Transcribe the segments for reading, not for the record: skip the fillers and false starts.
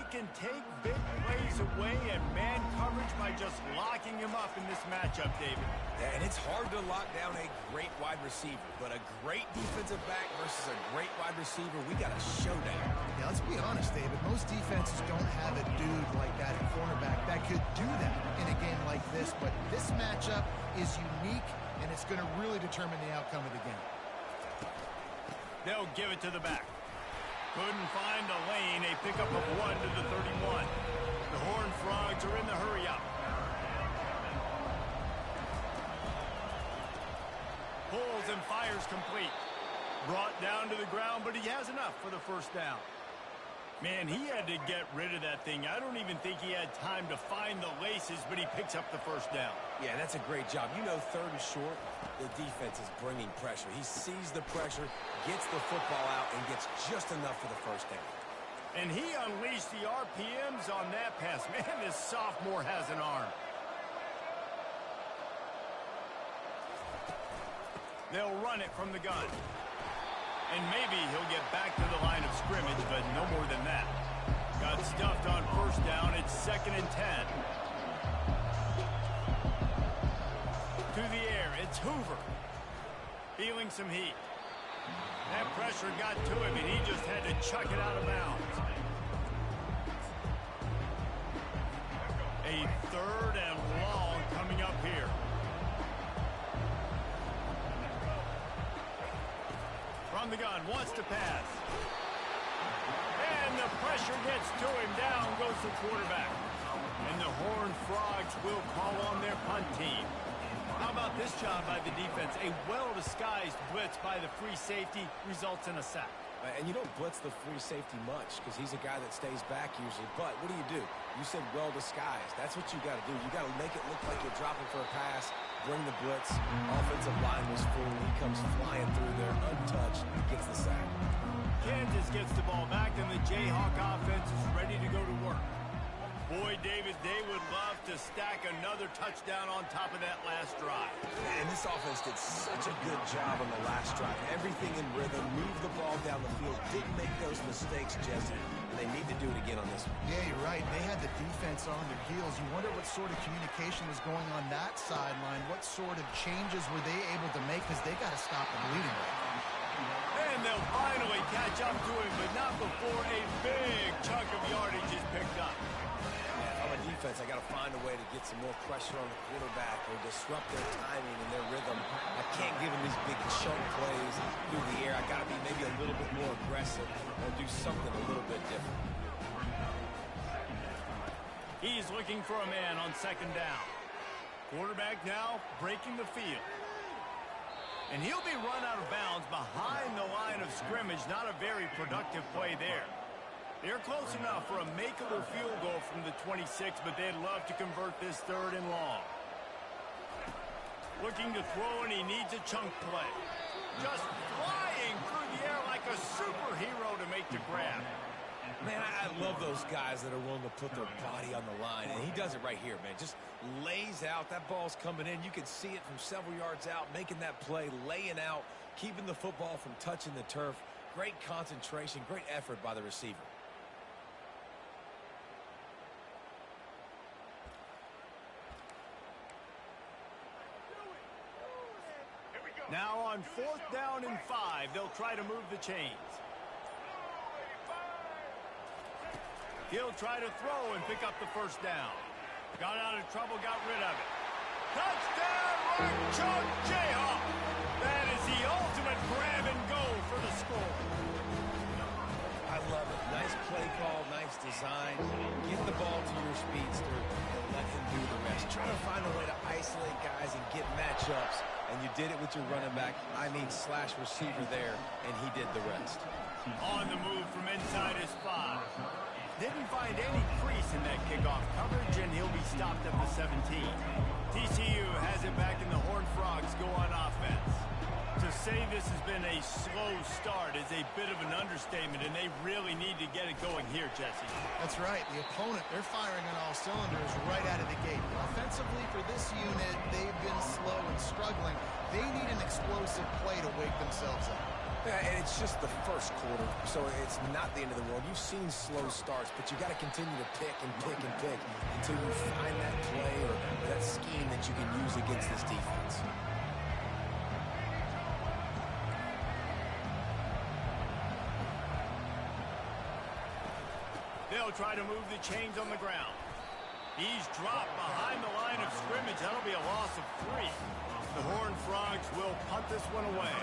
can take big plays away and man coverage by just locking him up in this matchup, David. Yeah, and it's hard to lock down a great wide receiver, but a great defensive back versus a great wide receiver, we got a showdown. Yeah, let's be honest, David. Most defenses don't have a dude like that at cornerback that could do that in a game like this, but this matchup is unique, and it's going to really determine the outcome of the game. They'll give it to the back. Couldn't find a lane. A pickup of 1 to the 31. The Horned Frogs are in the hurry-up. Pulls and fires complete. Brought down to the ground, but he has enough for the first down. Man, he had to get rid of that thing. I don't even think he had time to find the laces, but he picks up the first down. Yeah, that's a great job. You know, third and short, the defense is bringing pressure. He sees the pressure, gets the football out, and gets just enough for the first down. And he unleashed the RPMs on that pass. Man, this sophomore has an arm. They'll run it from the gun. And maybe he'll get back to the line of scrimmage, but no more than that. Got stuffed on first down. It's 2nd and 10. To the air, it's Hoover. Feeling some heat. That pressure got to him, and he just had to chuck it out of bounds. A 3rd and long coming up here. From the gun, wants to pass. And the pressure gets to him. Down goes the quarterback. And the Horned Frogs will call on their punt team. How about this job by the defense? A well-disguised blitz by the free safety results in a sack. And you don't blitz the free safety much because he's a guy that stays back usually. But what do? You said well-disguised. That's what you got to do. You got to make it look like you're dropping for a pass, bring the blitz. Offensive line was full. He comes flying through there untouched, gets the sack. Kansas gets the ball back, and the Jayhawk offense is ready to go to work. Boy, David, they would love to stack another touchdown on top of that last drive. And this offense did such a good job on the last drive. Everything in rhythm, moved the ball down the field, didn't make those mistakes, Jesse. And they need to do it again on this one. Yeah, you're right. They had the defense on their heels. You wonder what sort of communication was going on that sideline. What sort of changes were they able to make? Because they got to stop the bleeding right now. And they'll finally catch up to him, but not before a big chunk of yardage is picked up. On the defense, I got to find a way to get some more pressure on the quarterback or disrupt their timing and their rhythm. I can't give them these big chunk plays through the air. I got to be maybe a little bit more aggressive or do something a little bit different. He's looking for a man on 2nd down. Quarterback now breaking the field. And he'll be run out of bounds behind the line of scrimmage. Not a very productive play there. They're close enough for a makeable field goal from the 26, but they'd love to convert this 3rd and long. Looking to throw, and he needs a chunk play. Just flying through the air like a superhero to make the grab. Man, I love those guys that are willing to put their body on the line, and he does it right here, man. Just lays out. That ball's coming in. You can see it from several yards out, making that play, laying out, keeping the football from touching the turf. Great concentration, great effort by the receiver. Now on 4th down and 5, they'll try to move the chains. He'll try to throw and pick up the first down. Got out of trouble, got rid of it. Touchdown, Mark Chunk Jayhawk. That is the ultimate grab and go for the score. I love it. Nice play call, nice design. Get the ball to your speedster and let him do the rest. Try to find a way to isolate guys and get matchups. And you did it with your running back, slash receiver there, and he did the rest. On the move from inside his 5. Didn't find any crease in that kickoff coverage, and he'll be stopped at the 17. TCU has it back, and the Horned Frogs go on offense. To say this has been a slow start is a bit of an understatement, and they really need to get it going here, Jesse. That's right. The opponent, they're firing on all cylinders right out of the gate. Offensively, for this unit, they've been slow and struggling. They need an explosive play to wake themselves up. Yeah, and it's just the first quarter, so it's not the end of the world. You've seen slow starts, but you got to continue to pick and pick and pick until you find that play or that scheme that you can use against this defense. They'll try to move the chains on the ground. He's dropped behind the line of scrimmage. That'll be a loss of 3. The Horned Frogs will punt this one away.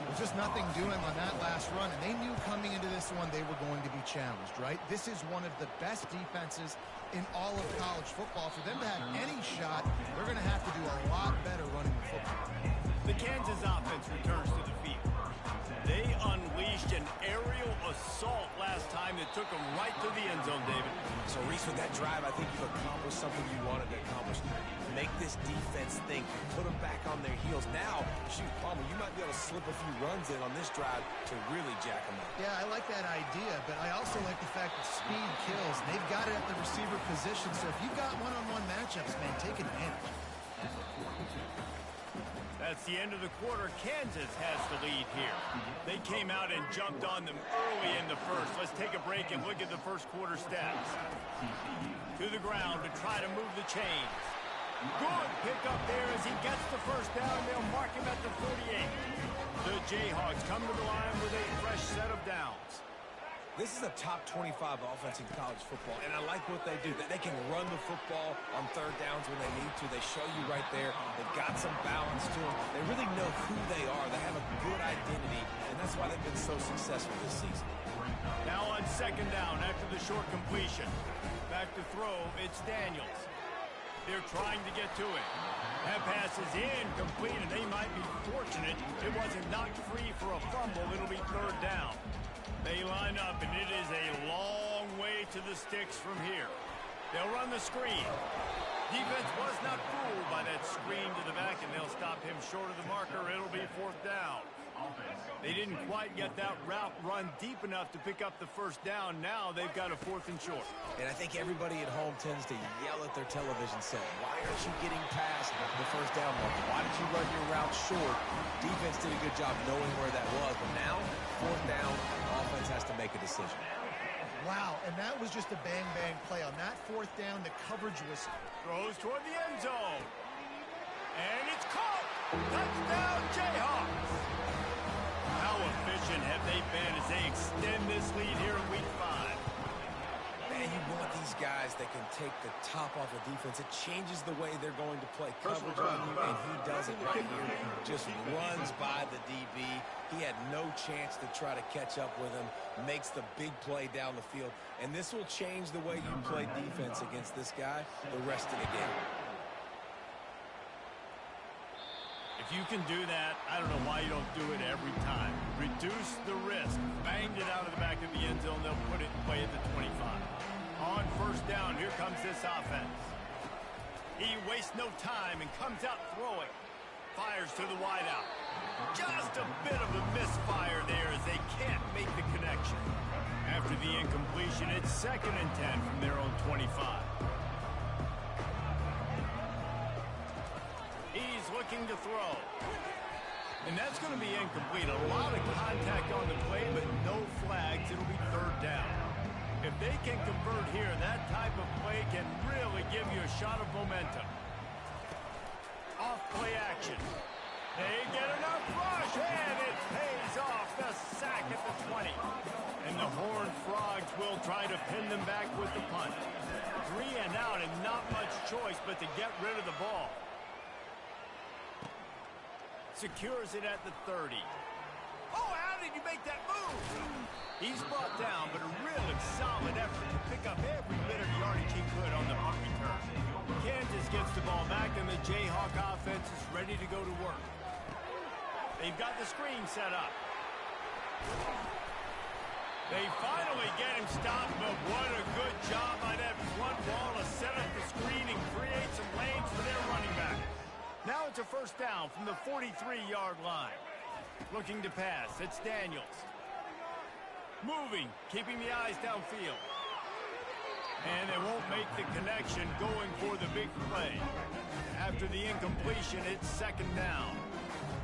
There's just nothing doing on that last run, and they knew coming into this one they were going to be challenged, right? This is one of the best defenses in all of college football. For them to have any shot, they're going to have to do a lot better running the football. The Kansas offense returns to the field. They unleashed an aerial assault last time that took them right to the end zone, David. So, Reese, with that drive, I think you've accomplished something you wanted to accomplish. Make this defense think. Put them back on their heels. Now, shoot, Palmer, you might be able to slip a few runs in on this drive to really jack them up. Yeah, I like that idea, but I also like the fact that speed kills. They've got it at the receiver position, so if you've got one-on-one matchups, man, take advantage. That's the end of the quarter. Kansas has the lead here. They came out and jumped on them early in the first. Let's take a break and look at the first quarter stats. To the ground to try to move the chains. Good pick up there as he gets the first down. They'll mark him at the 48. The Jayhawks come to the line with a fresh set of downs. This is a top 25 offense in college football, and I like what they do. They can run the football on third downs when they need to. They show you right there. They've got some balance to them. They really know who they are. They have a good identity, and that's why they've been so successful this season. Now on second down after the short completion. Back to throw, it's Daniels. They're trying to get to it. That pass is incomplete, and they might be fortunate it wasn't knocked free for a fumble. It'll be third down. They line up, and it is a long way to the sticks from here. They'll run the screen. Defense was not fooled by that screen to the back, and they'll stop him short of the marker. It'll be fourth down. They didn't quite get that route run deep enough to pick up the first down. Now they've got a 4th and short. And I think everybody at home tends to yell at their television set. Why aren't you getting past the first down marker? Why did you run your route short? Defense did a good job knowing where that was. But now, 4th down, offense has to make a decision. Wow, and that was just a bang-bang play. On that 4th down, the coverage was... Throws toward the end zone. And it's caught. Touchdown, Jayhawks. How efficient have they been as they extend this lead here in Week 5? Man, you want these guys that can take the top off the defense. It changes the way they're going to play coverage on you, and he does it right here. Just runs by the DB. He had no chance to try to catch up with him. Makes the big play down the field. And this will change the way you play defense against this guy the rest of the game. If you can do that, I don't know why you don't do it every time. Reduce the risk. Banged it out of the back of the end zone. They'll put it in play at the 25. On first down, here comes this offense. He wastes no time and comes out throwing. Fires to the wideout. Just a bit of a misfire there as they can't make the connection. After the incompletion, it's 2nd and 10 from their own 25. He's looking to throw. And that's going to be incomplete. A lot of contact on the play, but no flags. It'll be third down. If they can convert here, that type of play can really give you a shot of momentum. Off play action. They get enough rush, and it pays off. The sack at the 20. And the Horned Frogs will try to pin them back with the punt. 3 and out, and not much choice but to get rid of the ball. Secures it at the 30. Oh, how did you make that move? He's brought down, but a really solid effort to pick up every bit of yardage he could on the punt return. Kansas gets the ball back, and the Jayhawk offense is ready to go to work. They've got the screen set up. They finally get him stopped, but what a good job by that front wall to set up the screen and create some lanes for their running back. Now it's a first down from the 43-yard line. Looking to pass, it's Daniels. Moving, keeping the eyes downfield. And they won't make the connection going for the big play. After the incompletion, it's 2nd down.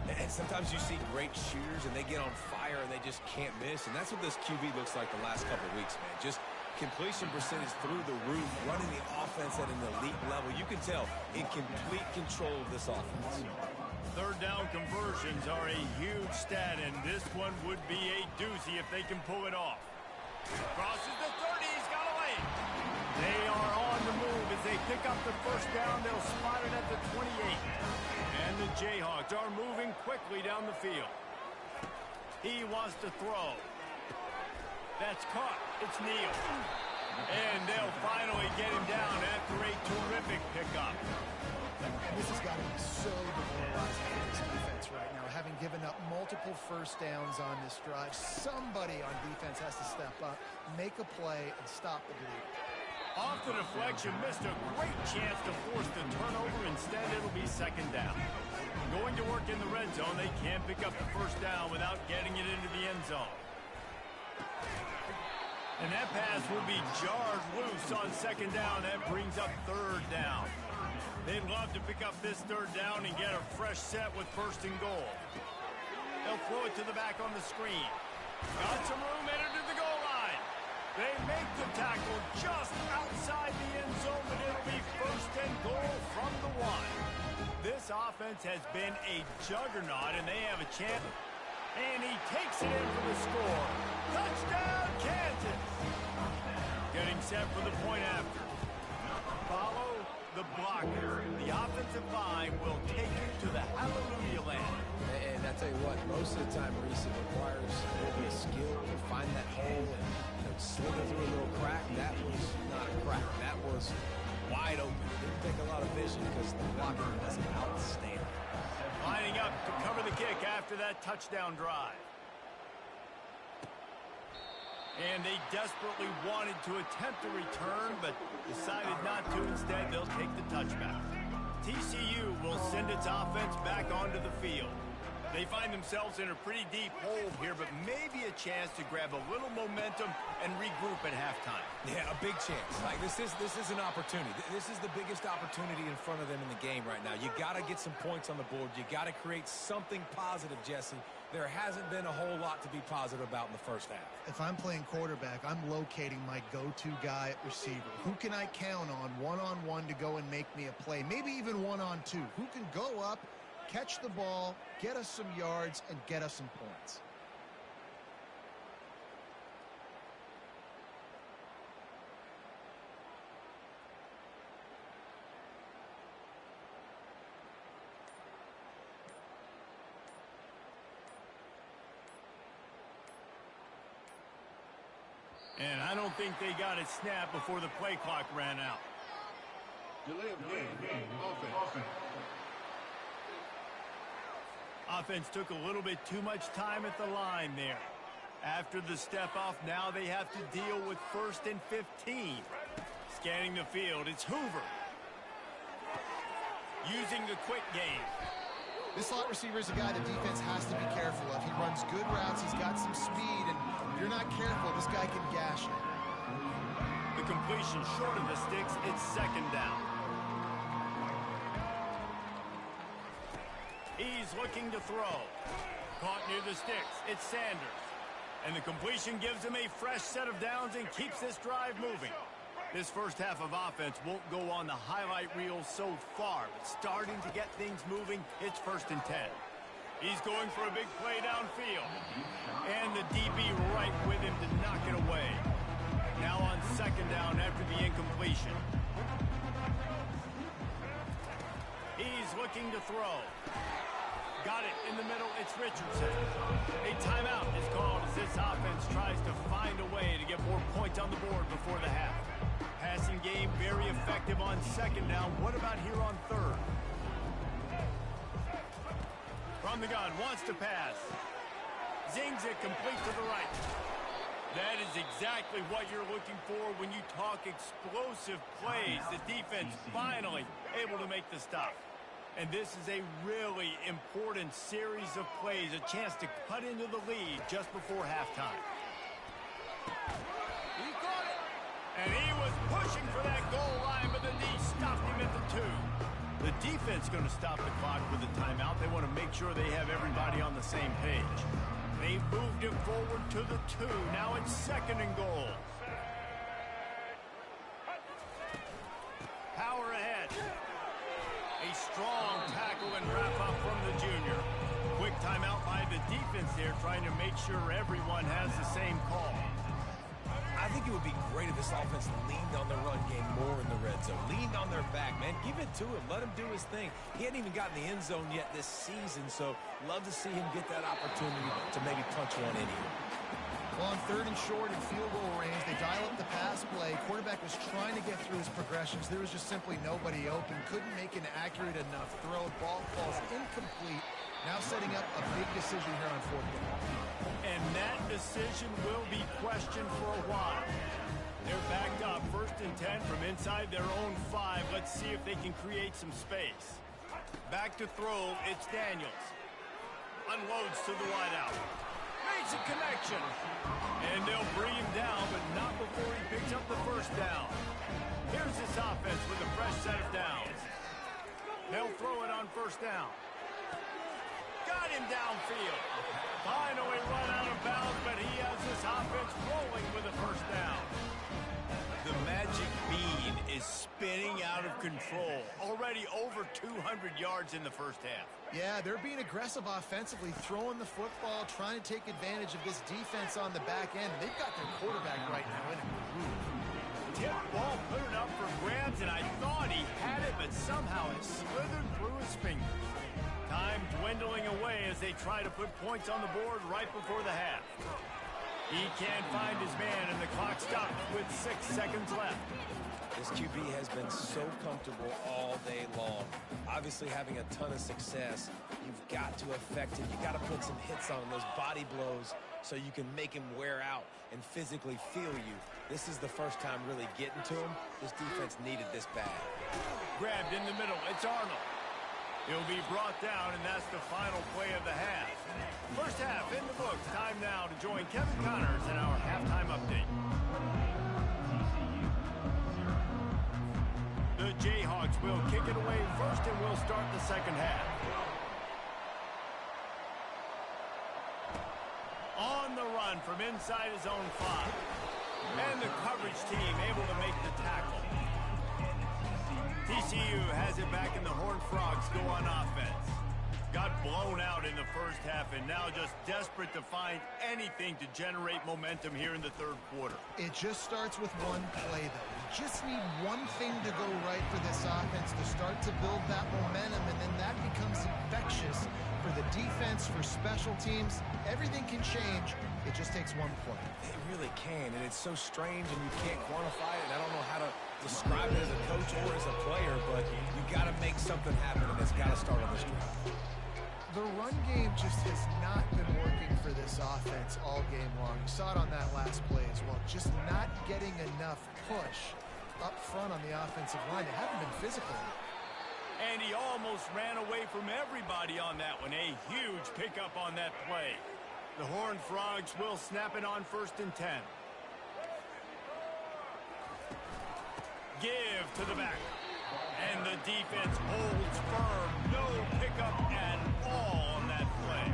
And sometimes you see great shooters, and they get on fire, and they just can't miss. And that's what this QB looks like the last couple of weeks, man. Just completion percentage through the roof, running the offense at an elite level. You can tell in complete control of this offense. Third down conversions are a huge stat, and this one would be a doozy if they can pull it off. Crosses the 30, he's got away. They are on the move as they pick up the first down. They'll spot it at the 28. And the Jayhawks are moving quickly down the field. He wants to throw. That's caught. It's Neal. And they'll finally get him down after a terrific pickup. And this has got to be so demoralizing for this defense right now, having given up multiple first downs on this drive. Somebody on defense has to step up, make a play, and stop the bleed. Off the deflection, missed a great chance to force the turnover. Instead, it'll be second down. Going to work in the red zone, they can't pick up the first down without getting it into the end zone. And that pass will be jarred loose on second down. That brings up third down. They'd love to pick up this third down and get a fresh set with first and goal. They'll throw it to the back on the screen. Got some room, headed to the goal line. They make the tackle just outside the end zone, but it'll be first and goal from the 1. This offense has been a juggernaut, and they have a chance. And he takes it in for the score. Touchdown, Kansas! Getting set for the point after. Follow the blocker. The offensive line will take you to the hallelujah land. And I tell you what, most of the time, Reese, it requires a little bit of skill to find that hole and slip it through a little crack. That was not a crack. That was wide open. Didn't take a lot of vision because the blocker was outstanding. Lining up to cover the kick after that touchdown drive. And they desperately wanted to attempt a return, but decided not to. Instead, they'll take the touchback. TCU will send its offense back onto the field. They find themselves in a pretty deep hole here, but maybe a chance to grab a little momentum and regroup at halftime. Yeah, a big chance. Like this is an opportunity. This is the biggest opportunity in front of them in the game right now. You got to get some points on the board. You got to create something positive, Jesse. There hasn't been a whole lot to be positive about in the first half. If I'm playing quarterback, I'm locating my go-to guy at receiver. Who can I count on one-on-one to go and make me a play? Maybe even one-on-two. Who can go up, catch the ball, get us some yards, and get us some points? And I don't think they got it snapped before the play clock ran out. Delay of game, offense. Offense took a little bit too much time at the line there. After the step off, now they have to deal with 1st and 15. Scanning the field, it's Hoover. Using the quick game. This slot receiver is a guy the defense has to be careful of. He runs good routes, he's got some speed, and if you're not careful, this guy can gash you. The completion short of the sticks, it's second down. He's looking to throw. Caught near the sticks, it's Sanders. And the completion gives him a fresh set of downs and keeps this drive moving. This first half of offense won't go on the highlight reel so far, but starting to get things moving, it's 1st and 10. He's going for a big play downfield. And the DB right with him to knock it away. Now on second down after the incompletion. He's looking to throw. Got it in the middle, it's Richardson. A timeout is called as this offense tries to find a way to get more points on the board before the half. Passing game very effective on second down. What about here on third? From the gun, wants to pass. Zings it complete to the right. That is exactly what you're looking for when you talk explosive plays. The defense finally able to make the stop. And this is a really important series of plays, a chance to cut into the lead just before halftime. He got it! And he was pushing for that goal line, but the D stopped him at the 2. The defense going to stop the clock with a timeout. They want to make sure they have everybody on the same page. They've moved it forward to the 2. Now it's 2nd and goal. Power ahead. A strong tackle and wrap up from the junior. Quick timeout by the defense there, trying to make sure everyone has the same call. I think it would be great if this offense leaned on the run game more in the red zone. Leaned on their back, man. Give it to him. Let him do his thing. He hadn't even gotten the end zone yet this season, so love to see him get that opportunity to maybe punch one in here. Well, on 3rd and short in field goal range, they dial up the pass play. Quarterback was trying to get through his progressions. There was just simply nobody open. Couldn't make an accurate enough throw. Ball falls incomplete. Now setting up a big decision here on 4th down. And that decision will be questioned for a while. They're backed up 1st and 10 from inside their own 5. Let's see if they can create some space. Back to throw, it's Daniels. Unloads to the wideout. Makes a connection. And they'll bring him down, but not before he picks up the 1st down. Here's this offense with a fresh set of downs. They'll throw it on 1st down. Got him downfield. Finally run out of bounds, but he has this offense rolling with a 1st down. The magic bean is spinning out of control. Already over 200 yards in the 1st half. Yeah, they're being aggressive offensively, throwing the football, trying to take advantage of this defense on the back end. They've got their quarterback right now in a groove. Tip ball put it up for grabs, and I thought he had it, but somehow it slithered through his fingers. Time dwindling away as they try to put points on the board right before the half. He can't find his man, and the clock stops with 6 seconds left. This QB has been so comfortable all day long. Obviously having a ton of success. You've got to affect him. You've got to put some hits on him, those body blows, so you can make him wear out and physically feel you. This is the first time really getting to him. This defense needed this bad. Grabbed in the middle. It's Arnold. He'll be brought down, and that's the final play of the half. 1st half in the books. Time now to join Kevin Connors in our halftime update. The Jayhawks will kick it away first, and we'll start the 2nd half. On the run from inside his own 5. And the coverage team able to make the tackle. TCU has it back, and the Horned Frogs go on offense. Got blown out in the 1st half, and now just desperate to find anything to generate momentum here in the 3rd quarter. It just starts with one play, though. You just need one thing to go right for this offense to start to build that momentum, and then that becomes infectious for the defense, for special teams. Everything can change. It just takes one play. It really can, and it's so strange, and you can't quantify it. I don't know how to describe it as a coach or as a player, but you got to make something happen, and it's got to start on this drive. The run game just has not been working for this offense all game long. You saw it on that last play as well. Just not getting enough push up front on the offensive line. They haven't been physical. And he almost ran away from everybody on that one. A huge pickup on that play. The Horned Frogs will snap it on 1st and 10. Give to the back. And the defense holds firm. No pickup at all on that play.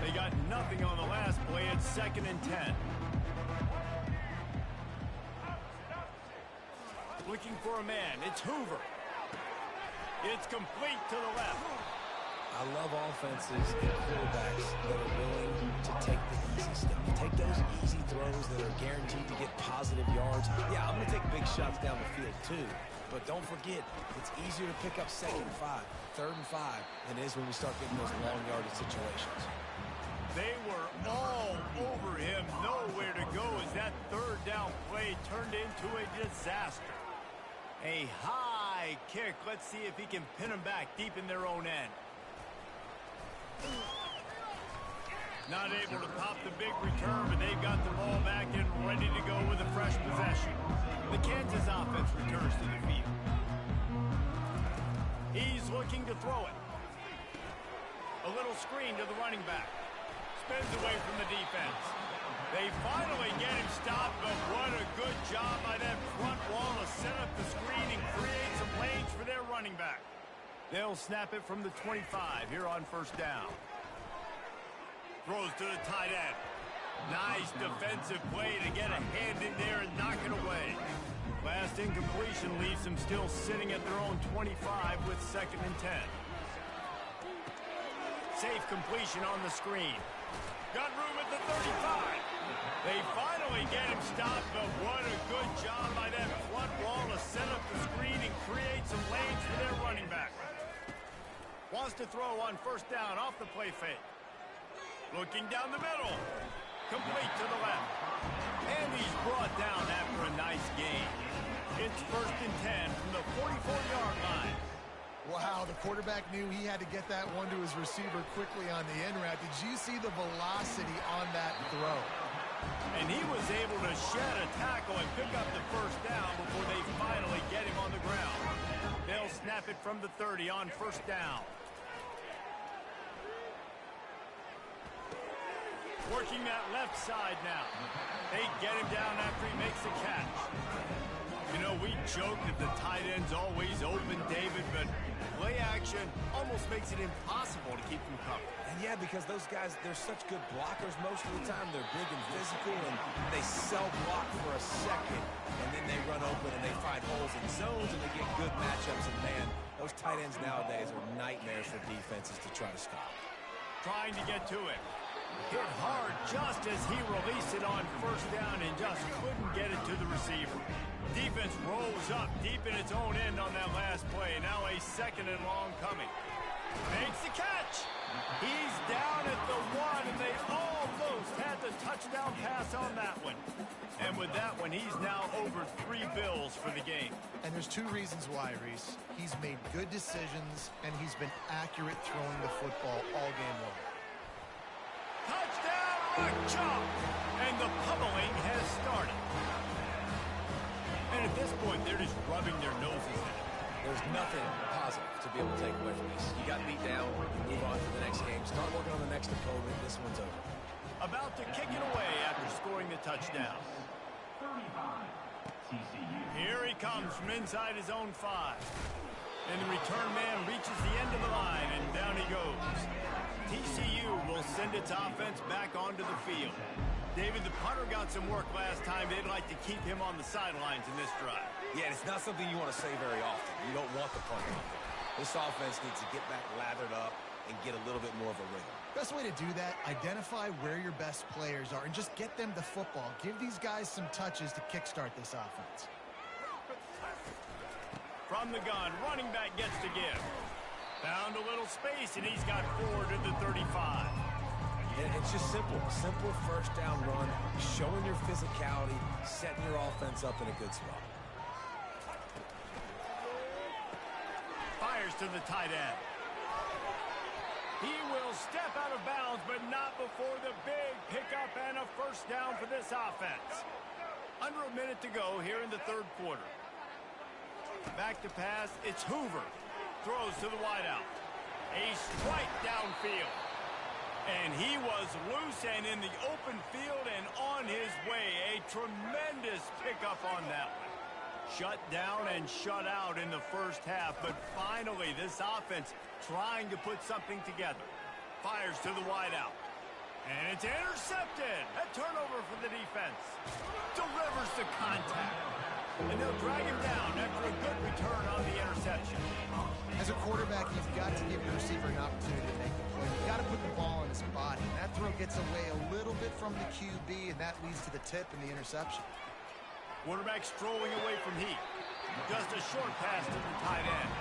They got nothing on the last play. It's 2nd and 10. Looking for a man. It's Hoover. It's complete to the left. I love offenses and quarterbacks that are willing to take the easy stuff. Take those easy throws that are guaranteed to get positive yards. Yeah, I'm going to take big shots down the field too. But don't forget, it's easier to pick up 2nd and 5, 3rd and 5 than it is when we start getting those long yardage situations. They were all over him. Nowhere to go as that 3rd down play turned into a disaster. A high kick. Let's see if he can pin them back deep in their own end. Not able to pop the big return, but they've got the ball back and ready to go with a fresh possession. The Kansas offense returns to the field. He's looking to throw it. A little screen to the running back. Spins away from the defense. They finally get him stopped, but what a good job by that front wall to set up the screen and create some lanes for their running back. They'll snap it from the 25 here on first down. Throws to the tight end. Nice defensive play to get a hand in there and knock it away. Last incompletion leaves them still sitting at their own 25 with 2nd and 10. Safe completion on the screen. Got room at the 35. They finally get him stopped, but what a good job by that front wall to set up the screen and create some lanes for their running back. Wants to throw on first down off the play fake. Looking down the middle. Complete to the left. And he's brought down after a nice gain. It's 1st and 10 from the 44-yard line. Wow, the quarterback knew he had to get that one to his receiver quickly on the in route. Did you see the velocity on that throw? And he was able to shed a tackle and pick up the first down before they finally get him on the ground. They'll snap it from the 30 on first down. Working that left side now. They get him down after he makes the catch. You know, we joke that the tight end's always open, David, but play action almost makes it impossible to keep them covered. And yeah, because those guys, they're such good blockers most of the time. They're big and physical, and they self-block for a second, and then they run open and they find holes in zones, and they get good matchups. And, man, those tight ends nowadays are nightmares for defenses to try to stop. Trying to get to it. Hit hard just as he released it on first down and just couldn't get it to the receiver. Defense rolls up deep in its own end on that last play. Now a 2nd and long coming. Makes the catch. He's down at the 1, and they almost had the touchdown pass on that one. And with that one, he's now over 3 bills for the game. And there's 2 reasons why, Reese. He's made good decisions, and he's been accurate throwing the football all game long. Touchdown, Rock Chalk! And the pummeling has started. And at this point, they're just rubbing their noses in it. There's nothing positive to be able to take away from this. You got beat down, move on to the next game, start working on the next opponent. This one's over. About to kick it away after scoring the touchdown. Here he comes from inside his own 5. And the return man reaches the end of the line, and down he goes. TCU will send its offense back onto the field. David, the punter got some work last time. They'd like to keep him on the sidelines in this drive. Yeah, it's not something you want to say very often. You don't want the punter out there. This offense needs to get back lathered up and get a little bit more of a rhythm. Best way to do that, identify where your best players are and just get them the football. Give these guys some touches to kickstart this offense. From the gun, running back gets to give. Found a little space, and he's got 4 to the 35. And it's just simple. Simple first down run, showing your physicality, setting your offense up in a good spot. Fires to the tight end. He will step out of bounds, but not before the big pickup and a first down for this offense. Under a minute to go here in the 3rd quarter. Back to pass, it's Hoover. Throws to the wideout. A strike downfield. And he was loose and in the open field and on his way. A tremendous pickup on that one. Shut down and shut out in the first half, but finally this offense trying to put something together. Fires to the wideout. And it's intercepted. A turnover for the defense. Delivers the contact. And they'll drag him down after a good return on the interception. As a quarterback, you've got to give your receiver an opportunity to make the play. You've got to put the ball in his body. And that throw gets away a little bit from the QB, and that leads to the tip and the interception. Quarterback strolling away from heat. Just a short pass to the tight end.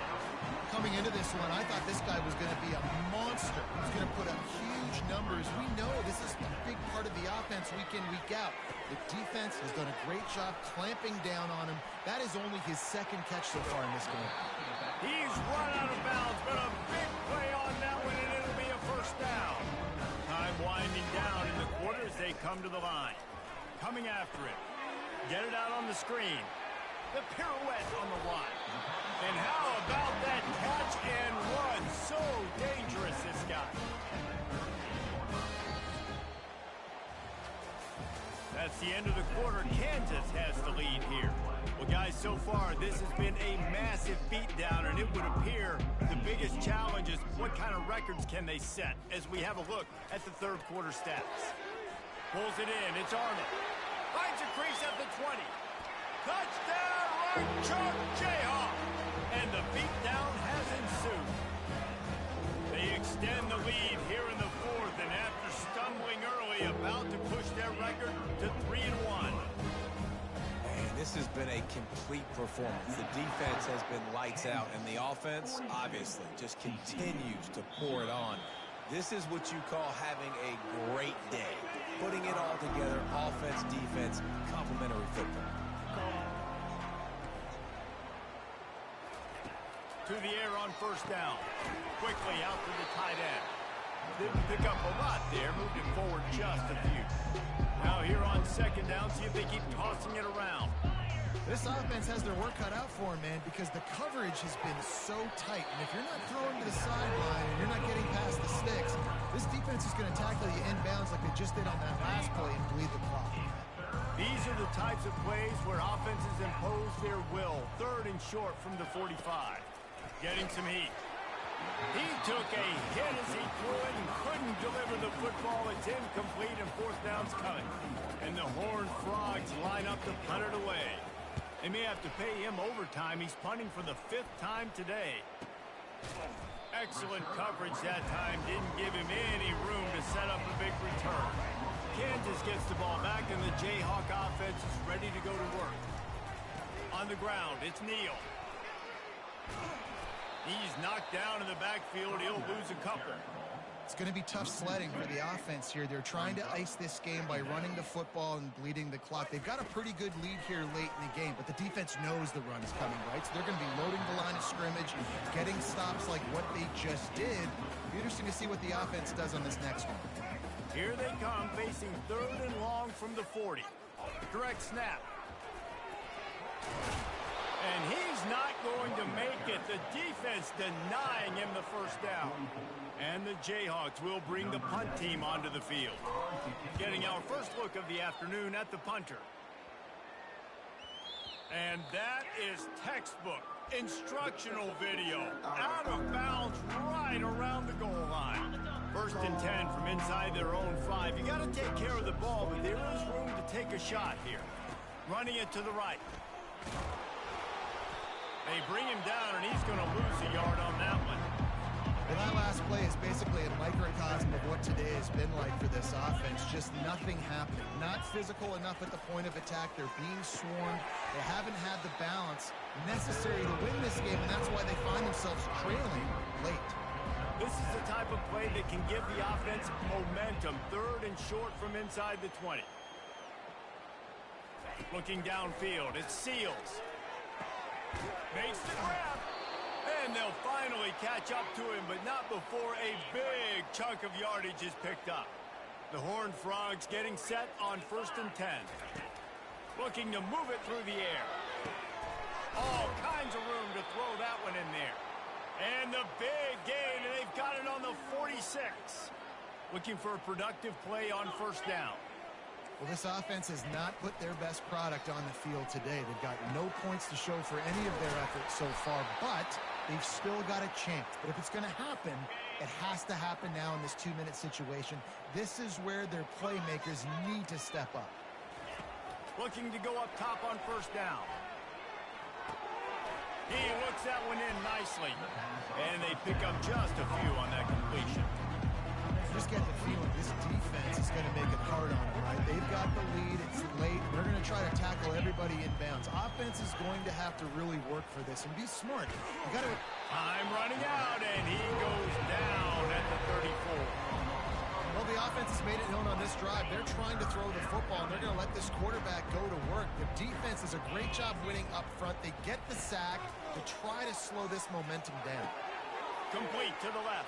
Coming into this one, I thought this guy was going to be a monster. He's going to put up huge numbers. We know this is a big part of the offense week in, week out. The defense has done a great job clamping down on him. That is only his 2nd catch so far in this game. He's run out of bounds, but a big play on that one, and it'll be a first down. Time winding down in the quarter as they come to the line. Coming after it. Get it out on the screen. The pirouette on the line. And how about that catch and run? So dangerous, this guy. That's the end of the quarter. Kansas has the lead here. Well, guys, So far, this has been a massive beatdown, and it would appear the biggest challenge is what kind of records can they set as we have a look at the third quarter stats. Pulls it in. It's Arnold. Finds a crease at the 20. Touchdown, right chuck, Jayhawk. And the beatdown has ensued. They extend the lead here in the fourth, and after stumbling early, about to push their record to 3-1. This has been a complete performance. The defense has been lights out, and the offense, obviously, just continues to pour it on. This is what you call having a great day. Putting it all together, offense, defense, complementary football. To the air on first down. Quickly out to the tight end. Didn't pick up a lot there, moved it forward just a few. Now here on second down, see if they keep tossing it around. This offense has their work cut out for them, man, because the coverage has been so tight. And if you're not throwing to the sideline and you're not getting past the sticks, this defense is going to tackle you inbounds like they just did on that last play and bleed the clock. These are the types of plays where offenses impose their will. Third and short from the 45. Getting some heat. He took a hit as he threw it and couldn't deliver the football. It's incomplete and fourth down's coming. And the Horned Frogs line up to punt it away. They may have to pay him overtime. He's punting for the 5th time today. Excellent coverage that time. Didn't give him any room to set up a big return. Kansas gets the ball back, and the Jayhawk offense is ready to go to work. On the ground, it's Neal. He's knocked down in the backfield. He'll lose a couple. It's going to be tough sledding for the offense here. They're trying to ice this game by running the football and bleeding the clock. They've got a pretty good lead here late in the game, but the defense knows the run's coming, right? So they're going to be loading the line of scrimmage, getting stops like what they just did. It'll be interesting to see what the offense does on this next one. Here they come, facing third and long from the 40. Direct snap. And he's not going to make it. The defense denying him the first down. And the Jayhawks will bring the punt team onto the field. Getting our first look of the afternoon at the punter. And that is textbook instructional video. Out of bounds right around the goal line. First and 10 from inside their own 5. You got to take care of the ball, but there is room to take a shot here. Running it to the right. They bring him down, and he's going to lose a yard on that one. Well, that last play is basically a microcosm of what today has been like for this offense. Just nothing happening. Not physical enough at the point of attack. They're being swarmed. They haven't had the balance necessary to win this game, and that's why they find themselves trailing late. This is the type of play that can give the offense momentum. Third and short from inside the 20. Looking downfield, it's Seals. Makes the grab. And they'll finally catch up to him, but not before a big chunk of yardage is picked up. The Horned Frogs getting set on first and 10. Looking to move it through the air. All kinds of room to throw that one in there. And the big gain, and they've got it on the 46. Looking for a productive play on first down. Well, this offense has not put their best product on the field today. They've got no points to show for any of their efforts so far, but they've still got a chance. But if it's going to happen, it has to happen now in this 2-minute situation. This is where their playmakers need to step up. Looking to go up top on first down. He looks that one in nicely. And they pick up just a few on that completion. Just get the feeling this defense is going to make it hard on them, right? They've got the lead. It's late. They're going to try to tackle everybody inbounds. Offense is going to have to really work for this and be smart. You got to... Time running out, and he goes down at the 34. Well, the offense has made it known on this drive. They're trying to throw the football, and they're going to let this quarterback go to work. The defense does a great job winning up front. They get the sack to try to slow this momentum down. Complete to the left.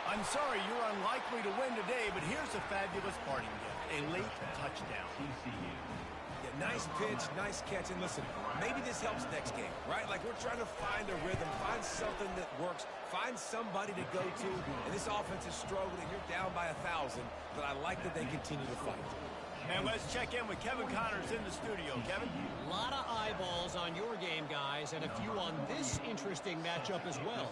I'm sorry you're unlikely to win today, but here's a fabulous parting gift. A late touchdown. Yeah, nice pitch, nice catch. And listen, maybe this helps next game, right? Like we're trying to find a rhythm, find something that works, find somebody to go to. And this offense is struggling. You're down by 1,000, but I like that they continue to fight. And let's check in with Kevin Connors in the studio. Kevin? A lot of eyeballs on your game, guys, and a few on this interesting matchup as well.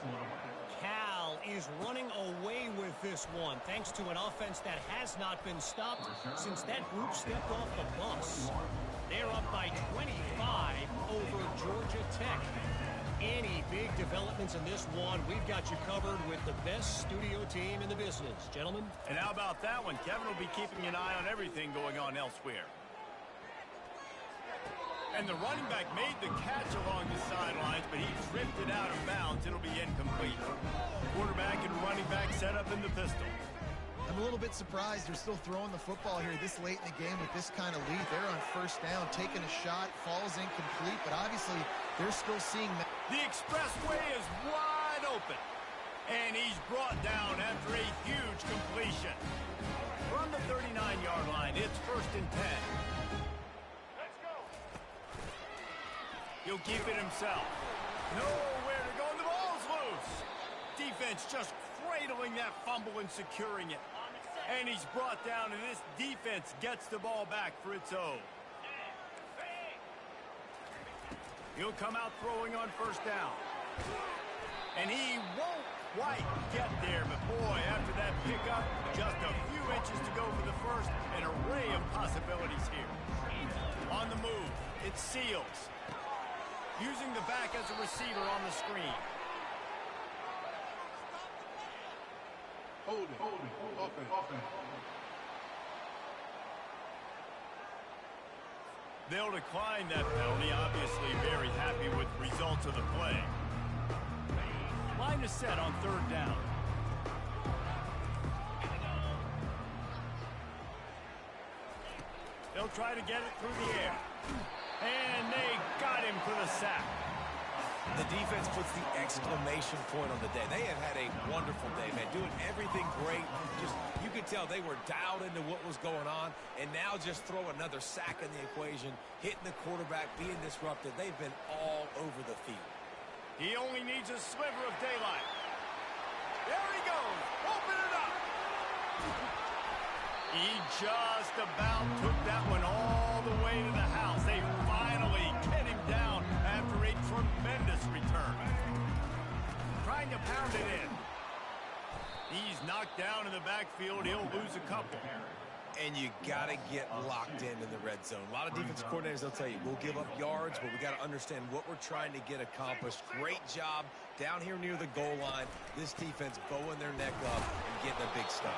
Cal is running away with this one, thanks to an offense that has not been stopped since that group stepped off the bus. They're up by 25 over Georgia Tech. Any big developments in this one, we've got you covered with the best studio team in the business. Gentlemen? And how about that one? Kevin will be keeping an eye on everything going on elsewhere. And the running back made the catch along the sidelines, but he drifted out of bounds. It'll be incomplete. Quarterback and running back set up in the pistol. I'm a little bit surprised they're still throwing the football here this late in the game with this kind of lead. They're on first down, taking a shot, falls incomplete, but obviously they're still seeing that. The expressway is wide open, and he's brought down after a huge completion. From the 39-yard line, it's 1st and 10. Let's go. He'll keep it himself. Nowhere to go, and the ball's loose. Defense just cradling that fumble and securing it. And he's brought down, and this defense gets the ball back for its own. He'll come out throwing on first down. And he won't quite get there, but boy, after that pickup, just a few inches to go for the first. An array of possibilities here. On the move, it's Seals. Using the back as a receiver on the screen. Holding. Offense. They'll decline that penalty, obviously very happy with the results of the play. Line is set on 3rd down. They'll try to get it through the air. And they got him for the sack. The defense puts the exclamation point on the day. They have had a wonderful day, man. Doing everything great. Just, you could tell they were dialed into what was going on. And now just throw another sack in the equation, hitting the quarterback, being disrupted. They've been all over the field. He only needs a sliver of daylight. There he goes. Open it up. He just about took that one all the way to the house. They finally get him down after a tremendous return. Trying to pound it in. He's knocked down in the backfield. He'll lose a couple. And you got to get locked in the red zone. A lot of defensive coordinators, they'll tell you, we'll give up yards, but we got to understand what we're trying to get accomplished. Great job down here near the goal line. This defense bowing their neck up and getting a big stop.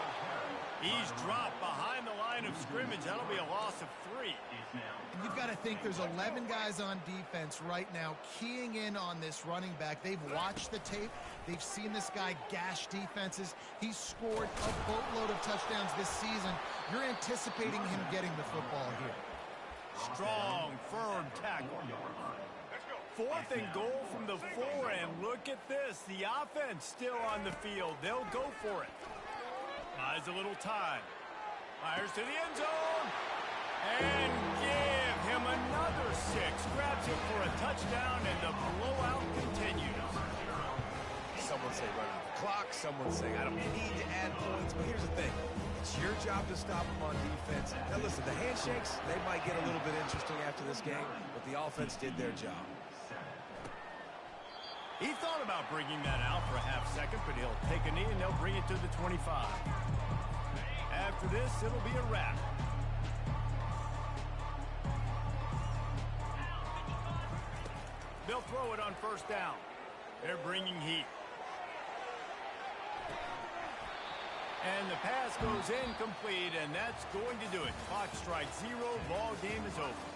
He's dropped behind the line of scrimmage. That'll be a loss of 3. And you've got to think there's 11 guys on defense right now keying in on this running back. They've watched the tape. They've seen this guy gash defenses. He's scored a boatload of touchdowns this season. You're anticipating him getting the football here. Strong, firm tackle. 4th and goal from the 4, and look at this. The offense still on the field. They'll go for it. Buys a little time. Fires to the end zone. And give him another 6. Grabs it for a touchdown, and the blowout continues. Someone say run out the clock. Someone say I don't need to add points. But here's the thing. It's your job to stop them on defense. Now, listen, the handshakes, they might get a little bit interesting after this game, but the offense did their job. He thought about bringing that out for a half second, but he'll take a knee and they'll bring it to the 25. After this, it'll be a wrap. They'll throw it on first down. They're bringing heat. And the pass goes incomplete, and that's going to do it. Clock strikes 0, ball game is over.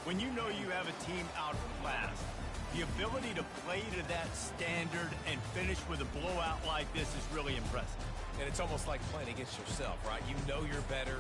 When you know you have a team outclassed, the ability to play to that standard and finish with a blowout like this is really impressive. And it's almost like playing against yourself, right? You know you're better.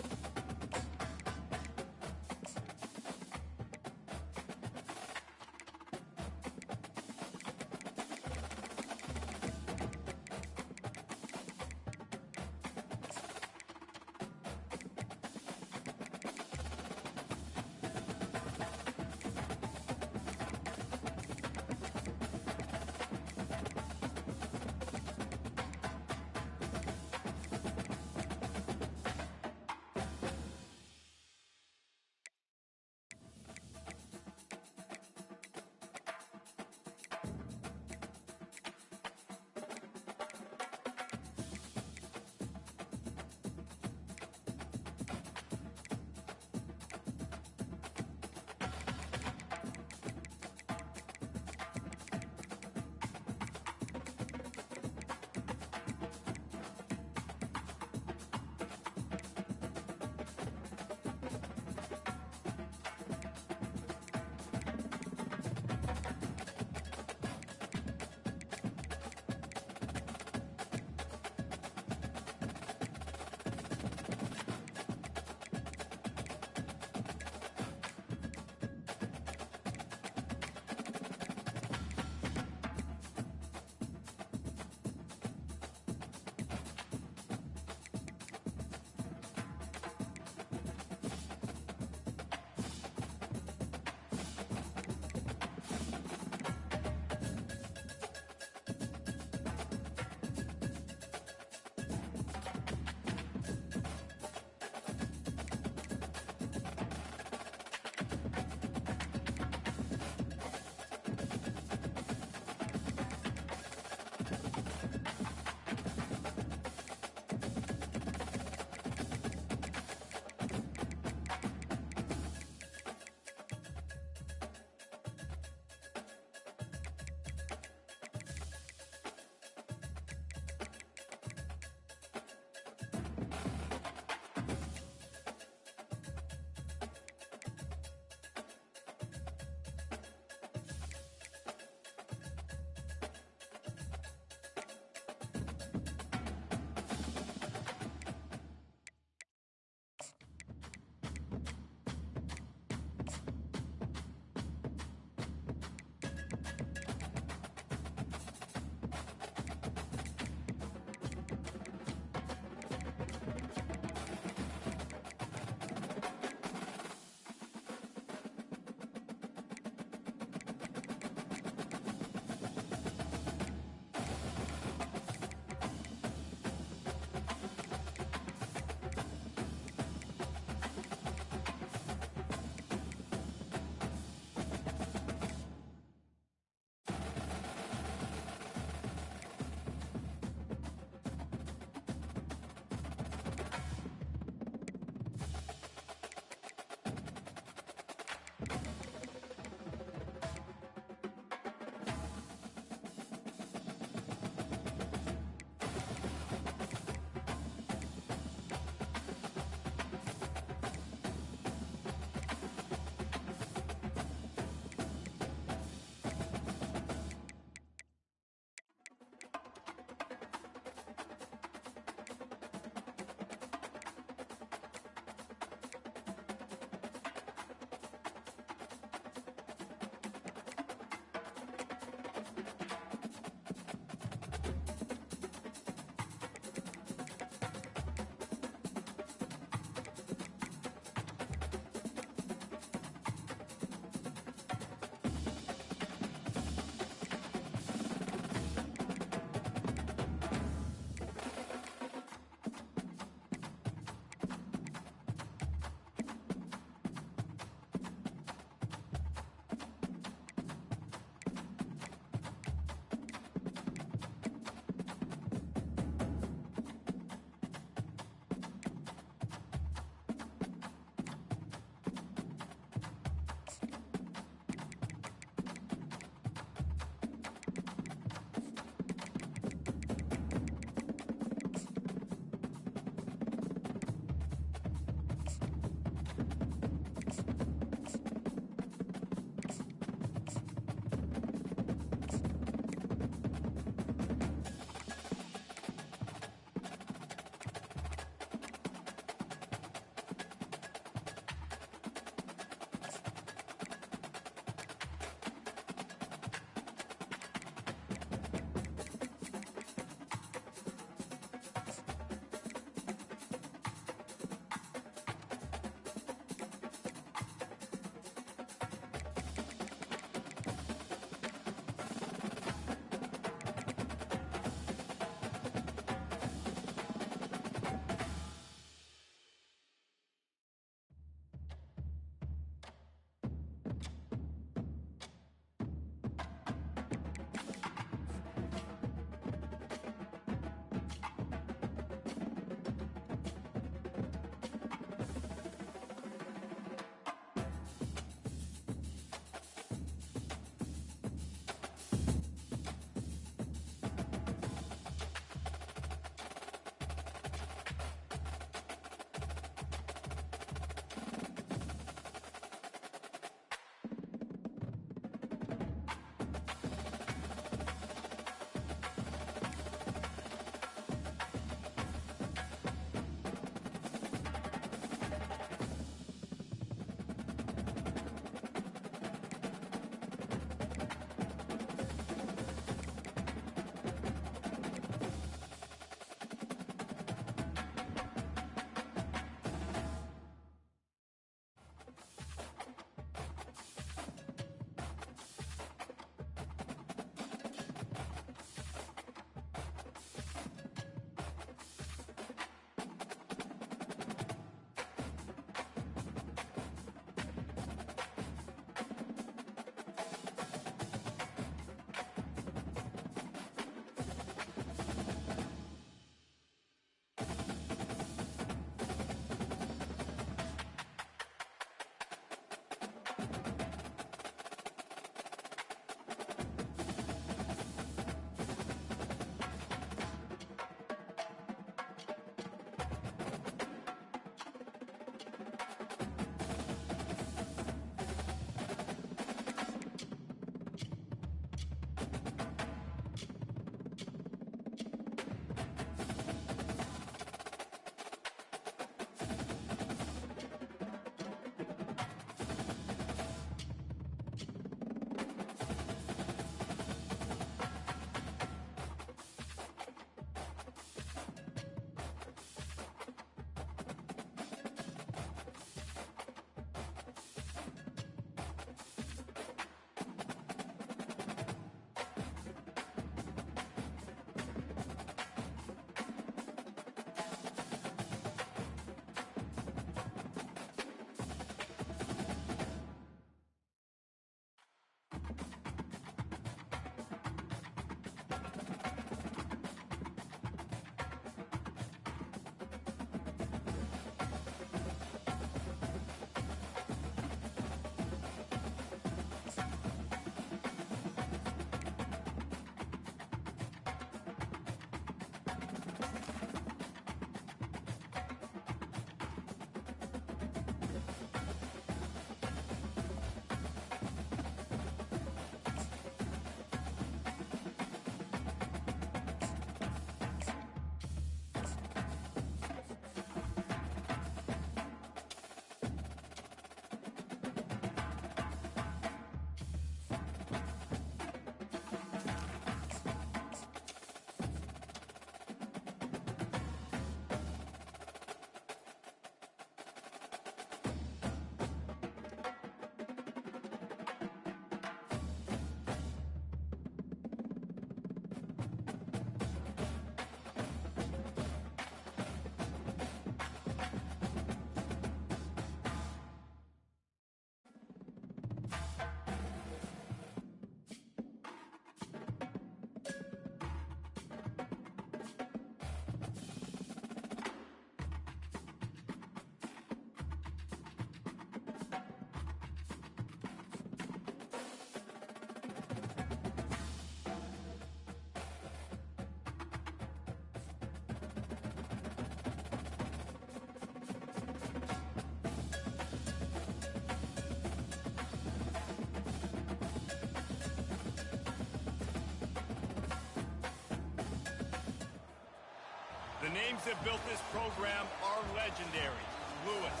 names that built this program are legendary. Lewis,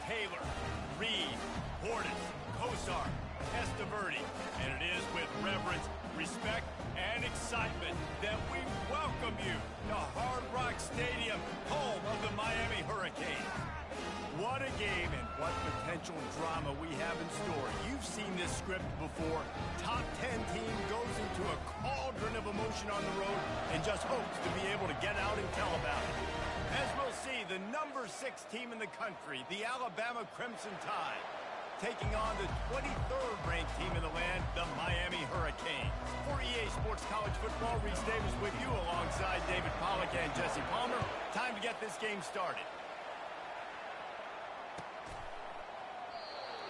Taylor, Reed, Hortis, Kosar, Testaverde. And it is with reverence, respect, and excitement that we welcome you to Hard Rock Stadium, home of the Miami Hurricanes. What a game and what potential drama we have in store. You've seen this script before. Top 10 team goes into a cauldron of emotion on the road and just hopes to be able to get out and tell about it. As we'll see, the number 6 team in the country, the Alabama Crimson Tide, taking on the 23rd ranked team in the land, the Miami Hurricanes. For EA Sports College Football, Reese Davis with you alongside David Pollack and Jesse Palmer. Time to get this game started.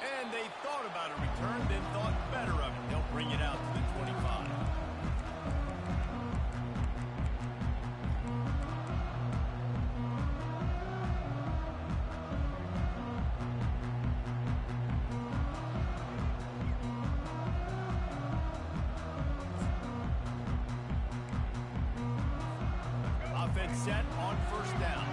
And they thought about a return, then thought better of it. They'll bring it out to the 25. Offense set on first down.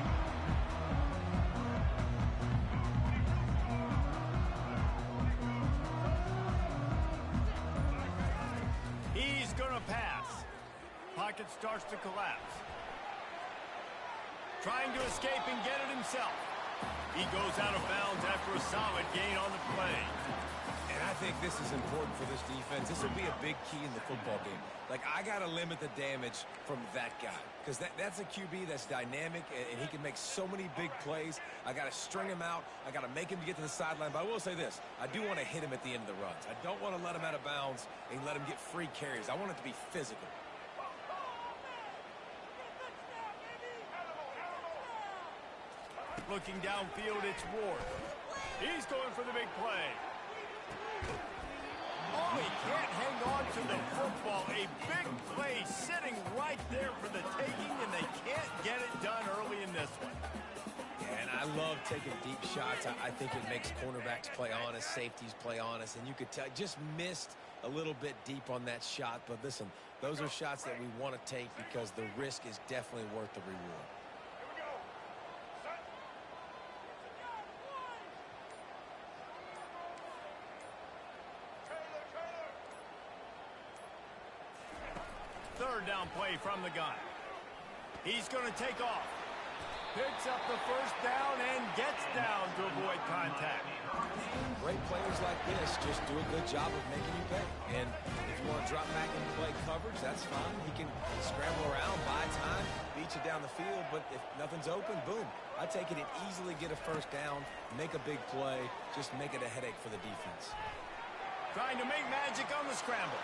He's going to pass. Pocket starts to collapse. Trying to escape and get it himself. He goes out of bounds after a solid gain on the play. And I think this is important for this defense. This will be a big key in the football game. Like, I got to limit the damage from that guy. Because that's a QB that's dynamic, and he can make so many big plays. I got to string him out. I got to make him get to the sideline. But I will say this. I do want to hit him at the end of the runs. I don't want to let him out of bounds and let him get free carries. I want it to be physical. Looking downfield, it's Ward. He's going for the big play. Oh, he can't hang on to the football. A big play sitting right there for the taking, and they can't get it done early in this one. Yeah, and I love taking deep shots. I think it makes cornerbacks play honest, safeties play honest, and you could tell just missed a little bit deep on that shot. But listen, those are shots that we want to take because the risk is definitely worth the reward. Third down play from the gun. He's going to take off. Picks up the first down and gets down to avoid contact. Great players like this just do a good job of making you pay. And if you want to drop back and play coverage, that's fine. He can scramble around, buy time, beat you down the field. But if nothing's open, boom. I take it and easily get a first down, make a big play, just make it a headache for the defense. Trying to make magic on the scramble.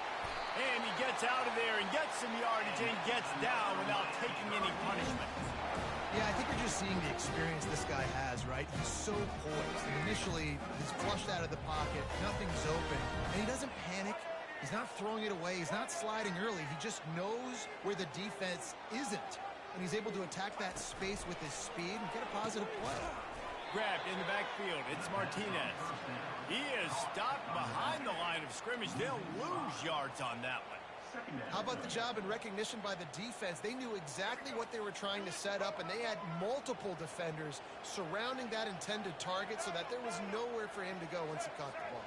And he gets out of there and gets some yardage and gets down without taking any punishment. Yeah, I think you're just seeing the experience this guy has, right? He's so poised. And initially, he's flushed out of the pocket. Nothing's open. And he doesn't panic. He's not throwing it away. He's not sliding early. He just knows where the defense isn't. And he's able to attack that space with his speed and get a positive play. Grabbed in the backfield. It's Martinez. He is stopped behind the line of scrimmage. They'll lose yards on that one. How about the job and recognition by the defense? They knew exactly what they were trying to set up, and they had multiple defenders surrounding that intended target so that there was nowhere for him to go once he caught the ball.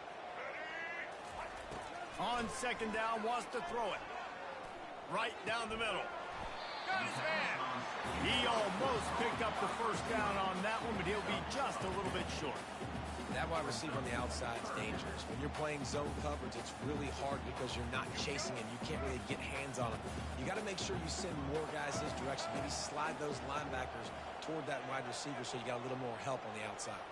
On second down, wants to throw it. Right down the middle. Got his man. He almost picked up the first down on that one, but he'll be just a little bit short. That wide receiver on the outside is dangerous. When you're playing zone coverage, it's really hard because you're not chasing him. You can't really get hands on him. You got to make sure you send more guys his direction. Maybe slide those linebackers toward that wide receiver so you got a little more help on the outside.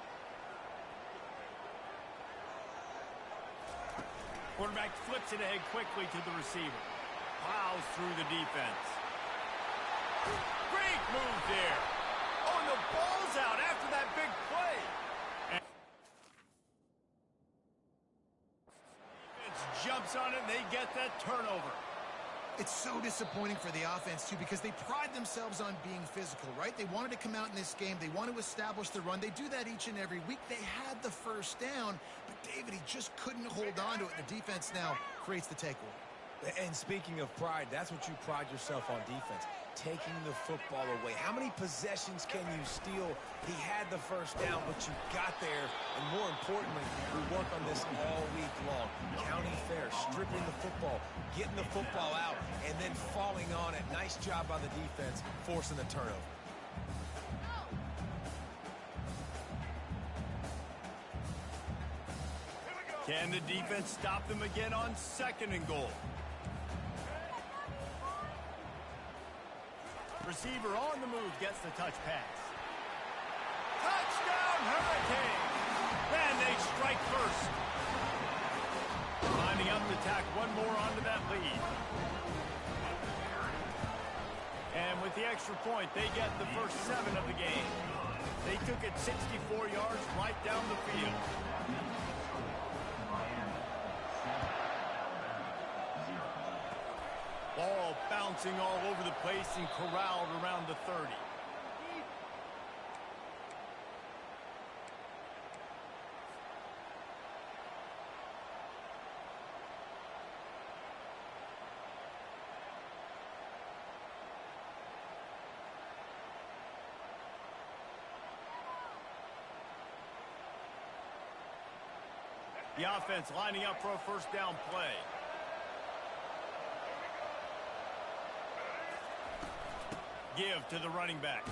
Quarterback flips it ahead quickly to the receiver. Plows through the defense. Great move there. Oh, and the ball's out after that big play. Jumps on it, and they get that turnover. It's so disappointing for the offense, too, because they pride themselves on being physical, right? They wanted to come out in this game. They want to establish the run. They do that each and every week. They had the first down, but David, he just couldn't hold on to it. The defense now creates the takeaway. And speaking of pride, that's what you pride yourself on defense. taking the football away. How many possessions can you steal? He had the first down, but you got there. And more importantly, we work on this all week long. County fair, stripping the football, getting the football out, and then falling on it. Nice job by the defense, forcing the turnover. Can the defense stop them again on 2nd and goal? Receiver on the move gets the touch pass. Touchdown, Hurricanes! And they strike first. Lining up to tack one more onto that lead. And with the extra point, they get the first 7 of the game. They took it 64 yards right down the field. Ball bouncing all over the place and corralled around the 30. The offense lining up for a first down play. Give to the running back.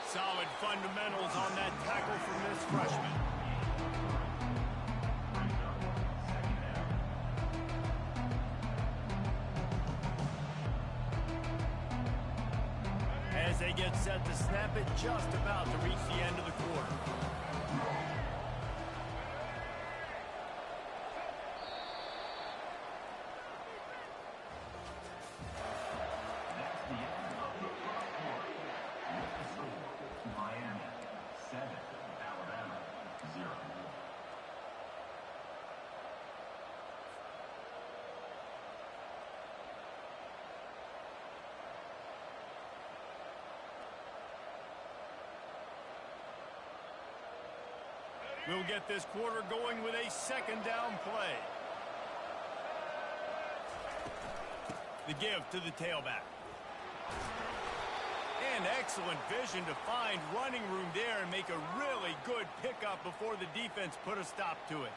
Solid fundamentals on that tackle from this freshman. As they get set to snap it, just about to reach the end of the quarter. We'll get this quarter going with a 2nd down play. The give to the tailback. And excellent vision to find running room there and make a really good pickup before the defense put a stop to it.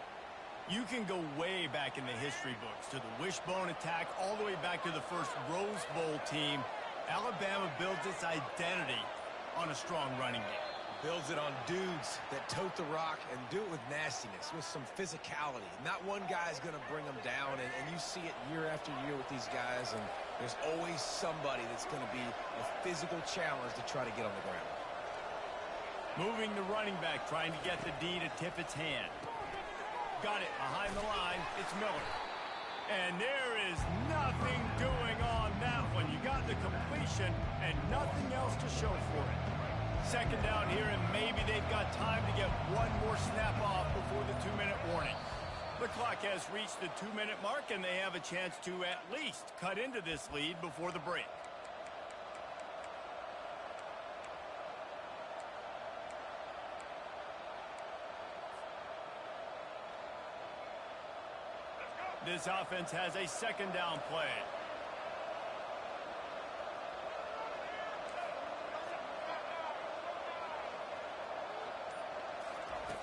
You can go way back in the history books to the wishbone attack all the way back to the first Rose Bowl team. Alabama builds its identity on a strong running game. Builds it on dudes that tote the rock and do it with nastiness, with some physicality. Not one guy's going to bring them down, and you see it year after year with these guys, and there's always somebody that's going to be a physical challenge to try to get on the ground. Moving the running back, trying to get the D to tip its hand. Got it behind the line. It's Miller. And there is nothing doing on that one. You got the completion and nothing else to show for it. 2nd down here, and maybe they've got time to get one more snap off before the 2-minute warning. The clock has reached the 2-minute mark, and they have a chance to at least cut into this lead before the break. This offense has a 2nd down play.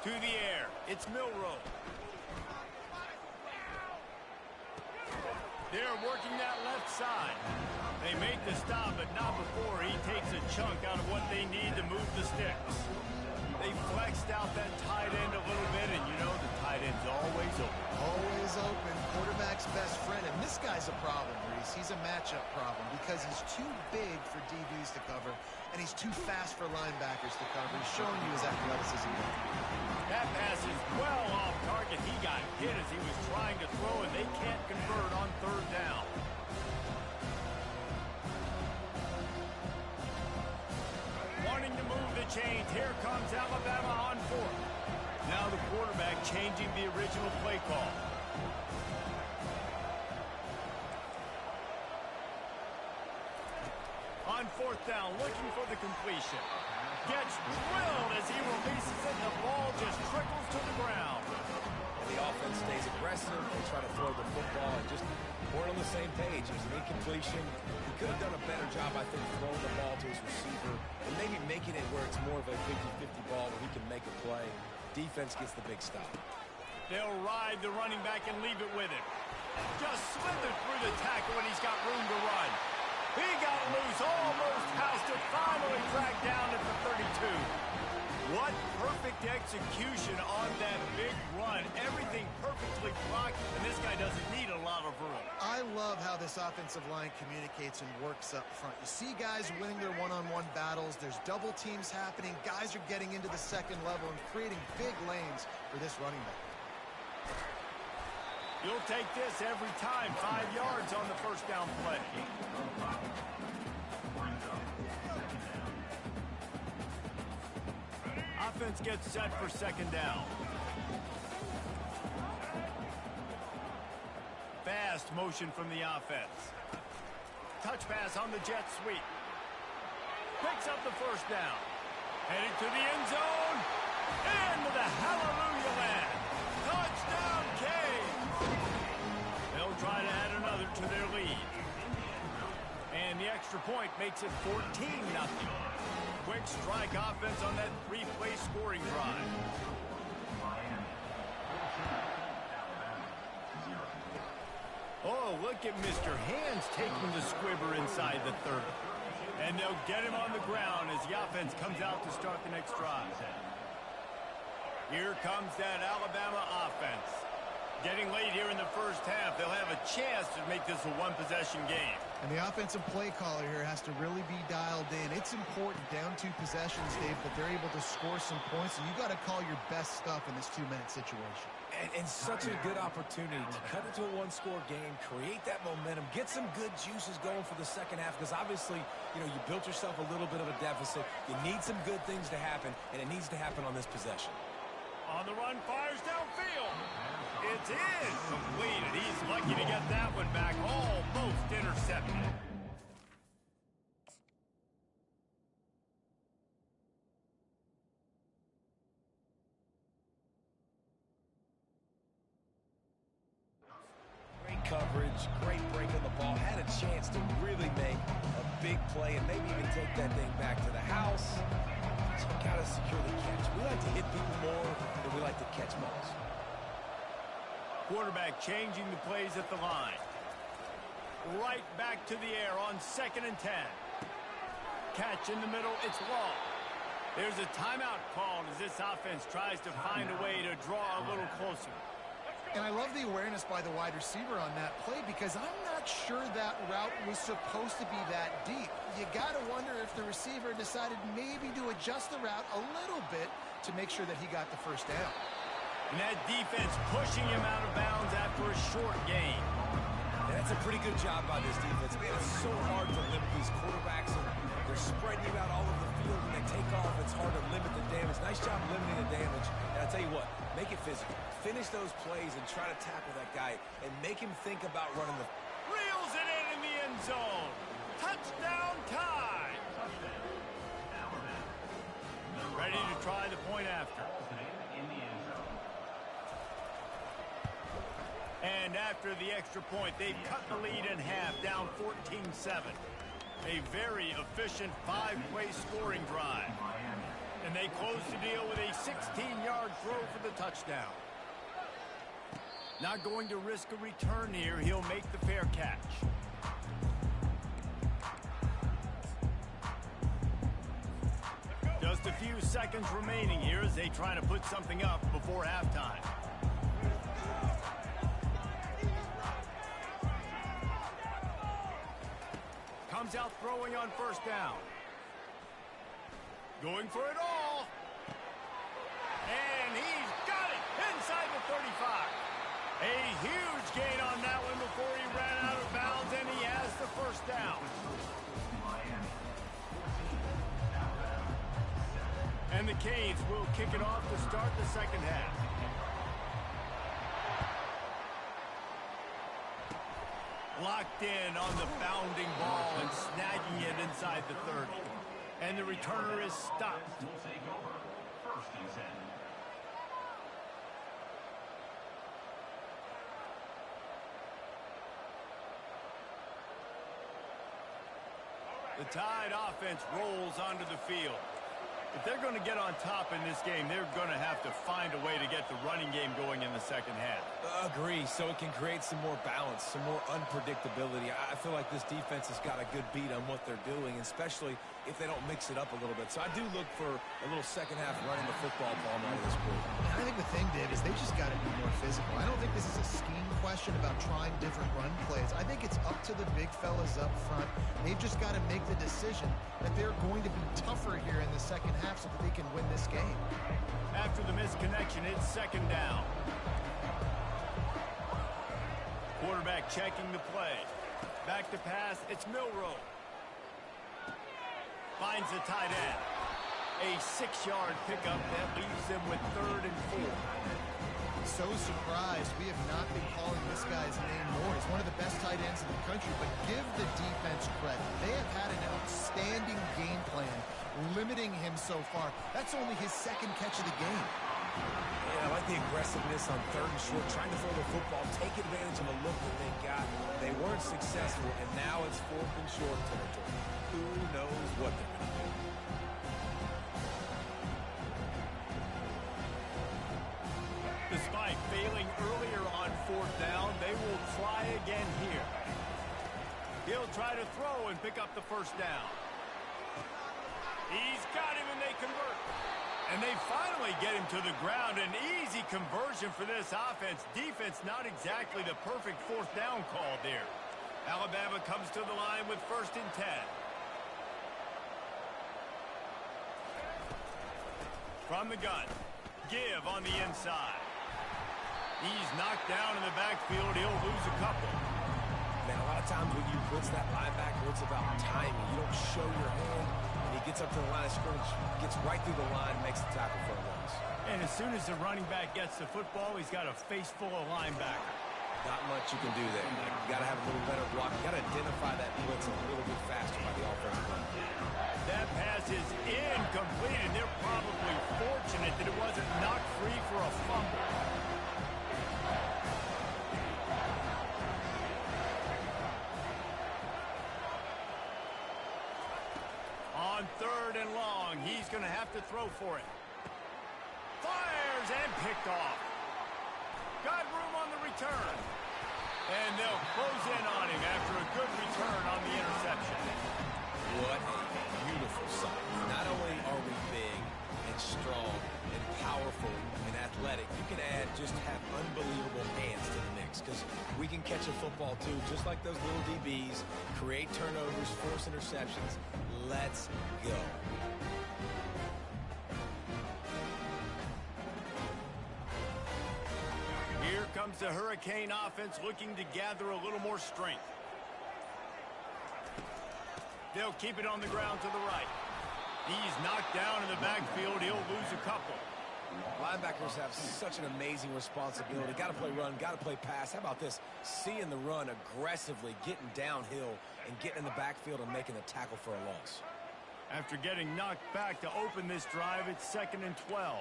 To the air, it's Milroe. They're working that left side. They make the stop, but not before he takes a chunk out of what they need to move the sticks. They flexed out that tight end a little bit, and you know the tight end's always open. Always open. Quarterback's best friend. And this guy's a problem, Reese. He's a matchup problem because he's too big for DBs to cover, and he's too fast for linebackers to cover. He's showing you his athleticism. That pass is well off target. He got hit as he was trying to throw, and they can't convert on 3rd down. Wanting to move the chains. Here comes Alabama on 4th. Now the quarterback changing the original play call. On 4th down, looking for the completion. Gets drilled as he releases it, and the ball just trickles to the ground. And the offense stays aggressive. They try to throw the football and just weren't on the same page. It was an incompletion. He could have done a better job, I think, throwing the ball to his receiver and maybe making it where it's more of a 50-50 ball where he can make a play. Defense gets the big stop. They'll ride the running back and leave it with him. Just slithered through the tackle and he's got room to run. He got loose, almost housed it, finally tracked down at the 32. What perfect execution on that big run. Everything perfectly blocked, and this guy doesn't need a lot of room. I love how this offensive line communicates and works up front. You see guys winning their one-on-one battles. There's double teams happening. Guys are getting into the second level and creating big lanes for this running back. You'll take this every time. 5 yards on the first down play. Offense gets set for second down. Fast motion from the offense. Touch pass on the jet sweep. Picks up the first down. Heading to the end zone. Into the hallelujah land. Touchdown, Canes. They'll try to add another to their lead. And the extra point makes it 14-0. Quick strike offense on that 3-play scoring drive. Oh, look at Mr. Hands taking the squibber inside the 30. And they'll get him on the ground as the offense comes out to start the next drive. Here comes that Alabama offense. Getting late here in the first half, they'll have a chance to make this a one-possession game. And the offensive play caller here has to really be dialed in. It's important down 2 possessions, Dave, that they're able to score some points, and you got to call your best stuff in this 2-minute situation. And such a good opportunity to cut into a one-score game, create that momentum, get some good juices going for the second half, because obviously, you built yourself a little bit of a deficit. You need some good things to happen, and it needs to happen on this possession. On the run, fires downfield. It's completed. He's lucky to get that one back. Almost intercepted. Great coverage, great break on the ball. Had a chance to really make a big play and maybe even take that thing back to the house. So got to secure the catch. We like to hit people more than we like to catch balls. Quarterback changing the plays at the line. Right back to the air on 2nd and 10. Catch in the middle, it's long. There's a timeout called as this offense tries to find a way to draw a little closer. And I love the awareness by the wide receiver on that play, because I'm not sure that route was supposed to be that deep. You got to wonder if the receiver decided maybe to adjust the route a little bit to make sure that he got the first down. And that defense pushing him out of bounds after a short gain. And that's a pretty good job by this defense. Man, it's so hard to limit these quarterbacks, and they're spreading you out all over the field. When they take off, it's hard to limit the damage. Nice job limiting the damage. And I'll tell you what, make it physical. Finish those plays and try to tackle that guy and make him think about running the... Reels it in the end zone. Touchdown time. Ready to try the point after. And after the extra point, they've cut the lead in half, down 14-7. A very efficient 5-play scoring drive. And they close the deal with a 16-yard throw for the touchdown. Not going to risk a return here. He'll make the fair catch. Just a few seconds remaining here as they try to put something up before halftime. Comes out throwing on first down. Going for it all. And he's got it inside the 35. A huge gain on that one before he ran out of bounds, and he has the first down. And the Canes will kick it off to start the second half. Locked in on the bounding ball and snagging it inside the 30. And the returner is stopped. The Tide offense rolls onto the field. If they're going to get on top in this game, they're going to have to find a way to get the running game going in the second half. Agree, so it can create some more balance, some more unpredictability. I feel like this defense has got a good beat on what they're doing, especially if they don't mix it up a little bit. So I do look for a little second half running the football ball out of this group. I think the thing, Dave, is they just got to be more physical. I don't think this is a scheme question about trying different run plays. I think it's up to the big fellas up front. They've just got to make the decision that they're going to be tougher here in the second half so that they can win this game. After the missed connection, it's second down. Quarterback checking the play. Back to pass, it's Milroe. Finds the tight end. A 6-yard pickup that leaves them with 3rd and 4. So surprised we have not been calling this guy's name more. He's one of the best tight ends in the country, but give the defense credit. They have had an outstanding game plan limiting him so far. That's only his 2nd catch of the game. Yeah, I like the aggressiveness on 3rd and short, trying to throw the football, take advantage of a look that they got. They weren't successful, and now it's 4th and short territory. Who knows what they're going to do? Despite failing earlier on 4th down, they will try again here. He'll try to throw and pick up the 1st down. He's got him and they convert. And they finally get him to the ground. An easy conversion for this offense. Defense not exactly the perfect 4th down call there. Alabama comes to the line with 1st and 10. From the gun. Give on the inside. He's knocked down in the backfield. He'll lose a couple. Man, a lot of times when you blitz that linebacker, it's about timing. You don't show your hand, and he gets up to the line of scrimmage, gets right through the line, makes the tackle for a loss. And as soon as the running back gets the football, he's got a face full of linebacker. Not much you can do there. You got to have a little better block. You got to identify that blitz a little bit faster by the offensive line. That pass is incomplete, and they're probably fortunate that it wasn't knocked free for a fumble. On 3rd and long, he's going to have to throw for it. Fires and picked off. Got room on the return. And they'll close in on him after a good return on the interception. What a beautiful sight. Not only are we big and strong and powerful and athletic, you can just have unbelievable hands to the mix, because we can catch a football too, just like those little DBs, create turnovers, force interceptions. Let's go. Here comes the Hurricane offense looking to gather a little more strength. They'll keep it on the ground to the right. He's knocked down in the backfield. He'll lose a couple. Linebackers have such an amazing responsibility. Got to play run, got to play pass. How about this? Seeing the run aggressively, getting downhill, and getting in the backfield and making the tackle for a loss. After getting knocked back to open this drive, it's 2nd and 12.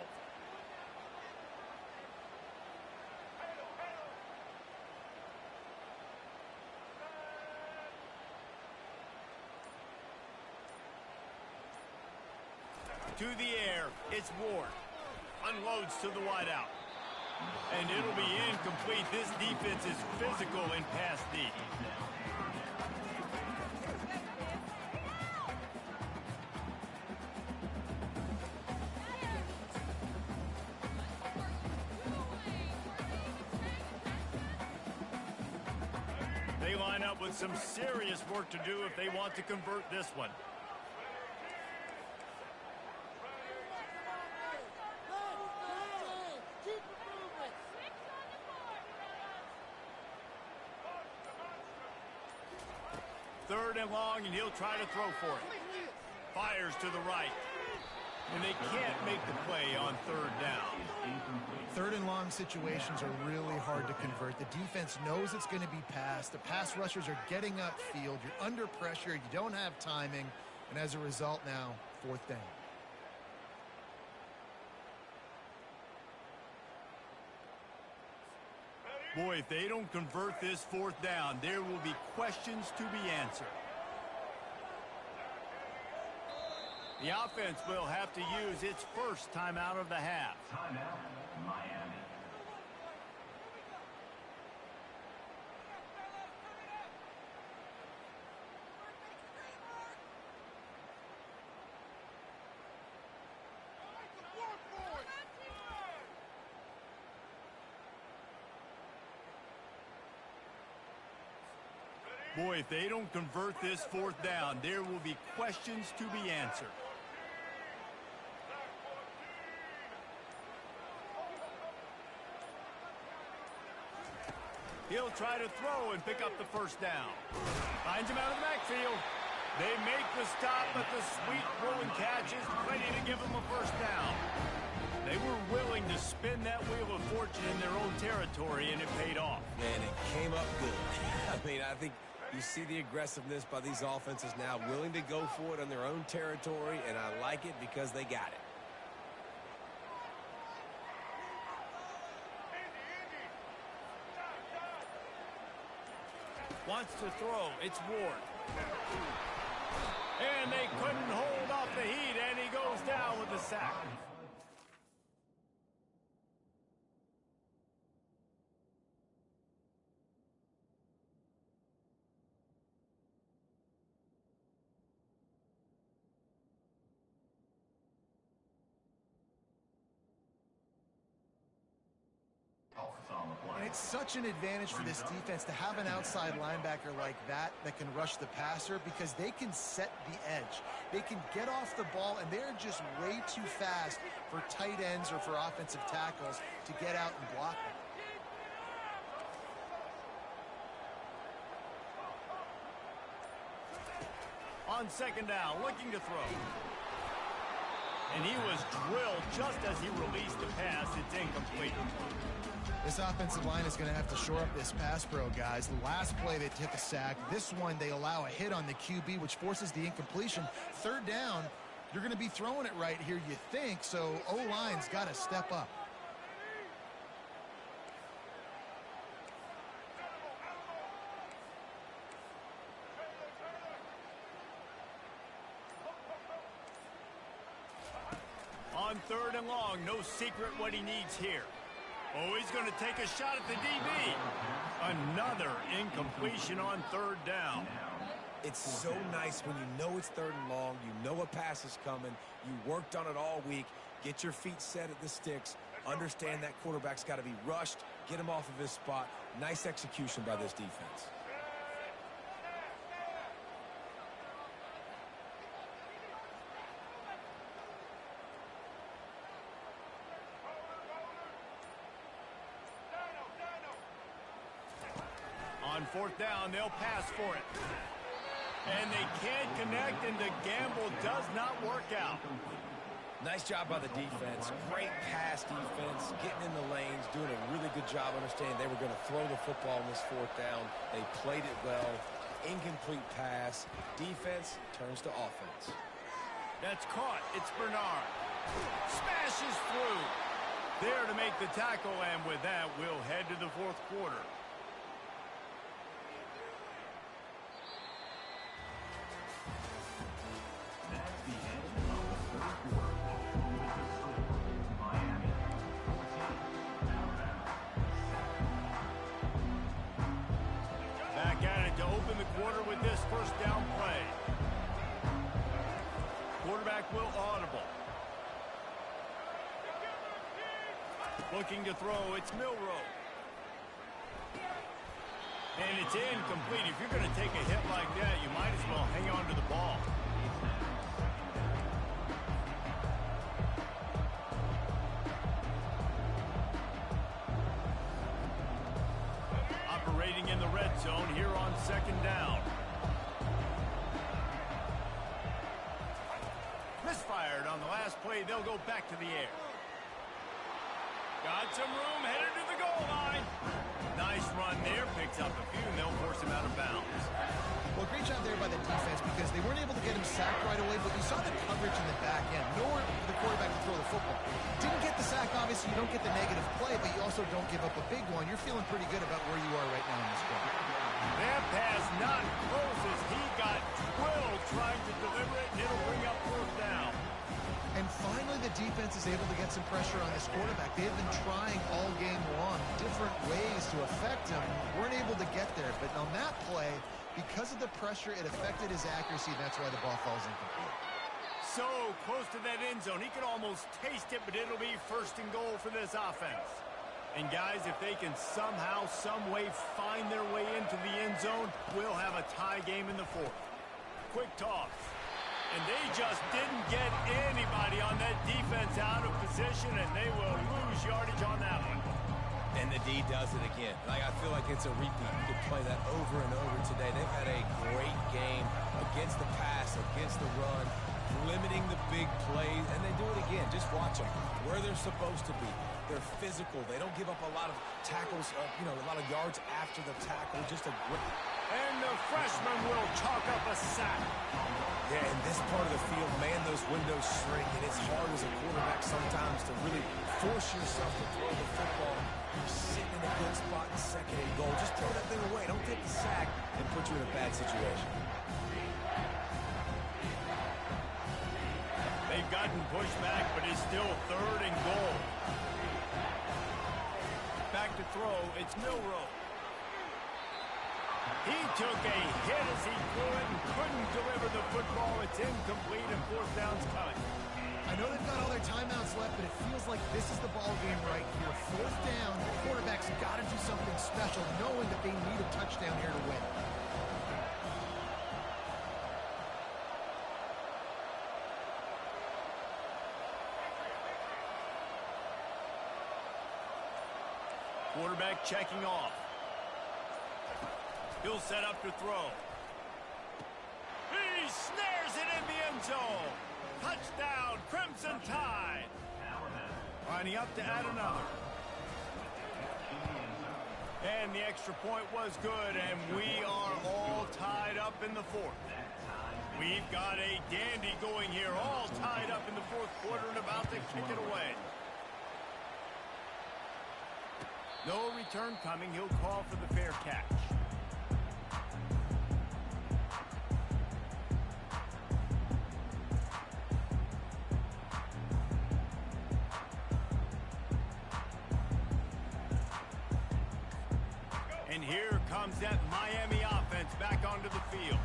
To the air, it's Ward. Unloads to the wideout. And it'll be incomplete. This defense is physical in pass D. They line up with some serious work to do if they want to convert this one. Third and long, and he'll try to throw for it. Fires to the right. And they can't make the play on 3rd down. 3rd and long situations are really hard to convert. The defense knows it's going to be passed. The pass rushers are getting upfield. You're under pressure. You don't have timing. And as a result now, 4th down. Boy, if they don't convert this 4th down, there will be questions to be answered. The offense will have to use its first timeout of the half. Timeout, Miami. Boy, if they don't convert this fourth down, there will be questions to be answered. He'll try to throw and pick up the first down. Finds him out of the backfield. They make the stop, but the sweet rolling catch is ready to give them a first down. They were willing to spin that wheel of fortune in their own territory, and it paid off. Man, it came up good. I mean, I think you see the aggressiveness by these offenses now, willing to go for it on their own territory, and I like it because they got it. Wants to throw. It's Ward. And they couldn't hold off the heat, and he goes down with the sack. And it's such an advantage for this defense to have an outside linebacker like that can rush the passer, because they can set the edge. They can get off the ball, and they're just way too fast for tight ends or for offensive tackles to get out and block them. On second down, looking to throw. And he was drilled just as he released the pass. It's incomplete. This offensive line is going to have to shore up this pass pro, guys. The last play they took a sack. This one they allow a hit on the QB, which forces the incompletion. Third down, you're going to be throwing it right here, you think, so O-line's got to step up. On third and long, no secret what he needs here. Oh, he's going to take a shot at the DB. Another incompletion on third down. It's so nice when you know it's third and long, you know a pass is coming, you worked on it all week, get your feet set at the sticks, understand that quarterback's got to be rushed, get him off of his spot. Nice execution by this defense. On fourth down, they'll pass for it. And they can't connect, and the gamble does not work out. Nice job by the defense. Great pass defense, getting in the lanes, doing a really good job understanding they were going to throw the football on this fourth down. They played it well. Incomplete pass. Defense turns to offense. That's caught. It's Bernard. Smashes through. There to make the tackle, and with that, we'll head to the fourth quarter. Back at it to open the quarter with this first down play. Quarterback will audible. Looking to throw, it's Milroe. And it's incomplete. If you're going to take a hit like that, you might as well hang on to the ball. Operating in the red zone here on second down. Misfired on the last play. They'll go back to the air. Got some room, headed to the goal line. Nice run there, picks up a few, and they'll force him out of bounds. Well, great job there by the defense, because they weren't able to get him sacked right away, but you saw the coverage in the back end. Nowhere for the quarterback to throw the football. Didn't get the sack, obviously. You don't get the negative play, but you also don't give up a big one. You're feeling pretty good about where you are right now in this game. That pass not close as he got drilled trying to deliver it, and it'll bring up fourth down. And finally, the defense is able to get some pressure on this quarterback. They've been trying all game long different ways to affect him. Weren't able to get there. But on that play, because of the pressure, it affected his accuracy. That's why the ball falls incomplete. So close to that end zone. He could almost taste it, but it'll be first and goal for this offense. And, guys, if they can somehow, some way find their way into the end zone, we'll have a tie game in the fourth. Quick toss. And they just didn't get anybody on that defense out of position, and they will lose yardage on that one. And the D does it again. I feel like it's a repeat. You could play that over and over today. They've had a great game against the pass, against the run, limiting the big plays, and they do it again. Just watch them where they're supposed to be. They're physical. They don't give up a lot of tackles, a lot of yards after the tackle. Just a great... And the freshman will chalk up a sack. Yeah, in this part of the field, man, those windows shrink, and it's hard as a quarterback sometimes to really force yourself to throw the football. You're sitting in a good spot in second and goal. Just throw that thing away. Don't take the sack and put you in a bad situation. They've gotten pushed back, but it's still third and goal. Back to throw, it's Milroe. He took a hit as he threw it and couldn't deliver the football. It's incomplete and fourth down's coming. I know they've got all their timeouts left, but it feels like this is the ball game right here. Fourth down, the quarterback's got to do something special, knowing that they need a touchdown here to win. Quarterback checking off. He'll set up to throw. He snares it in the end zone. Touchdown, Crimson Tide. Lining up to add another. And the extra point was good, and we are all tied up in the fourth. We've got a dandy going here, all tied up in the fourth quarter and about to kick it away. No return coming. He'll call for the fair catch. And here comes that Miami offense back onto the field.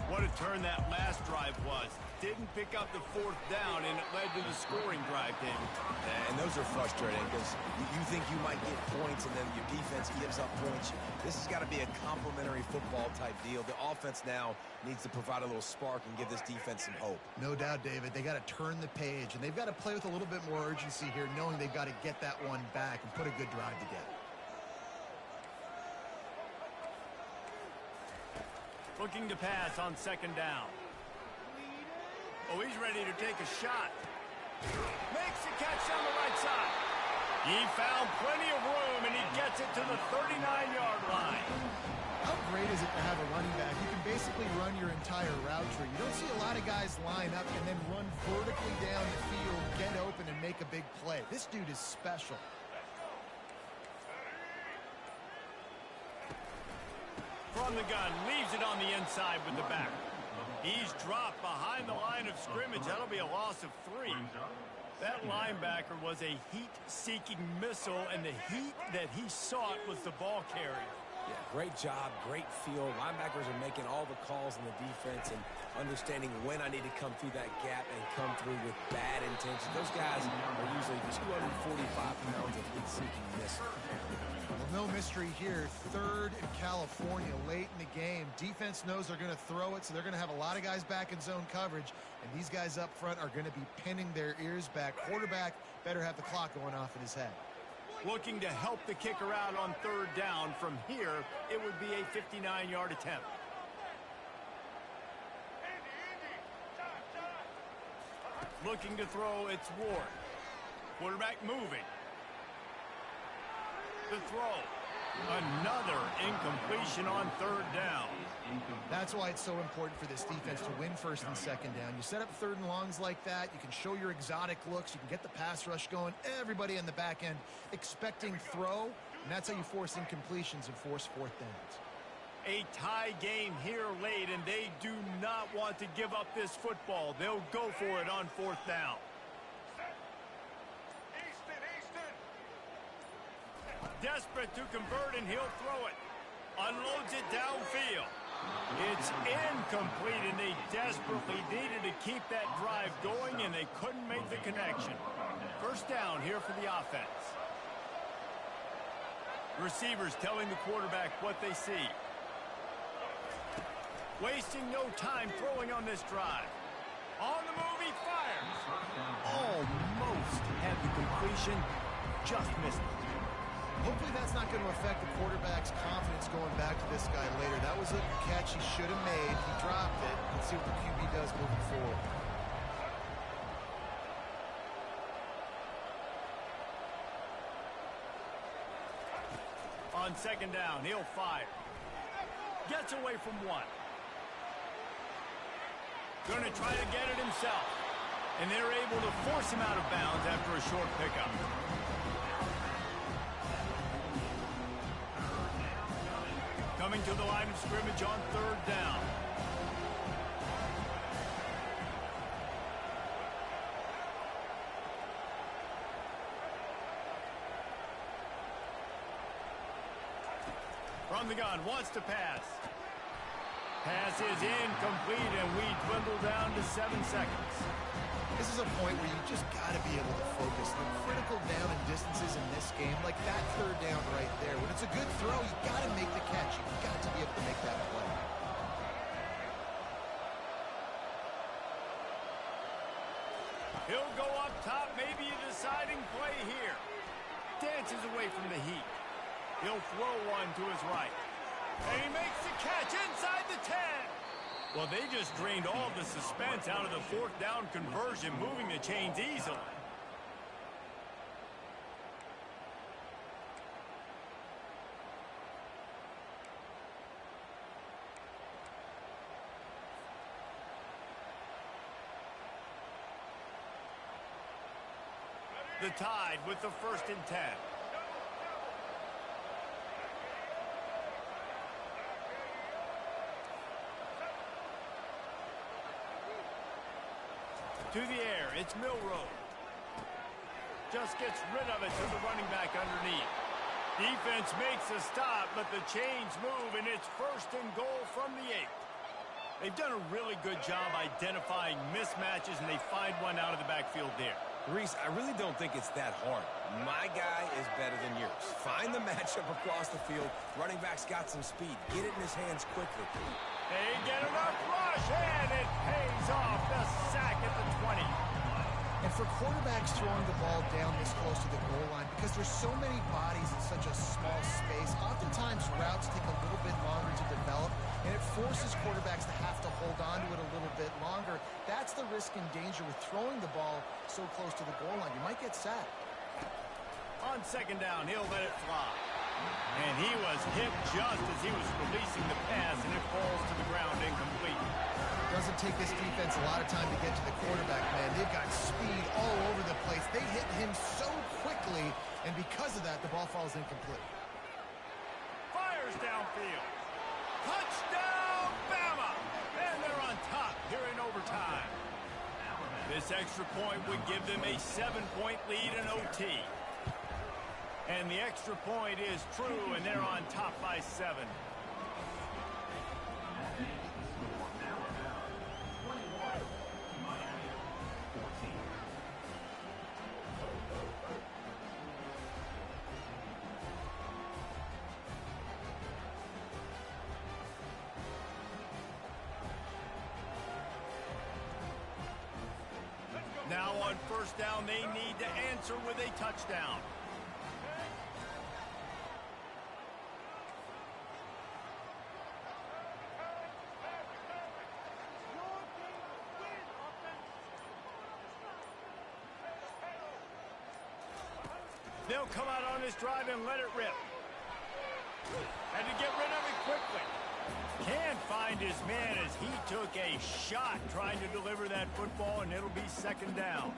What a turn that last drive was. Didn't pick up the fourth down, and it led to the scoring drive, David. And those are frustrating because you think you might get points, and then your defense gives up points. This has got to be a complementary football type deal. The offense now needs to provide a little spark and give this defense some hope. No doubt, David. They got to turn the page, and they've got to play with a little bit more urgency here, knowing they've got to get that one back and put a good drive together. Looking to pass on second down. Oh, he's ready to take a shot. Makes a catch on the right side. He found plenty of room, and he gets it to the 39-yard line. How great is it to have a running back? You can basically run your entire route tree. You don't see a lot of guys line up and then run vertically down the field, get open, and make a big play. This dude is special. From the gun, leaves it on the inside with the back. He's dropped behind the line of scrimmage. That'll be a loss of 3. That linebacker was a heat-seeking missile, and the heat that he sought was the ball carrier. Yeah, great job, great feel. Linebackers are making all the calls in the defense and understanding when I need to come through that gap and come through with bad intentions. Those guys are usually 245 pounds of heat-seeking missile. Well, no mystery here. Third in California late in the game. Defense knows they're going to throw it, so they're going to have a lot of guys back in zone coverage, and these guys up front are going to be pinning their ears back. Quarterback better have the clock going off in his head. Looking to help the kicker out on third down. From here, it would be a 59-yard attempt. Looking to throw, it's Ward. Quarterback moving. The throw. Another incompletion on third down. That's why it's so important for this defense to win first and second down. You set up third and longs like that, you can show your exotic looks, you can get the pass rush going, everybody in the back end expecting throw, and that's how you force incompletions and force fourth downs. A tie game here late, and they do not want to give up this football. They'll go for it on 4th down. Desperate to convert, and he'll throw it. Unloads it downfield. It's incomplete, and they desperately needed to keep that drive going, and they couldn't make the connection. 1st down here for the offense. Receivers telling the quarterback what they see. Wasting no time throwing on this drive. On the move, he fires. Almost had the completion, just missed it. Hopefully that's not going to affect the quarterback's confidence going back to this guy later. That was a catch he should have made. He dropped it. Let's see what the QB does moving forward. On 2nd down, he'll fire. Gets away from 1. Going to try to get it himself. And they're able to force him out of bounds after a short pickup. Coming to the line of scrimmage on 3rd down. From the gun, wants to pass. Pass is incomplete, and we dwindle down to 7 seconds. This is a point where you just got to be able to focus. The critical down and distances in this game, like that 3rd down right there. When it's a good throw, you got to make the catch. You've got to be able to make that play. He'll go up top, maybe a deciding play here. Dances away from the heat. He'll throw one to his right. And he makes the catch inside the 10. Well, they just drained all the suspense out of the 4th down conversion, moving the chains easily. The Tide with the 1st and 10. To the air, it's Milrow. Just gets rid of it to the running back underneath. Defense makes a stop, but the chains move, and it's 1st and goal from the 8. They've done a really good job identifying mismatches, and they find one out of the backfield there. Reese, I really don't think it's that hard. My guy is better than yours. Find the matchup across the field. Running back's got some speed. Get it in his hands quickly. They get enough rush, and it pays off. The sack at the 20. And for quarterbacks throwing the ball down this close to the goal line, because there's so many bodies in such a small space, oftentimes routes take a little bit longer to develop, and it forces quarterbacks to have to hold on to it a little bit longer. That's the risk and danger with throwing the ball so close to the goal line. You might get sacked. On 2nd down, he'll let it fly. And he was hit just as he was releasing the pass, and it falls to the ground incomplete. Doesn't take this defense a lot of time to get to the quarterback, man. They've got speed all over the place. They hit him so quickly, and because of that, the ball falls incomplete. Fires downfield. Touchdown, Bama! And they're on top here in overtime. This extra point would give them a 7-point lead in OT. And the extra point is true, and they're on top by 7. Now on 1st down, they need to answer with a touchdown. They'll come out on this drive and let it rip. Had to get rid of it quickly. Can't find his man as he took a shot trying to deliver that football, and it'll be second down.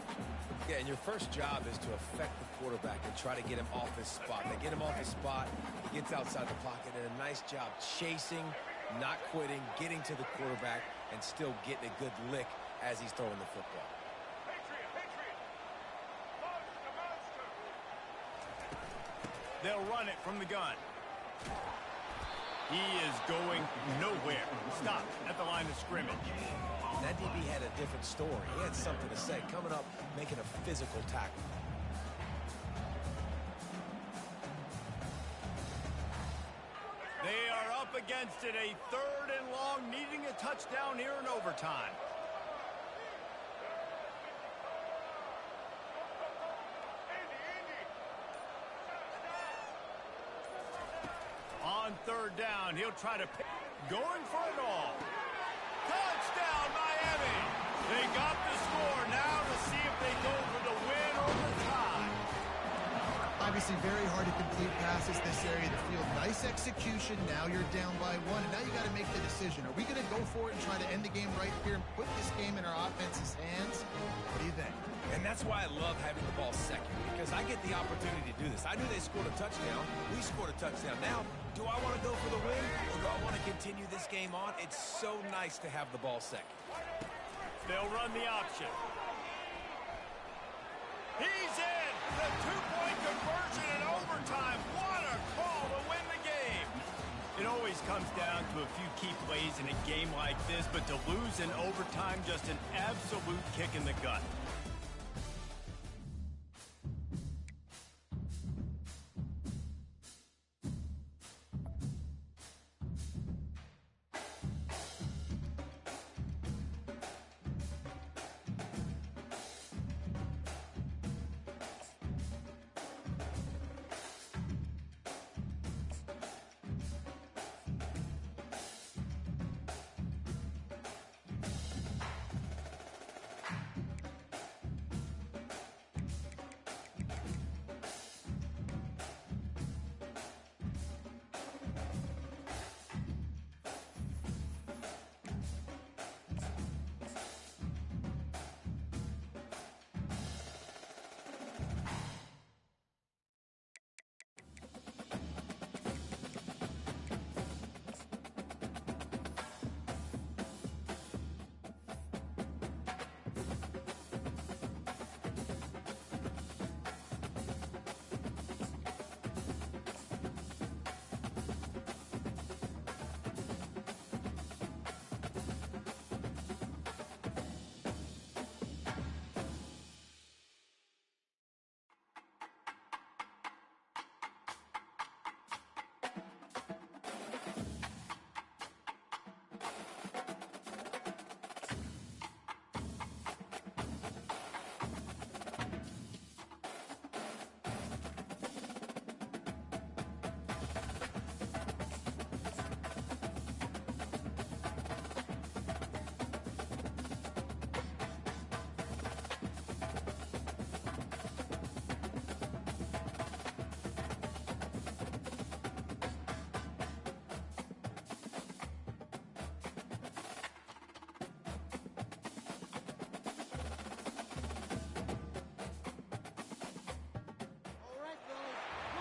Yeah, and your first job is to affect the quarterback and try to get him off his spot. They get him off his spot, he gets outside the pocket, and a nice job chasing, not quitting, getting to the quarterback, and still getting a good lick as he's throwing the football. They'll run it from the gun. He is going nowhere. Stop at the line of scrimmage. That DB had a different story. He had something to say, coming up, making a physical tackle. They are up against it, a third and long, needing a touchdown here in overtime. On third down, he'll try to pick. Going for it all. Touchdown, Miami! They got the score. Now to see if they go for the win or the tie. Obviously very hard to complete passes this area of the field. Nice execution. Now you're down by one, and now you got to make the decision. Are we going to go for it and try to end the game right here and put this game in our offense's hands? What do you think? And that's why I love having the ball second, because I get the opportunity to do this. I knew they scored a touchdown. We scored a touchdown. Now, do I want to go for the win, or do I want to continue this game on? It's so nice to have the ball second. They'll run the option. He's in! The two-point conversion in overtime. What a call to win the game! It always comes down to a few key plays in a game like this, but to lose in overtime, just an absolute kick in the gut.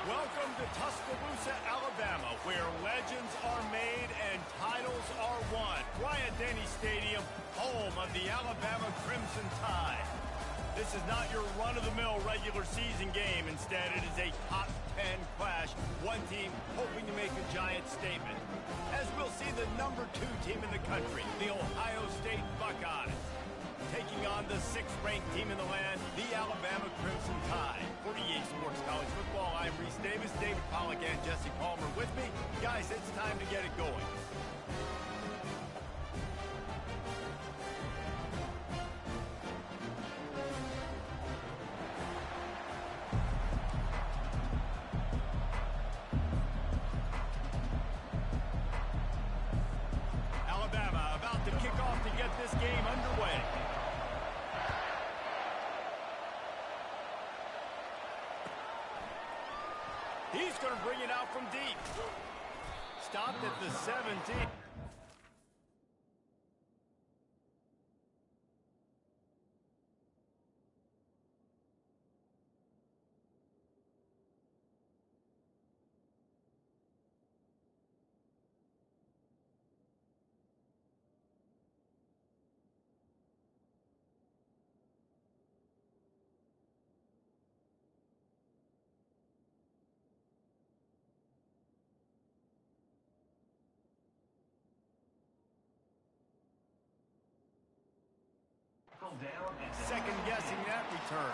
Welcome to Tuscaloosa, Alabama, where legends are made and titles are won. Bryant-Denny Stadium, home of the Alabama Crimson Tide. This is not your run-of-the-mill regular season game. Instead, it is a top 10 clash. One team hoping to make a giant statement. As we'll see the #2 team in the country, the Ohio State Buckeyes, taking on the 6th-ranked team in the land, the Alabama Crimson Tide. For EA Sports College Football, I'm Reese Davis, David Pollack, and Jesse Palmer with me. Guys, it's time to get it going. Alabama about to kick off to get this game underway. He's going to bring it out from deep. Stopped at the 17. return.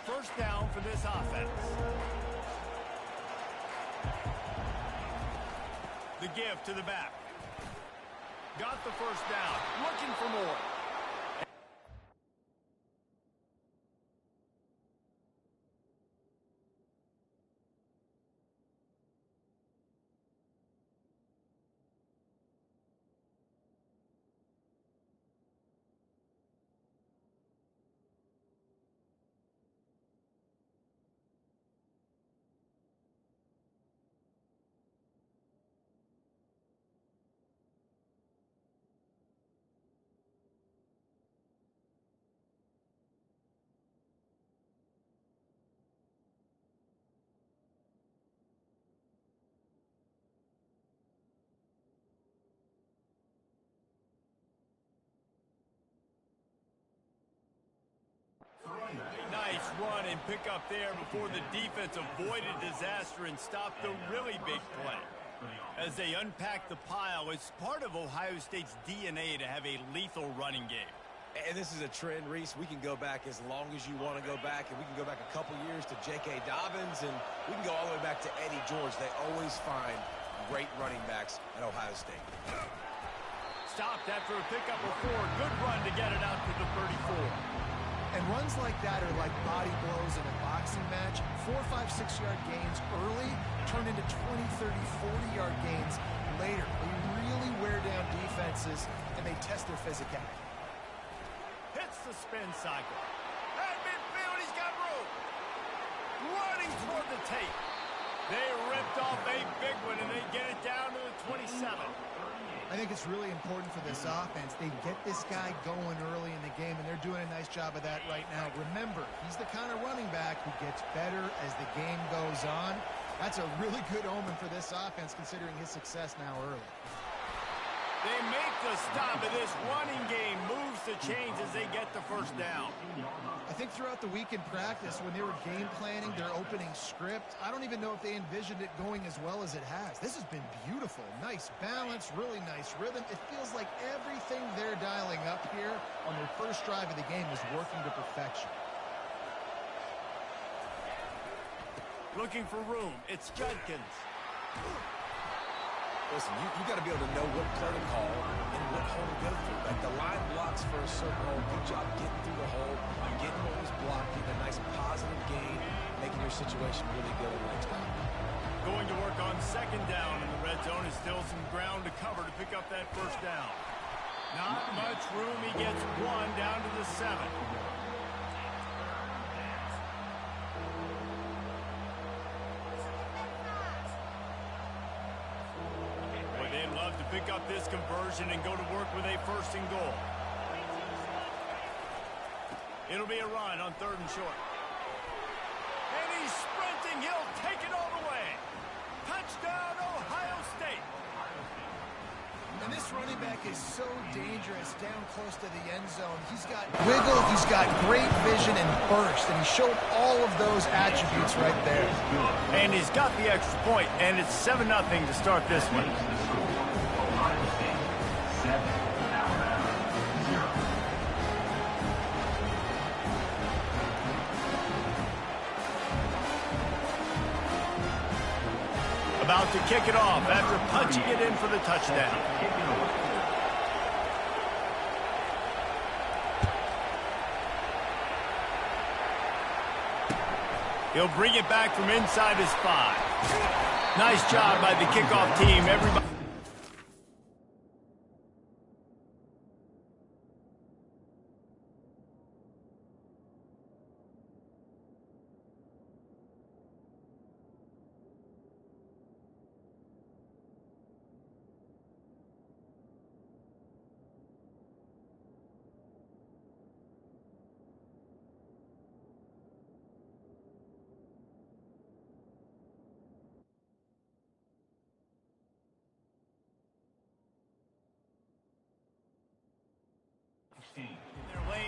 First down for this offense. The give to the back. Got the first down. Looking for more. Nice run and pick up there before the defense avoided disaster and stopped the really big play. As they unpack the pile, it's part of Ohio State's DNA to have a lethal running game. And this is a trend, Reese. We can go back as long as you want to go back, and we can go back a couple years to J.K. Dobbins, and we can go all the way back to Eddie George. They always find great running backs at Ohio State. Stopped after a pickup of 4. Good run to get it out to the 34. And runs like that are like body blows in a boxing match. 4, 5, 6-yard gains early turn into 20, 30, 40-yard gains later. They really wear down defenses, and they test their physicality. Hits the spin cycle. At midfield, he's got room. Running toward the tape. They ripped off a big one, and they get it down to the 27. I think it's really important for this offense. They get this guy going early in the game, and they're doing a nice job of that right now. Remember, he's the kind of running back who gets better as the game goes on. That's a really good omen for this offense, considering his success now early. They make the stop, and this running game moves the chains as they get the first down. I think throughout the week in practice, when they were game planning their opening script, I don't even know if they envisioned it going as well as it has. This has been beautiful. Nice balance, really nice rhythm. It feels like everything they're dialing up here on their first drive of the game is working to perfection. Looking for room. It's Judkins. Listen, you got to be able to know what play to call and what hole to go through. Like the line blocks for a certain hole. Good job getting through the hole, getting what was blocked, getting a nice positive gain, making your situation really good on the next time. Going to work on second down, and the red zone is still some ground to cover to pick up that first down. Not much room. He gets 1 down to the 7. They'd love to pick up this conversion and go to work with a first and goal. It'll be a run on 3rd and short. And he's sprinting. He'll take it all the way. Touchdown, Ohio State. And this running back is so dangerous down close to the end zone. He's got wiggle, he's got great vision and burst, and he showed all of those attributes right there. And he's got the extra point, and it's 7-0 to start this one. Ohio State 7, Alabama 0. About to kick it off after punching it in for the touchdown. He'll bring it back from inside his 5. Nice job by the kickoff team. Everybody.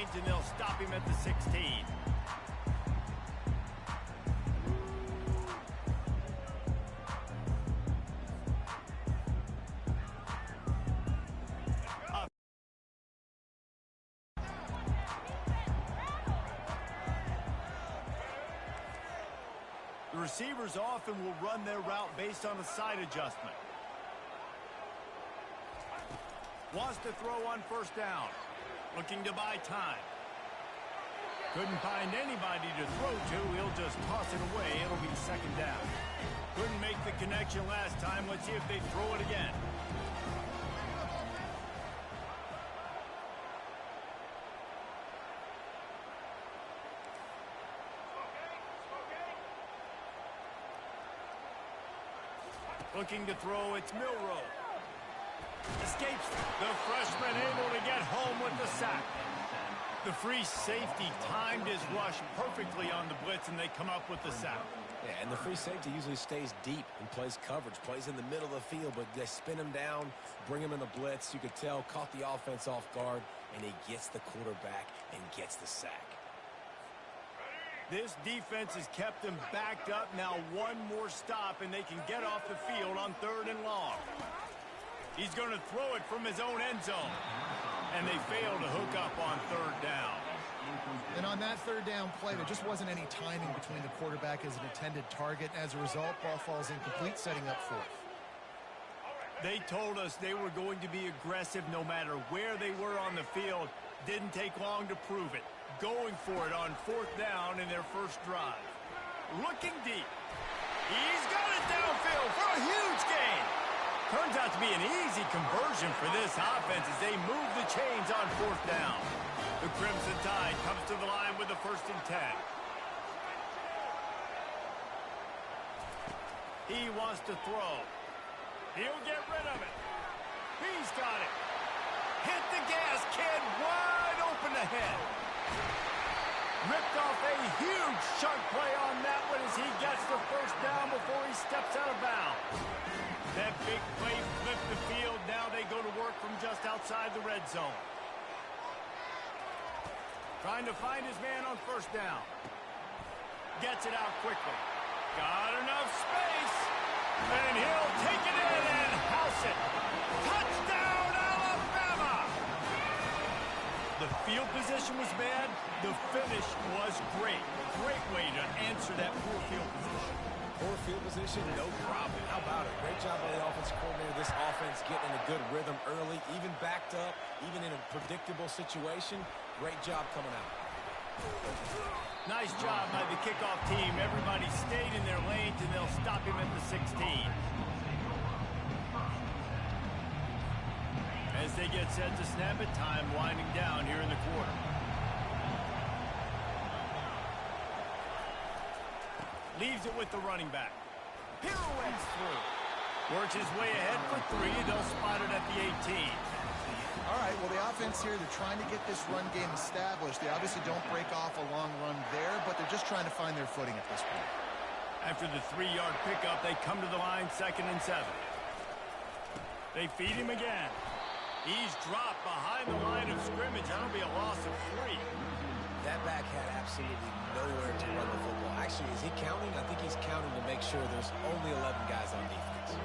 lanes, and they'll stop him at the 16. The receivers often will run their route based on a side adjustment. Wants to throw on first down. Looking to buy time. Couldn't find anybody to throw to. He'll just toss it away. It'll be second down. Couldn't make the connection last time. Let's see if they throw it again. Looking to throw, it's Milrow. Escapes. The freshman able to get home with the sack. The free safety timed his rush perfectly on the blitz, and they come up with the sack. Yeah, and the free safety usually stays deep and plays coverage, plays in the middle of the field, but they spin him down, bring him in the blitz. You could tell, caught the offense off guard, and he gets the quarterback and gets the sack. This defense has kept them backed up. Now one more stop, and they can get off the field on 3rd and long. He's going to throw it from his own end zone. And they fail to hook up on 3rd down. And on that 3rd down play, there just wasn't any timing between the quarterback as an intended target. As a result, ball falls incomplete, setting up 4th. They told us they were going to be aggressive no matter where they were on the field. Didn't take long to prove it. Going for it on 4th down in their first drive. Looking deep. He's got it downfield for a huge gain. Turns out to be an easy conversion for this offense as they move the chains on 4th down. The Crimson Tide comes to the line with the 1st and 10. He wants to throw. He'll get rid of it. He's got it. Hit the gas, kid. Wide open ahead. Ripped off a huge chunk play on that one as he gets the 1st down before he steps out of bounds. That big play flipped the field. Now they go to work from just outside the red zone. Trying to find his man on 1st down. Gets it out quickly. Got enough space. And he'll take it in and house it. Touchdown, Alabama! The field position was bad. The finish was great. Great way to answer that poor field position. Poor field position, no problem. How about it? Great job by the offensive coordinator. This offense getting in a good rhythm early, even backed up, even in a predictable situation. Great job coming out. Nice job by the kickoff team. Everybody stayed in their lanes, and they'll stop him at the 16. As they get set to snap it, time winding down here in the quarter. Leaves it with the running back. Pirouettes through. Works his way ahead for 3. They'll spot it at the 18. All right, well, the offense here, they're trying to get this run game established. They obviously don't break off a long run there, but they're just trying to find their footing at this point. After the 3-yard pickup, they come to the line 2nd and 7. They feed him again. He's dropped behind the line of scrimmage. That'll be a loss of 3. That back had absolutely nowhere to run the football. Actually, is he counting? I think he's counting to make sure there's only 11 guys on defense.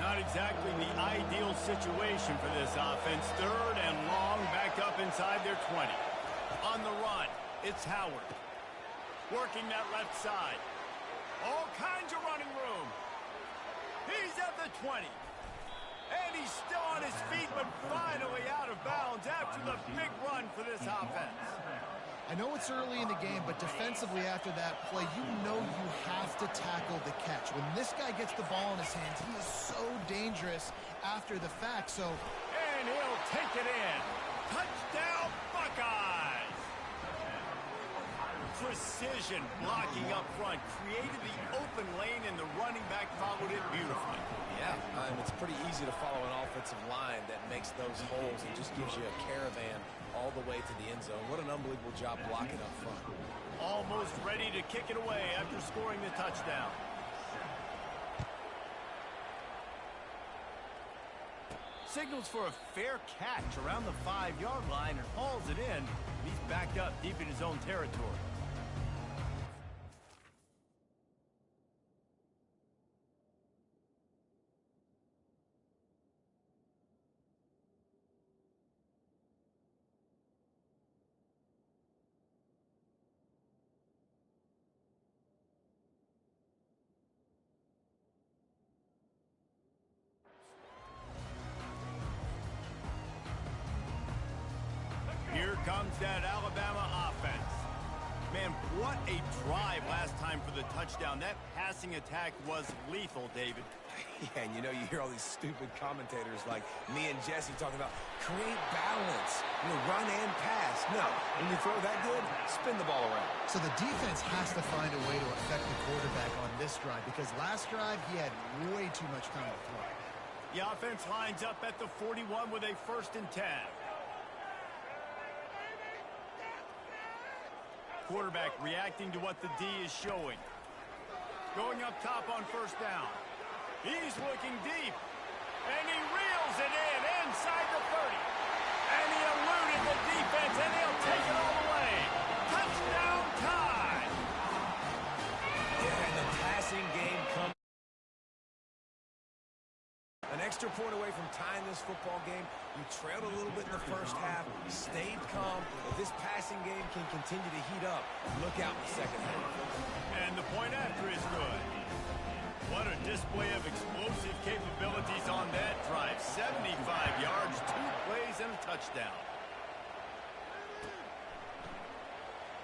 Not exactly the ideal situation for this offense. 3rd and long, back up inside their 20. On the run, it's Howard. Working that left side. All kinds of running room. He's at the 20. And he's still on his feet, but finally out of bounds after the big run for this offense. I know it's early in the game, but defensively after that play, you know you have to tackle the catch. When this guy gets the ball in his hands, he is so dangerous after the fact. So, and he'll take it in. Touchdown, Buckeyes! Precision blocking up front created the open lane, and the running back followed it beautifully. Yeah, it's pretty easy to follow an offensive line that makes those holes and just gives you a caravan all the way to the end zone. What an unbelievable job blocking up front. Almost ready to kick it away after scoring the touchdown. signals for a fair catch around the 5-yard line and hauls it in. He's backed up deep in his own territory. Here comes that Alabama offense. Man, what a drive last time for the touchdown. That passing attack was lethal, David. Yeah, and you know, you hear all these stupid commentators like me and Jesse talking about create balance, run and pass. No, when you throw that good, spin the ball around. So the defense has to find a way to affect the quarterback on this drive because last drive he had way too much time to throw. The offense lines up at the 41 with a 1st and 10. Quarterback reacting to what the D is showing. Going up top on 1st down. He's looking deep. And he reels it in inside the 30. And he eluded the defense, and he'll take it all the way. Touchdown time. Yeah, and the passing game comes. An extra point away from tying this football game. You trailed a little bit in the first half, stayed calm. If this passing game can continue to heat up, look out in the second half. And the point after is good. What a display of explosive capabilities on that drive. 75 yards, 2 plays, and a touchdown.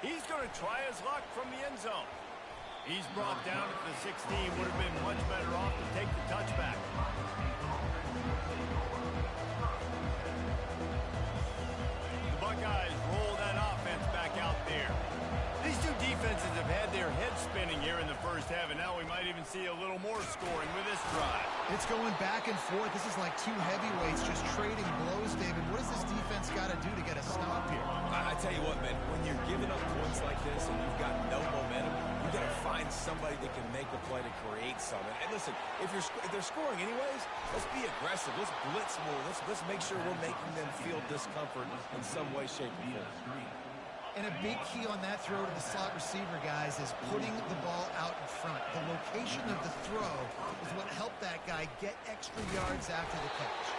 He's going to try his luck from the end zone. He's brought down at the 16. Would have been much better off to take the touchback. Buckeyes roll that offense back out there. These two defenses have had their heads spinning here in the first half, and now we might even see a little more scoring with this drive. It's going back and forth. This is like two heavyweights just trading blows, David. What does this defense got to do to get a stop here? I tell you what, man, when you're giving up points like this and you've got no momentum, you got to find somebody that can make a play to create something. And listen, if they're scoring anyways, let's be aggressive. Let's blitz more. Let's make sure we're making them feel discomfort in some way, shape, or form. And a big key on that throw to the slot receiver, guys, is putting the ball out in front. The location of the throw is what helped that guy get extra yards after the catch.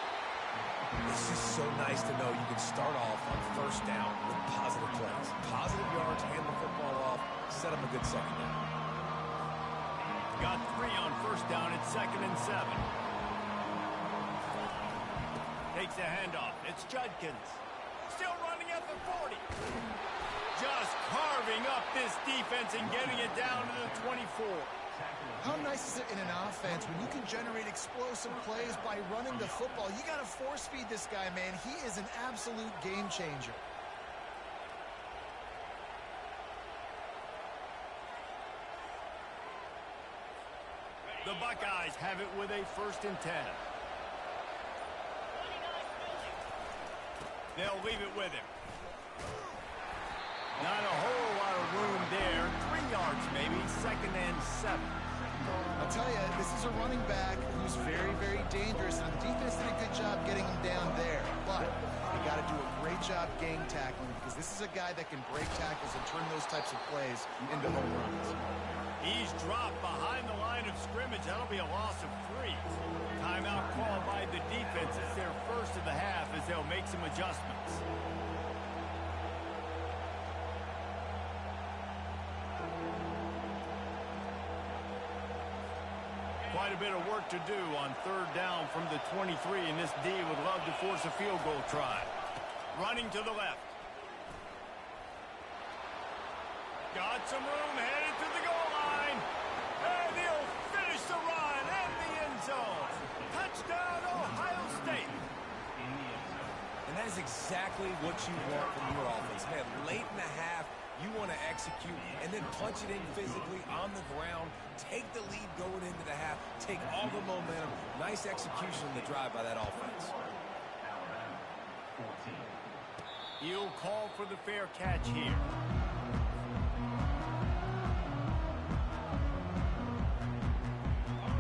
It's just so nice to know you can start off on 1st down with positive plays. Positive yards, hand the football off, set up a good second down. Got 3 on 1st down at 2nd and 7. Takes a handoff. It's Judkins. Still running at the 40. Just carving up this defense and getting it down to the 24. How nice is it in an offense when you can generate explosive plays by running the football? You got to force feed this guy, man. He is an absolute game changer. The Buckeyes have it with a 1st and 10. They'll leave it with him. Not a whole lot of room there. 3 yards maybe, 2nd and 7. I'll tell you, this is a running back who's very, very dangerous, and the defense did a good job getting him down there. But they got to do a great job gang tackling because this is a guy that can break tackles and turn those types of plays into home runs. He's dropped behind the line of scrimmage. That'll be a loss of 3. Timeout called by the defense. It's their first of the half as they'll make some adjustments. Quite a bit of work to do on 3rd down from the 23, and this D would love to force a field goal try. Running to the left. Got some room, headed to the goal line. And he'll finish the run and the end zone. Touchdown, Ohio State. And that is exactly what you want from your offense. Man, late in the half, you want to execute and then punch it in physically on the ground. Take the lead going into the half. Take all the momentum. Nice execution in the drive by that offense. He'll call for the fair catch here.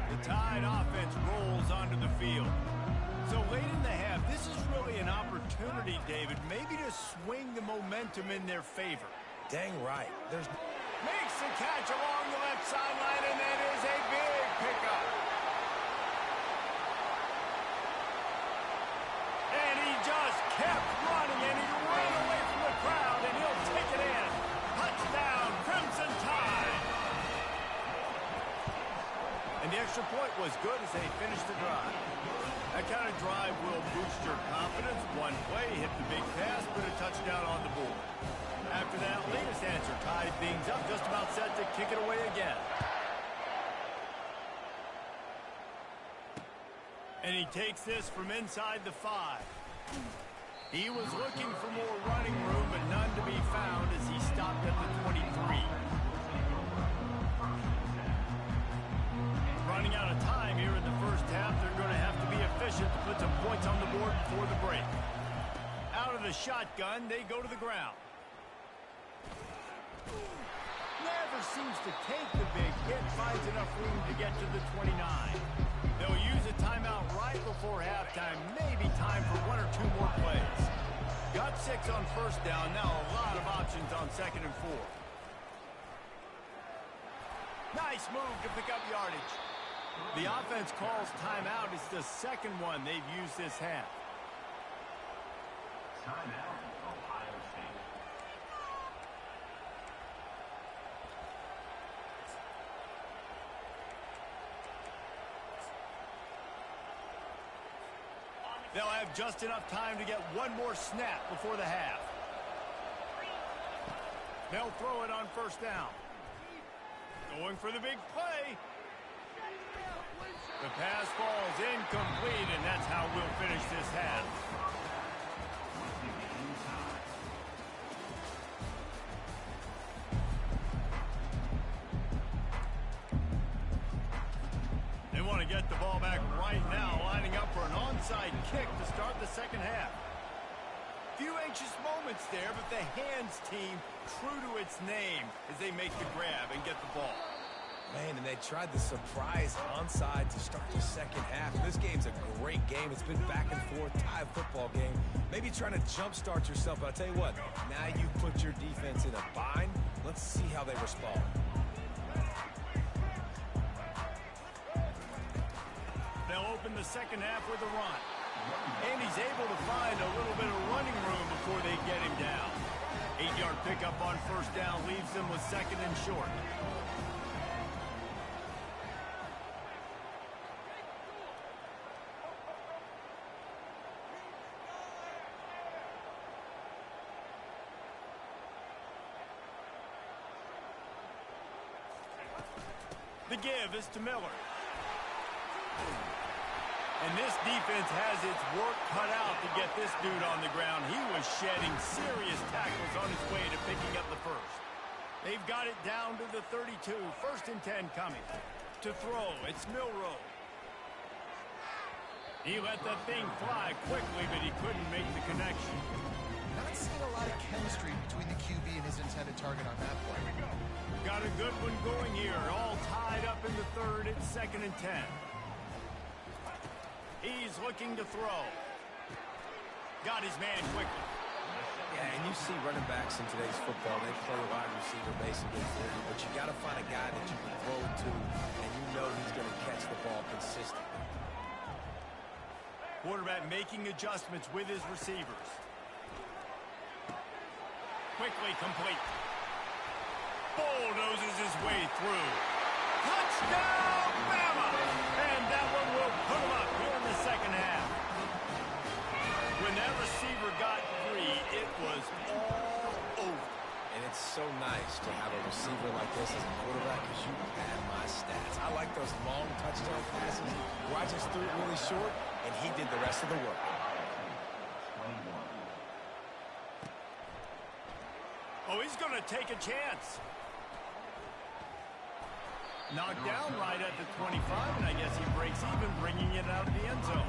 The Tide offense rolls onto the field. So late in the half, this is really an opportunity, David, maybe to swing the momentum in their favor. Dang right. Makes the catch along the left sideline, and that is a big pickup. And he just kept running, and he ran away from the crowd, and he'll take it in. Touchdown, Crimson Tide. And the extra point was good as they finished the drive. That kind of drive will boost your confidence. One play, hit the big pass, put a touchdown on the board. After that latest answer, tied things up, just about set to kick it away again. And he takes this from inside the 5. He was looking for more running room, but none to be found as he stopped at the 23. Running out of time here in the first half, they're going to have to be efficient to put some points on the board before the break. Out of the shotgun, they go to the ground. Never seems to take the big hit, finds enough room to get to the 29. They'll use a timeout right before halftime, maybe time for 1 or 2 more plays. Got 6 on first down, now a lot of options on 2nd and 4. Nice move to pick up yardage. The offense calls timeout. It's the second one they've used this half. Timeout, Ohio State. They'll have just enough time to get one more snap before the half. They'll throw it on first down. Going for the big play. The pass falls incomplete, and that's how we'll finish this half. They want to get the ball back right now, lining up for an onside kick to start the second half. Few anxious moments there, but the hands team true to its name as they make the grab and get the ball. Man, and they tried the surprise onside to start the second half. This game's a great game. It's been back and forth, tie football game. Maybe trying to jumpstart yourself, but I'll tell you what, now you put your defense in a bind. Let's see how they respond. They'll open the second half with a run. And he's able to find a little bit of running room before they get him down. 8-yard pickup on first down leaves them with 2nd and short. The give is to Miller. And this defense has its work cut out to get this dude on the ground. He was shedding serious tackles on his way to picking up the first. They've got it down to the 32. 1st and 10 coming. To throw, it's Milroe. He let that thing fly quickly, but he couldn't make the connection. Not seeing a lot of chemistry between the QB and his intended target on that play. Got a good one going here. All tied up in the 3rd. It's 2nd and 10. He's looking to throw. Got his man quickly. Yeah, and you see running backs in today's football, they play wide receiver basically for you, but you got to find a guy that you can throw to, and you know he's going to catch the ball consistently. Quarterback making adjustments with his receivers. Quickly complete. Bulldozes his way through. Touchdown, Bama! And that one will put him up here in the second half. When that receiver got free, it was all over. And it's so nice to have a receiver like this as a quarterback because you have my stats. I like those long touchdown passes where I just threw it really short, and he did the rest of the work. Oh, he's going to take a chance. Knocked down right at the 25, and I guess he breaks even, bringing it out of the end zone.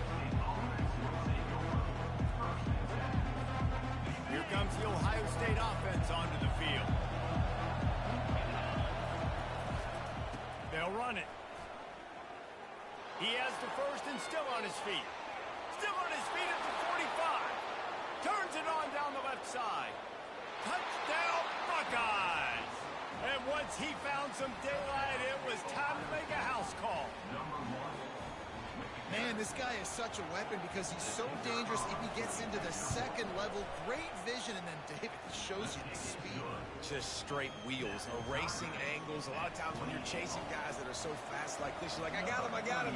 Here comes the Ohio State offense onto the field. They'll run it. He has the first and still on his feet. Still on his feet at the 45. Turns it on down the left side. Touchdown, Buckeyes! And once he found some daylight, it was time to make a house call. Man, this guy is such a weapon because he's so dangerous if he gets into the second level. Great vision, and then David shows you the speed. Just straight wheels, erasing angles. A lot of times when you're chasing guys that are so fast like this, you're like, I got him.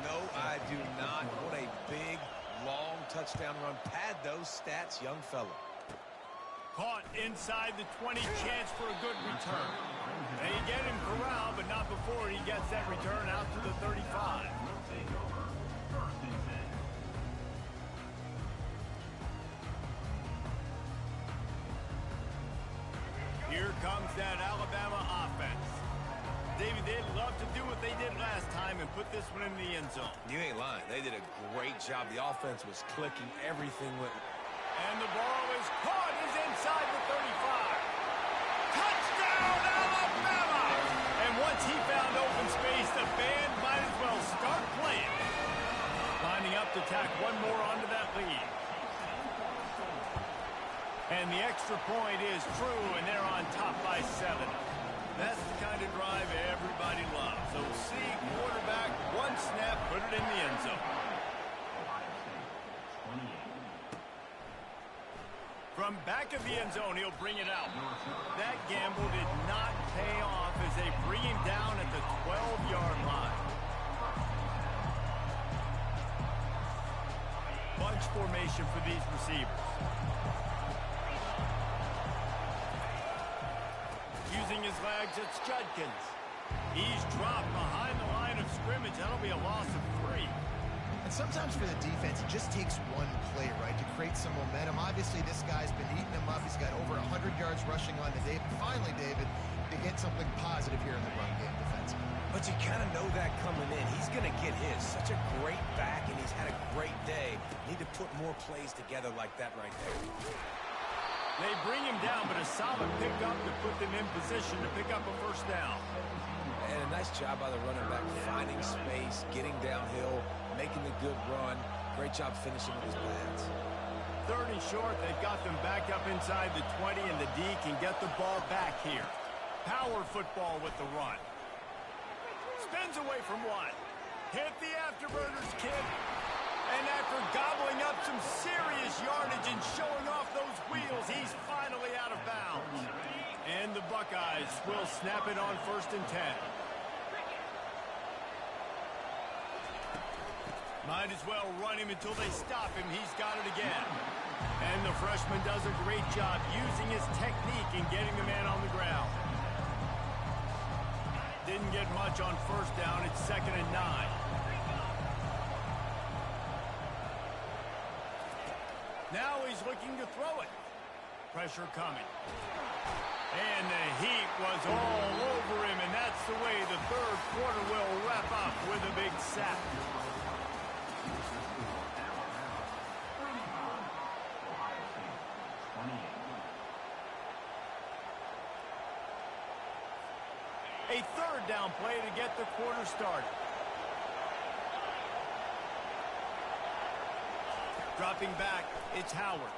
No, I do not. What a big, long touchdown run. Pad those stats, young fella. Caught inside the 20, chance for a good return. They get him corralled, but not before he gets that return out to the 35. Here comes that Alabama offense. David, they'd love to do what they did last time and put this one in the end zone. You ain't lying. They did a great job. The offense was clicking. Everything went... And the ball is caught. He's inside the 35. Touchdown, Alabama! And once he found open space, the band might as well start playing. Lining up to tack one more onto that lead. And the extra point is true, and they're on top by 7. That's the kind of drive everybody loves. So see, quarterback, one snap, put it in the end zone. From back of the end zone, he'll bring it out. That gamble did not pay off as they bring him down at the 12-yard line. Bunch formation for these receivers. Using his legs, it's Judkins. He's dropped behind the line of scrimmage. That'll be a loss of 3. And sometimes for the defense, it just takes one play, right, to create some momentum. Obviously, this guy's been eating him up. He's got over 100 yards rushing on to David. Finally, David, to get something positive here in the run game defensively. But you kind of know that coming in. He's going to get his. Such a great back, and he's had a great day. Need to put more plays together like that right there. They bring him down, but a solid pickup to put them in position to pick up a first down. And a nice job by the running back, finding space, getting downhill, making the good run. Great job finishing with his pads. 3rd and short, they've got them back up inside the 20, and the D can get the ball back here. Power football with the run. Spins away from one. Hit the afterburners, kid. And after gobbling up some serious yardage and showing off those wheels, he's finally out of bounds. And the Buckeyes will snap it on 1st and 10. Might as well run him until they stop him. He's got it again. And the freshman does a great job using his technique and getting the man on the ground. Didn't get much on 1st down. It's 2nd and 9. Now he's looking to throw it. Pressure coming. And the heat was all over him, and that's the way the 3rd quarter will wrap up with a big sack. A 3rd down play to get the quarter started. Dropping back, it's Howard.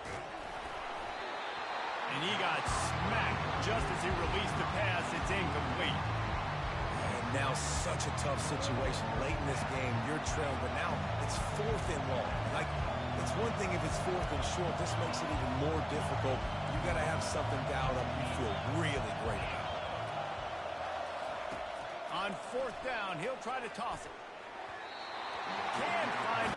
And he got smacked just as he released the pass. It's incomplete. And now such a tough situation. Late in this game, you're trailing, but now it's 4th and long. Like, it's one thing if it's 4th and short. This makes it even more difficult. You got to have something dialed up you feel really great about. On 4th down, he'll try to toss it. Can't find...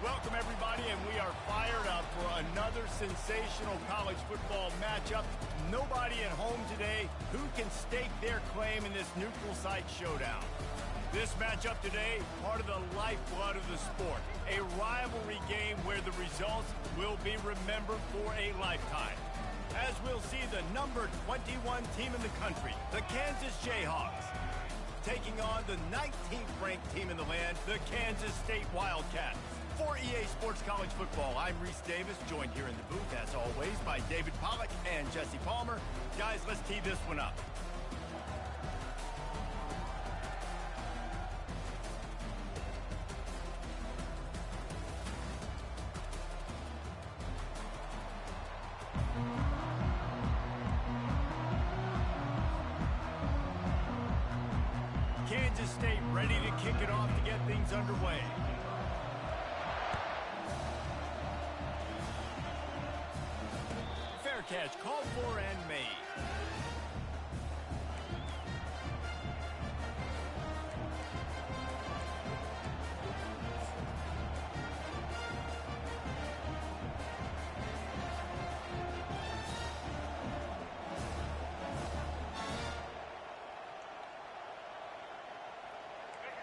Welcome, everybody, and we are fired up for another sensational college football matchup. Nobody at home today who can stake their claim in this neutral site showdown. This matchup today, part of the lifeblood of the sport. A rivalry game where the results will be remembered for a lifetime. As we'll see the number 21 team in the country, the Kansas Jayhawks, taking on the 19th ranked team in the land, the Kansas State Wildcats. For EA Sports College Football, I'm Reese Davis, joined here in the booth, as always, by David Pollack and Jesse Palmer. Guys, let's tee this one up. Kansas State ready to kick it off to get things underway. Fair catch, called for and made.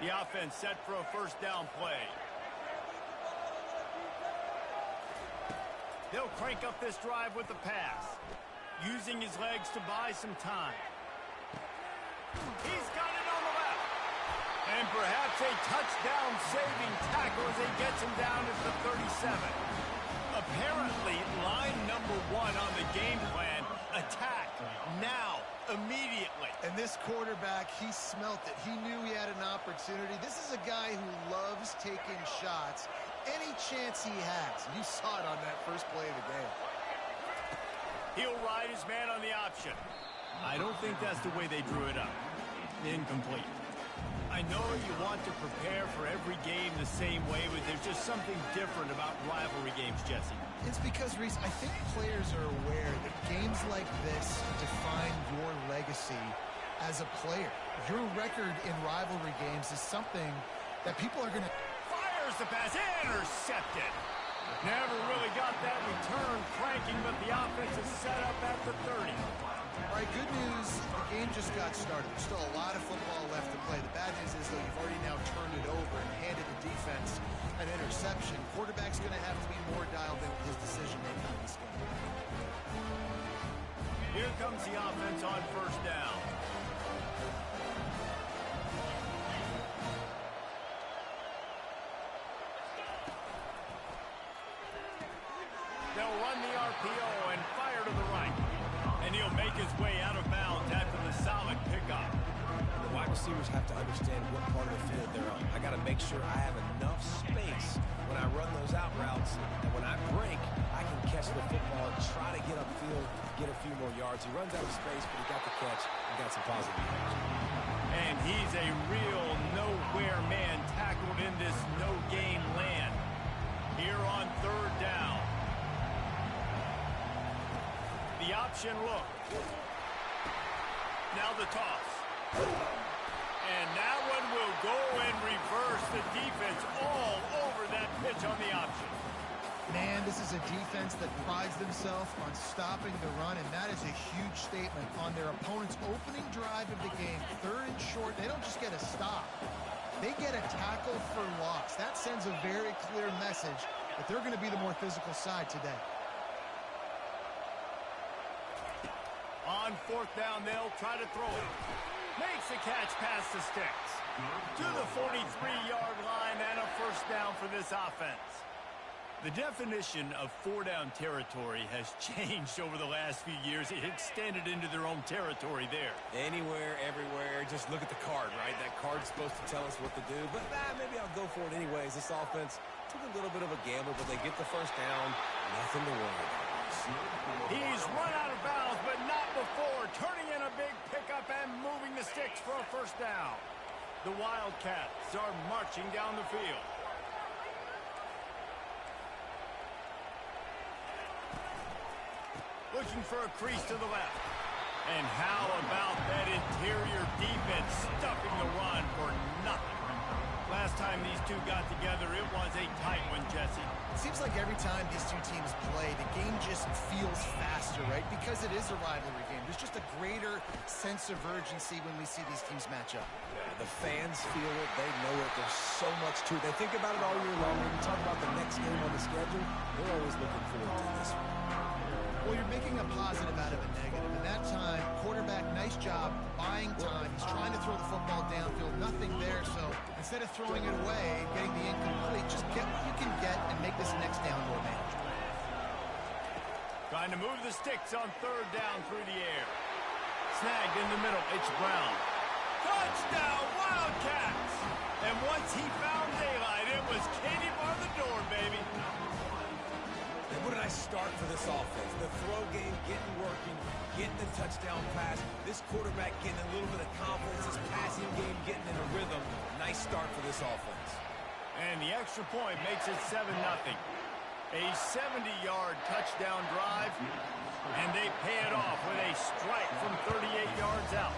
The offense set for a first down play. They'll crank up this drive with the pass, using his legs to buy some time. He's got it on the left. And perhaps a touchdown-saving tackle as he gets him down at the 37. Apparently, line number one on the game plan, attack now. Immediately. And this quarterback, he smelt it. He knew he had an opportunity. This is a guy who loves taking shots any chance he has. You saw it on that first play of the game. He'll ride his man on the option. I don't think that's the way they drew it up. Incomplete. I know you want to prepare for every game the same way, but there's just something different about rivalry games, Jesse. It's because, Reese, I think players are aware that games like this define your legacy as a player. Your record in rivalry games is something that people are going to... Fires the pass, intercepted. Never really got that return cranking, but the offense is set up at the 30. All right, good news, the game just got started. There's still a lot of football left to play. The bad news is, though, you've already now turned it over and handed the defense an interception. Quarterback's going to have to be more dialed in with his decision-making in this game. Here comes the offense on first down. They'll run the RPO and fire to the right. And he'll make his way out of bounds after the solid pickup. The wide receivers have to understand what part of the field they're on. I got to make sure I have enough space when I run those out routes, and when I break, I can catch the football and try to get upfield, get a few more yards. He runs out of space, but he got the catch and got some positive yards. And he's a real nowhere man tackled in this no-game land. Here on third down. The option look. Now the toss. And that one will go and reverse the defense all over that pitch on the option. Man, this is a defense that prides themselves on stopping the run, and that is a huge statement on their opponent's opening drive of the game. Third and short, they don't just get a stop. They get a tackle for loss. That sends a very clear message that they're going to be the more physical side today. On fourth down, they'll try to throw it. Makes the catch past the sticks. To the 43-yard line and a first down for this offense. The definition of four-down territory has changed over the last few years. It extended into their own territory there. Anywhere, everywhere, just look at the card, right? That card's supposed to tell us what to do, but maybe I'll go for it anyways. This offense took a little bit of a gamble, but they get the first down. Nothing to worry about. He's run out of bounds, but not before. Turning in a big pickup and moving the sticks for a first down. The Wildcats are marching down the field. Looking for a crease to the left. And how about that interior defense stuffing the run for nothing? Last time these two got together, it was a tight one, Jesse. It seems like every time these two teams play, the game just feels faster, right? Because it is a rivalry game. There's just a greater sense of urgency when we see these teams match up. Yeah, the fans feel it. They know it. There's so much to it. They think about it all year long. When you talk about the next game on the schedule, they're always looking forward to this one. Well, you're making a positive out of a negative. And that time, quarterback, nice job, buying time. He's trying to throw the football downfield. Nothing there, so instead of throwing it away and getting the incomplete, just get what you can get and make this next down more manageable. Trying to move the sticks on third down through the air. Snagged in the middle. It's Brown. Touchdown, Wildcats! And once he found daylight, it was Katie bar the door, baby. And what a nice start for this offense. The throw game getting working, getting the touchdown pass. This quarterback getting a little bit of confidence. This passing game getting in a rhythm. Nice start for this offense. And the extra point makes it 7-0. A 70-yard touchdown drive, and they pay it off with a strike from 38 yards out.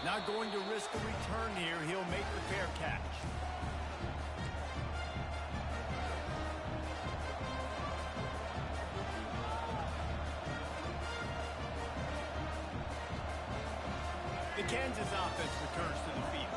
Not going to risk a return here. He'll make the fair catch. The Kansas offense returns to the field.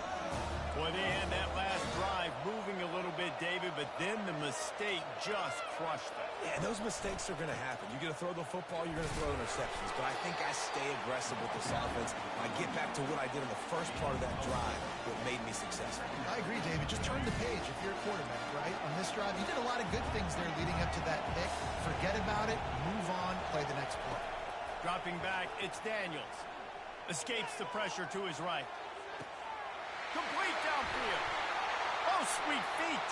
Boy, they had that last drive moving a little bit, David, but then the mistake just crushed them. Yeah, and those mistakes are going to happen. You're going to throw the football, you're going to throw interceptions. But I think I stay aggressive with this offense. I get back to what I did in the first part of that drive, what made me successful. I agree, David. Just turn the page if you're a quarterback, right? On this drive, you did a lot of good things there leading up to that pick. Forget about it, move on, play the next play. Dropping back, it's Daniels. Escapes the pressure to his right. Complete downfield. Oh, sweet feet.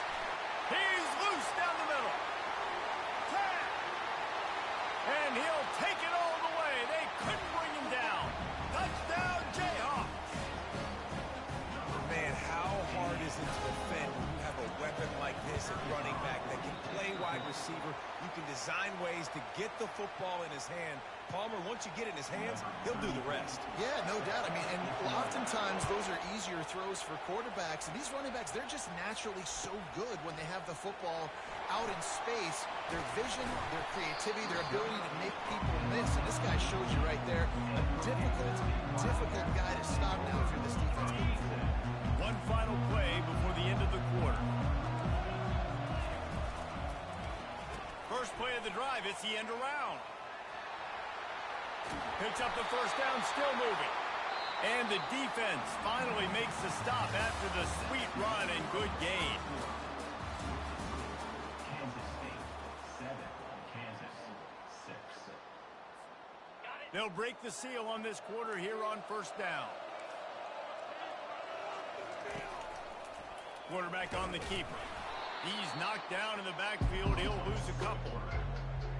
He's loose down the middle. And he'll take it all the way. They couldn't bring him down. Touchdown, Jayhawks. Man, how hard is it to defend when you have a weapon like this at running back that can play wide receiver? You can design ways to get the football in his hand. Palmer, once you get it in his hands, he'll do the rest. Yeah, no doubt. I mean, and oftentimes those are easier throws for quarterbacks. And these running backs, they're just naturally so good when they have the football out in space. Their vision, their creativity, their ability to make people miss. And this guy shows you right there a difficult guy to stop now if you're this defense moving forward. One final play before the end of the quarter. First play of the drive, it's the end around. Picks up the first down, still moving. And the defense finally makes the stop after the sweet run and good gain. Kansas State 7, Kansas 6. They'll break the seal on this quarter here on first down. Quarterback on the keeper. He's knocked down in the backfield. He'll lose a couple.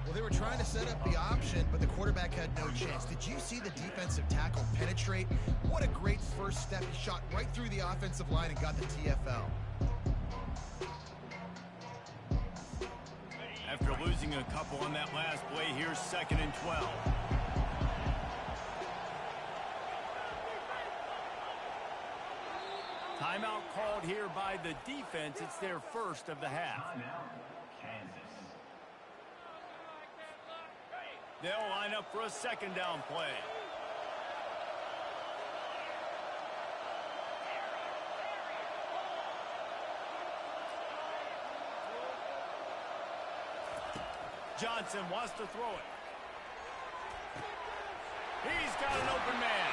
Well, they were trying to set up the option, but the quarterback had no chance. Did you see the defensive tackle penetrate? What a great first step. He shot right through the offensive line and got the TFL. After losing a couple on that last play, here's 2nd and 12. Timeout called here by the defense. It's their first of the half. Timeout, Kansas. They'll line up for a second down play. Johnson wants to throw it. He's got an open man.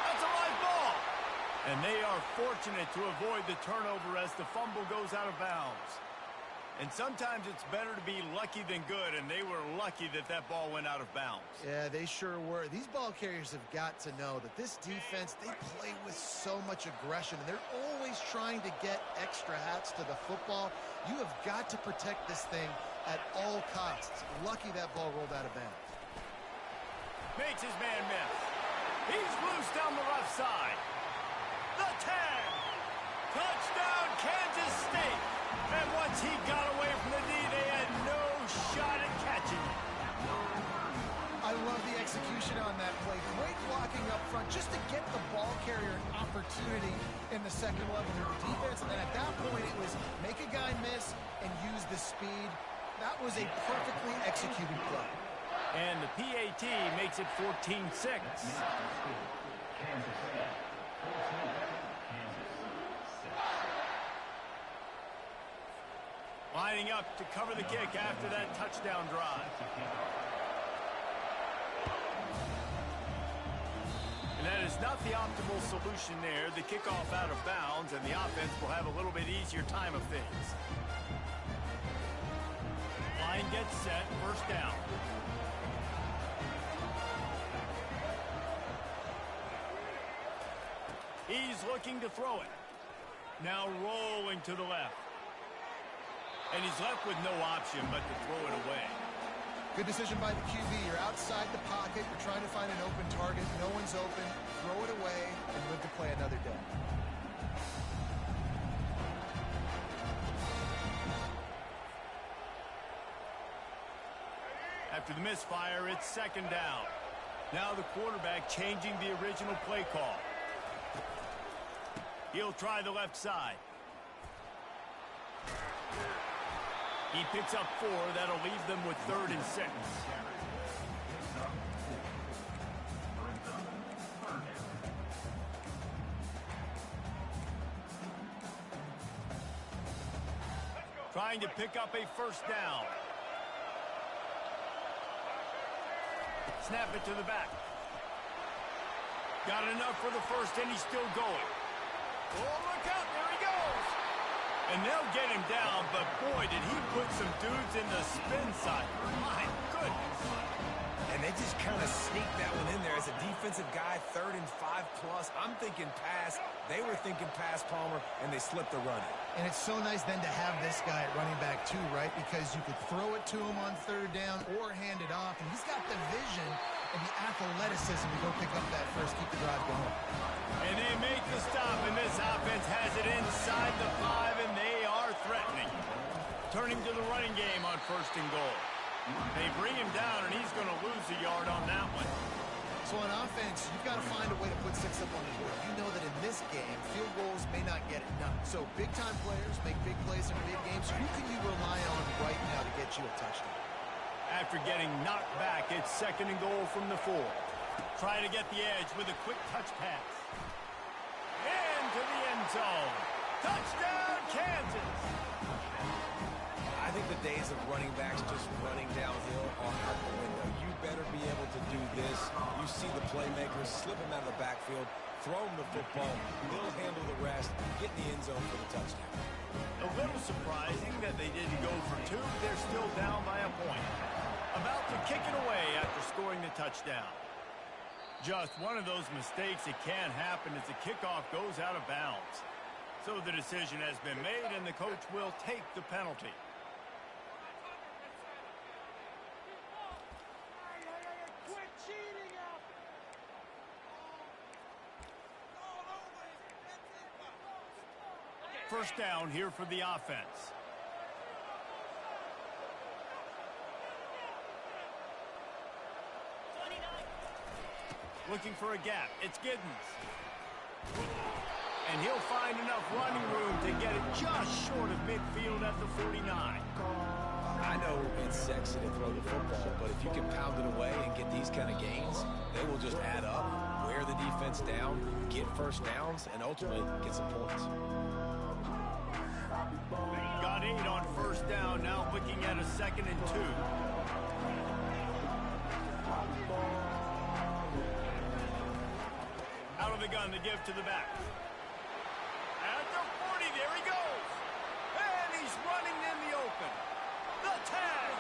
That's a live ball. And they are fortunate to avoid the turnover as the fumble goes out of bounds. And sometimes it's better to be lucky than good, and they were lucky that that ball went out of bounds. Yeah, they sure were. These ball carriers have got to know that this defense, they play with so much aggression, and they're always trying to get extra hats to the football. You have got to protect this thing at all costs. Lucky that ball rolled out of bounds. Makes his man miss. He's loose down the left side. The 10. Touchdown, Kansas State. And once he got away from the D, they had no shot at catching him. I love the execution on that play. Great blocking up front just to get the ball carrier an opportunity. And in the second level of the defense, and then at that point it was make a guy miss and use the speed. That was a perfectly executed play. And the PAT makes it 14-6. Kansas 7. 14. Kansas 6. Lining up to cover the kick after that touchdown drive. And that is not the optimal solution there. The kickoff out of bounds, and the offense will have a little bit easier time of things. Line gets set, first down. He's looking to throw it. Now rolling to the left. And he's left with no option but to throw it away. Good decision by the QB. You're outside the pocket. You're trying to find an open target. No one's open. Throw it away and live to play another day. After the misfire, it's second down. Now the quarterback changing the original play call. He'll try the left side. He picks up 4. That'll leave them with 3rd and 6. Trying to pick up a first down. Snap it to the back. Got enough for the first, and he's still going. Oh, look out, there he goes. And they'll get him down, but boy, did he put some dudes in the spin side. My goodness. And they just kind of sneaked that one in there as a defensive guy, 3rd and 5+. I'm thinking pass. They were thinking pass, Palmer, and they slipped the running. And it's so nice then to have this guy at running back too, right? Because you could throw it to him on 3rd down or hand it off. And he's got the vision and the athleticism to go pick up that first, keep the drive going. And they make the stop, and this offense has it inside the 5, and they are threatening. Turning to the running game on 1st and goal. They bring him down, and he's going to lose a yard on that one. So on offense, you've got to find a way to put 6 up on the board. You know that in this game, field goals may not get it done. So big-time players make big plays in big games. Who can you rely on right now to get you a touchdown? After getting knocked back, it's 2nd and goal from the 4. Try to get the edge with a quick touch pass. Into the end zone. Touchdown, Kansas! I think the days of running backs just running downhill are out the window. You better be able to do this. You see the playmakers slip him out of the backfield, throw him the football, he'll handle the rest, get in the end zone for the touchdown. A little surprising that they didn't go for 2. They're still down by a point. About to kick it away after scoring the touchdown. Just one of those mistakes that can happen as the kickoff goes out of bounds. So the decision has been made, and the coach will take the penalty. Quit cheating out. First down here for the offense. Looking for a gap. It's Giddens. And he'll find enough running room to get it just short of midfield at the 49. I know it's sexy to throw the football, but if you can pound it away and get these kind of gains, they will just add up, wear the defense down, get first downs, and ultimately get some points. Got 8 on first down, now looking at a 2nd and 2. Out of the gun to give to the back. At the 40, there he goes. And he's running in the open. The tag.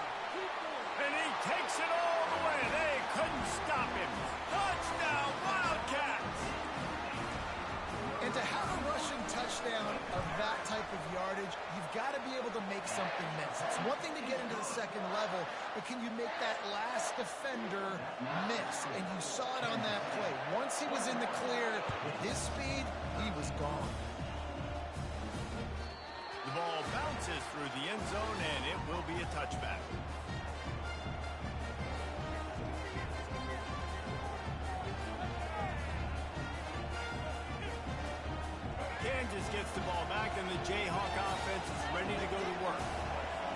And he takes it all the way. They couldn't stop him. Touchdown, Wildcats. And to have a rushing touchdown of that type of yardage, you've got to be able to make something miss. It's one thing to get into the second level, but can you make that last defender miss? And you saw it on that play. Once he was in the clear with his speed, he was gone. The ball bounces through the end zone, and it will be a touchback. Kansas gets the ball back, and the Jayhawk offense is ready to go to work.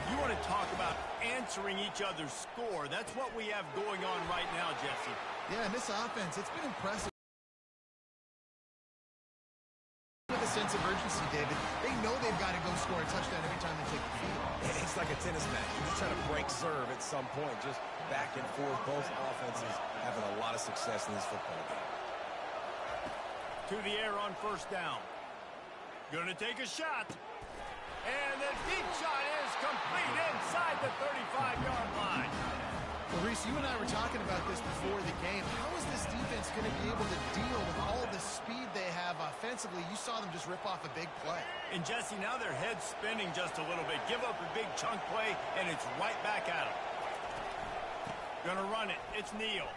You want to talk about answering each other's score. That's what we have going on right now, Jesse. Yeah, and this offense, it's been impressive. With a sense of urgency, David. They know they've got to go score a touchdown every time they take the field. It's like a tennis match. You're just trying to break serve at some point. Just back and forth. Both offenses having a lot of success in this football game. To the air on first down. Gonna take a shot. And the deep shot is complete inside the 35-yard line. Well, Reese, you and I were talking about this before the game. How is this defense going to be able to deal with all the speed they have offensively? You saw them just rip off a big play. And, Jesse, now their head's spinning just a little bit. Give up a big chunk play, and it's right back at them. Gonna run it. It's Neal.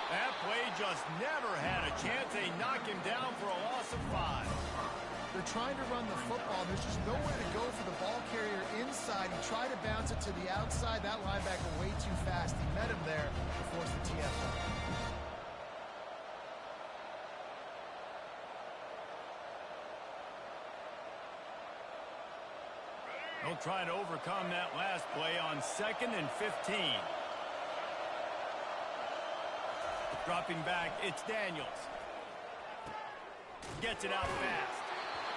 That play just never had a chance. They knock him down for a loss of 5. They're trying to run the football. There's just nowhere to go for the ball carrier inside. He tried to bounce it to the outside. That linebacker way too fast. He met him there to force the TFL. They'll try to overcome that last play on 2nd and 15. Dropping back, it's Daniels. Gets it out fast.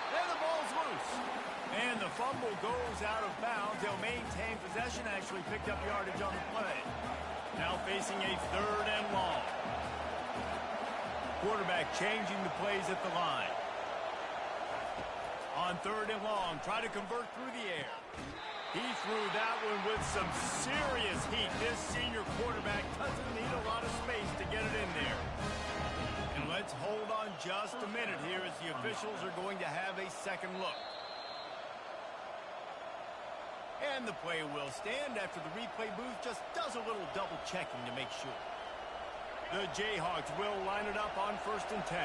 And the ball's loose. And the fumble goes out of bounds. They'll maintain possession. Actually picked up yardage on the play. Now facing a 3rd and long. Quarterback changing the plays at the line. On 3rd and long, try to convert through the air. He threw that one with some serious heat. This senior quarterback doesn't need a lot of space to get it in there. And let's hold on just a minute here as the officials are going to have a second look. And the play will stand after the replay booth just does a little double checking to make sure. The Jayhawks will line it up on 1st and 10.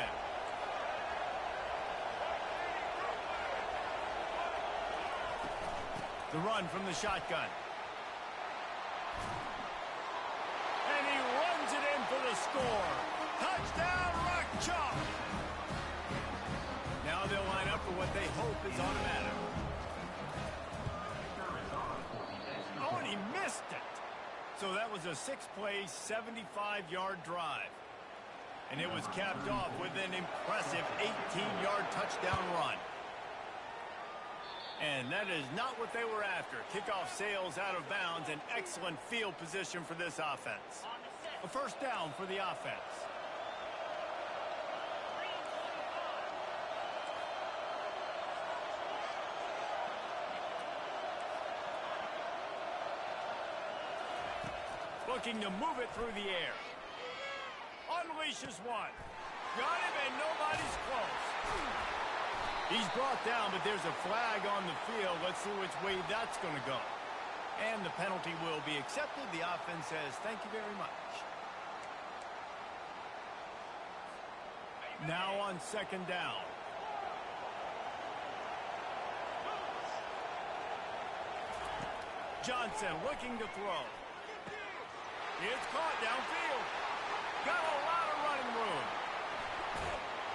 The run from the shotgun. And he runs it in for the score. Touchdown, Rock Chalk. Now they'll line up for what they hope is automatic. Oh, and he missed it. So that was a 6-play, 75-yard drive. And it was capped off with an impressive 18-yard touchdown run. And that is not what they were after. Kickoff sails out of bounds. An excellent field position for this offense. A 1st down for the offense. Looking to move it through the air. Unleashes one. Got him and nobody's close. He's brought down, but there's a flag on the field. Let's see which way that's going to go. And the penalty will be accepted. The offense says, thank you very much. Now on 2nd down. Johnson looking to throw. It's caught downfield. Got a lot of running room.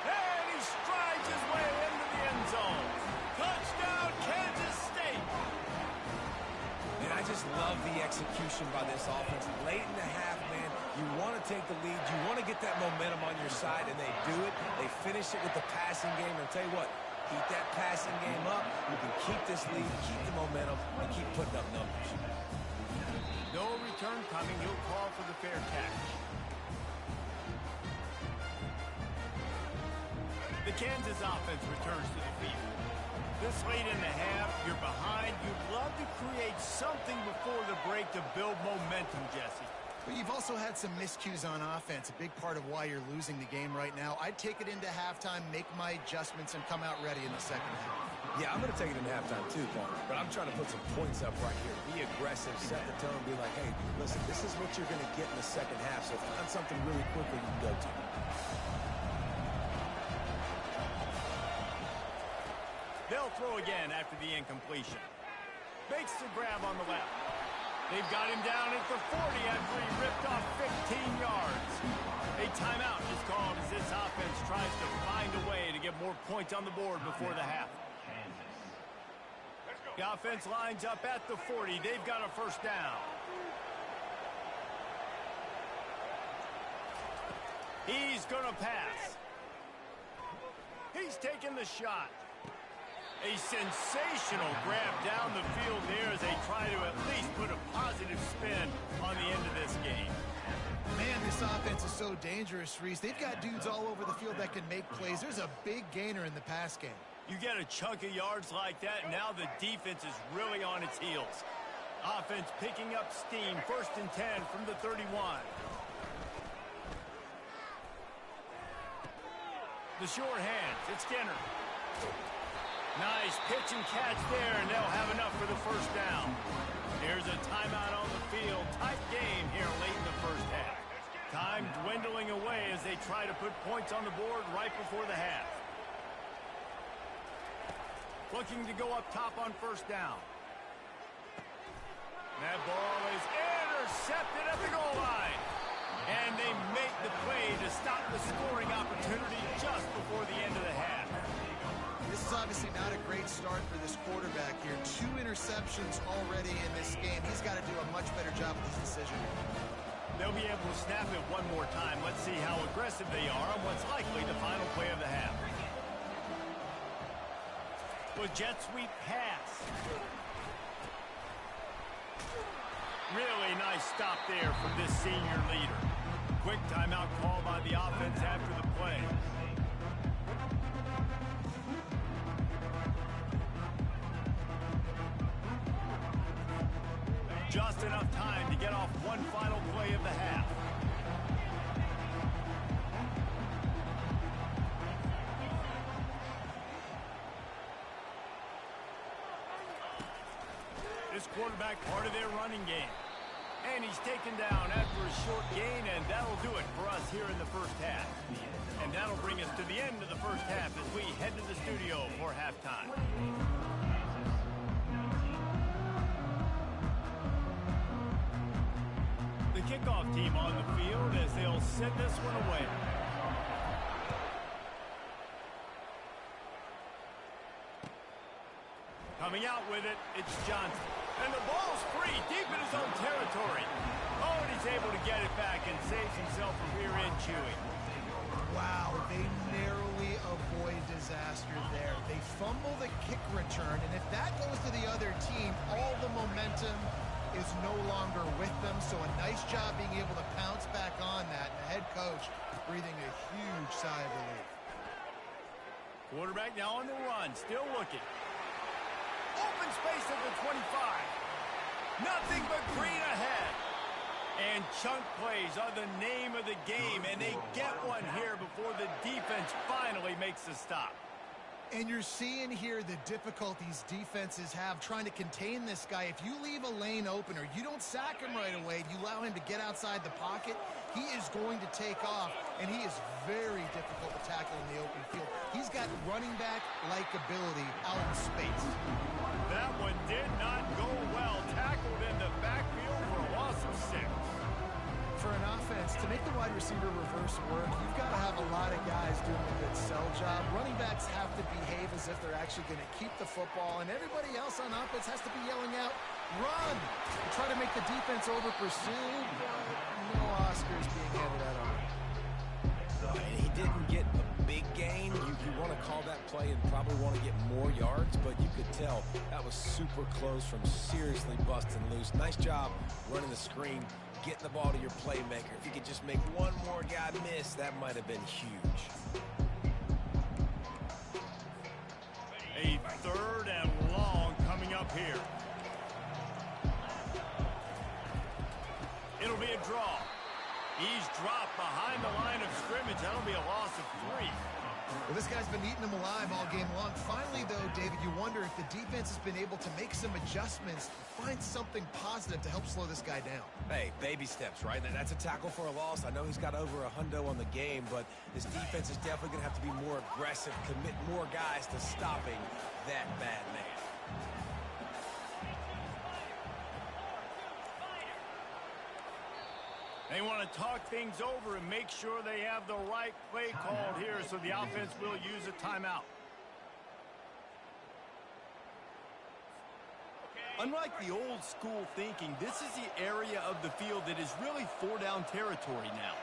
And he strides his way into the end zone. Touchdown, Kansas State. And I just love the execution by this offense. Late in the half, man, you want to take the lead. You want to get that momentum on your side, and they do it. They finish it with the passing game. And I'll tell you what, keep that passing game up. You can keep this lead, keep the momentum, and keep putting up numbers. No return coming. He'll call for the fair catch. The Kansas offense returns to the field. This late in the half, you're behind. You'd love to create something before the break to build momentum, Jesse. But you've also had some miscues on offense, a big part of why you're losing the game right now. I'd take it into halftime, make my adjustments, and come out ready in the second half. Yeah, I'm going to take it in halftime too, Paul. But I'm trying to put some points up right here. Be aggressive, set the tone, be like, hey, listen, this is what you're going to get in the second half. So find something really quickly you can go to. They'll throw again after the incompletion. Makes the grab on the left. They've got him down at the 40 after he ripped off 15 yards. A timeout is called as this offense tries to find a way to get have more points on the board before the half. The offense lines up at the 40. They've got a first down. He's going to pass. He's taking the shot. A sensational grab down the field there as they try to at least put a positive spin on the end of this game. Man, this offense is so dangerous, Reese. They've got dudes all over the field that can make plays. There's a big gainer in the pass game. You get a chunk of yards like that, and now the defense is really on its heels. Offense picking up steam, 1st and 10 from the 31. The short hands, it's Skinner. Nice pitch and catch there, and they'll have enough for the first down. Here's a timeout on the field. Tight game here late in the first half. Time dwindling away as they try to put points on the board right before the half. Looking to go up top on first down. That ball is intercepted at the goal line. And they make the play to stop the scoring opportunity just before the end of the half. This is obviously not a great start for this quarterback here. 2 interceptions already in this game. He's got to do a much better job with his decision. They'll be able to snap it one more time. Let's see how aggressive they are on what's likely the final play of the half. With jet sweep pass. Really nice stop there from this senior leader. Quick timeout call by the offense after the play. Just enough time to get off one final play of the half. This quarterback part of their running game. And he's taken down after a short gain, and that'll do it for us here in the first half. And that'll bring us to the end of the first half as we head to the studio for halftime. The kickoff team on the field as they'll send this one away. Coming out with it, it's Johnson. And the ball's free, deep in his own territory. Oh, and he's able to get it back and saves himself a rear-end chewing. Wow, they narrowly avoid disaster there. They fumble the kick return, and if that goes to the other team, all the momentum is no longer with them. So a nice job being able to pounce back on that. And the head coach breathing a huge sigh of relief. Quarterback now on the run, still looking. Open space at the 25. Nothing but green ahead. And chunk plays are the name of the game, and they get one here before the defense finally makes the stop. And you're seeing here the difficulties defenses have trying to contain this guy. If you leave a lane open or you don't sack him right away, you allow him to get outside the pocket, he is going to take off, and he is very difficult to tackle in the open field. He's got running back-like ability out in space. That one did not go well. Tackled in the backfield for a loss of 6. For an offense, to make the wide receiver reverse work, you've got to have a lot of guys doing a good sell job. Running backs have to behave as if they're actually going to keep the football, and everybody else on offense has to be yelling out, run! To try to make the defense over-pursue, but no Oscars being handed out on him. He didn't get a big gain. You want to call that play and probably want to get more yards, but you could tell that was super close from seriously busting loose. Nice job running the screen, getting the ball to your playmaker. If you could just make one more guy miss, that might have been huge. A 3rd and long coming up here. It'll be a draw. He's dropped behind the line of scrimmage. That'll be a loss of 3. Well, this guy's been eating them alive all game long. Finally, though, David, you wonder if the defense has been able to make some adjustments, find something positive to help slow this guy down. Hey, baby steps, right? That's a tackle for a loss. I know he's got over a hundo on the game, but this defense is definitely going to have to be more aggressive, commit more guys to stopping that bad man. They want to talk things over and make sure they have the right play called here, so the offense will use a timeout. Unlike the old school thinking, this is the area of the field that is really four-down territory now.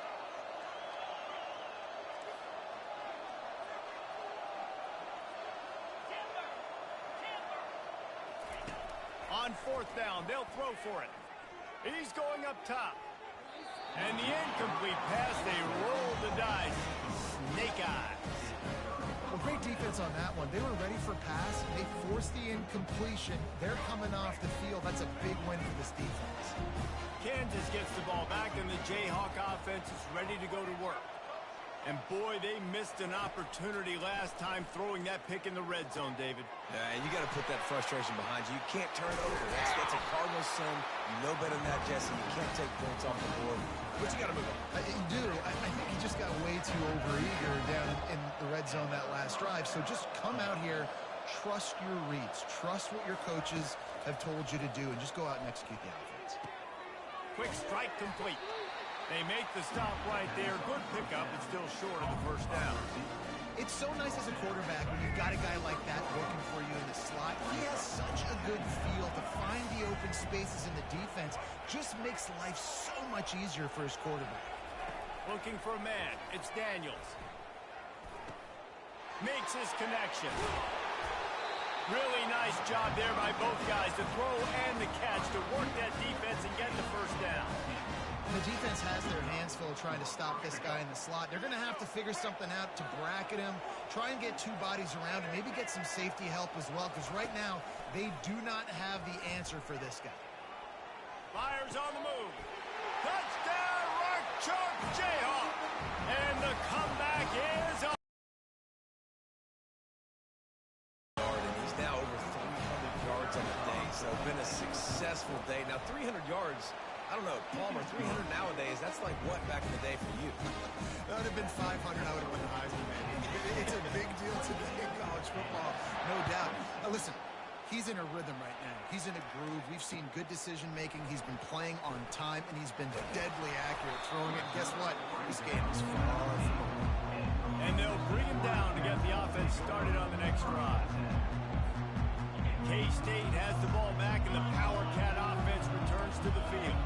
On fourth down, they'll throw for it. He's going up top. And the incomplete pass, they roll the dice. Snake eyes. Well, great defense on that one. They were ready for pass. They forced the incompletion. They're coming off the field. That's a big win for this defense. Kansas gets the ball back, and the Jayhawk offense is ready to go to work. And, boy, they missed an opportunity last time throwing that pick in the red zone, David. And you got to put that frustration behind you. You can't turn it over. That's a Cardinals sin. You know better than that, Jesse. You can't take points off the board. But you got to move on. You do. I think he just got way too overeager down in the red zone that last drive. So just come out here, trust your reads. Trust what your coaches have told you to do, and just go out and execute the offense. Quick strike complete. They make the stop right there. Good pickup, but still short of the first down. It's so nice as a quarterback when you've got a guy like that working for you in the slot. He has such a good feel to find the open spaces in the defense. Just makes life so much easier for his quarterback. Looking for a man. It's Daniels. Makes his connection. Really nice job there by both guys to throw and the catch to work that defense and get the first down. The defense has their hands full trying to stop this guy in the slot. They're going to have to figure something out to bracket him, try and get two bodies around, and maybe get some safety help as well, because right now they do not have the answer for this guy. Myers on the move. Touchdown, Rock Chalk Jayhawk. And the comeback is on. And he's now over 300 yards on the day, so been a successful day. Now, 300 yards, I don't know, Palmer, 300 nowadays, that's like what back in the day for you? That would have been 500. I would have won the Heisman, man. It's a big deal today in college football, no doubt. Listen, he's in a rhythm right now. He's in a groove. We've seen good decision-making. He's been playing on time, and he's been deadly accurate throwing it. And guess what? This game is far from over. And they'll bring him down to get the offense started on the next drive. K-State has the ball back, and the Power Cat offense returns to the field.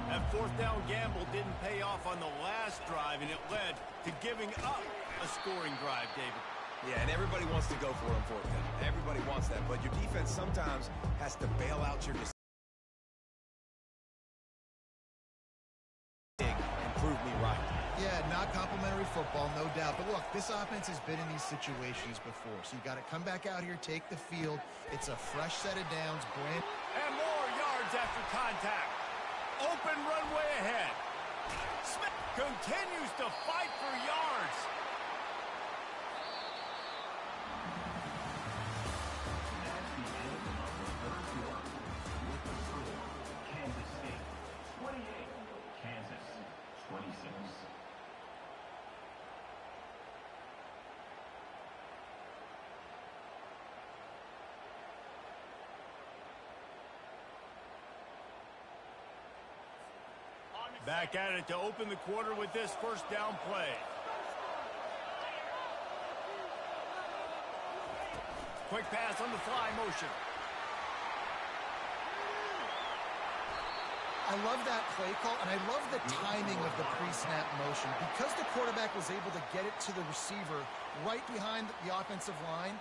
That fourth down gamble didn't pay off on the last drive, and it led to giving up a scoring drive, David. Yeah, and everybody wants to go for it on fourth down. Everybody wants that, but your defense sometimes has to bail out your decision and prove me right. Yeah, not complimentary football, no doubt. But look, this offense has been in these situations before, so you got to come back out here, take the field. It's a fresh set of downs. And more yards after contact. Open runway ahead. Smith continues to fight for yards. Kansas State 28, Kansas 26. Back at it to open the quarter with this first down play. Quick pass on the fly motion. I love that play call, and I love the timing of the pre-snap motion. Because the quarterback was able to get it to the receiver right behind the offensive line,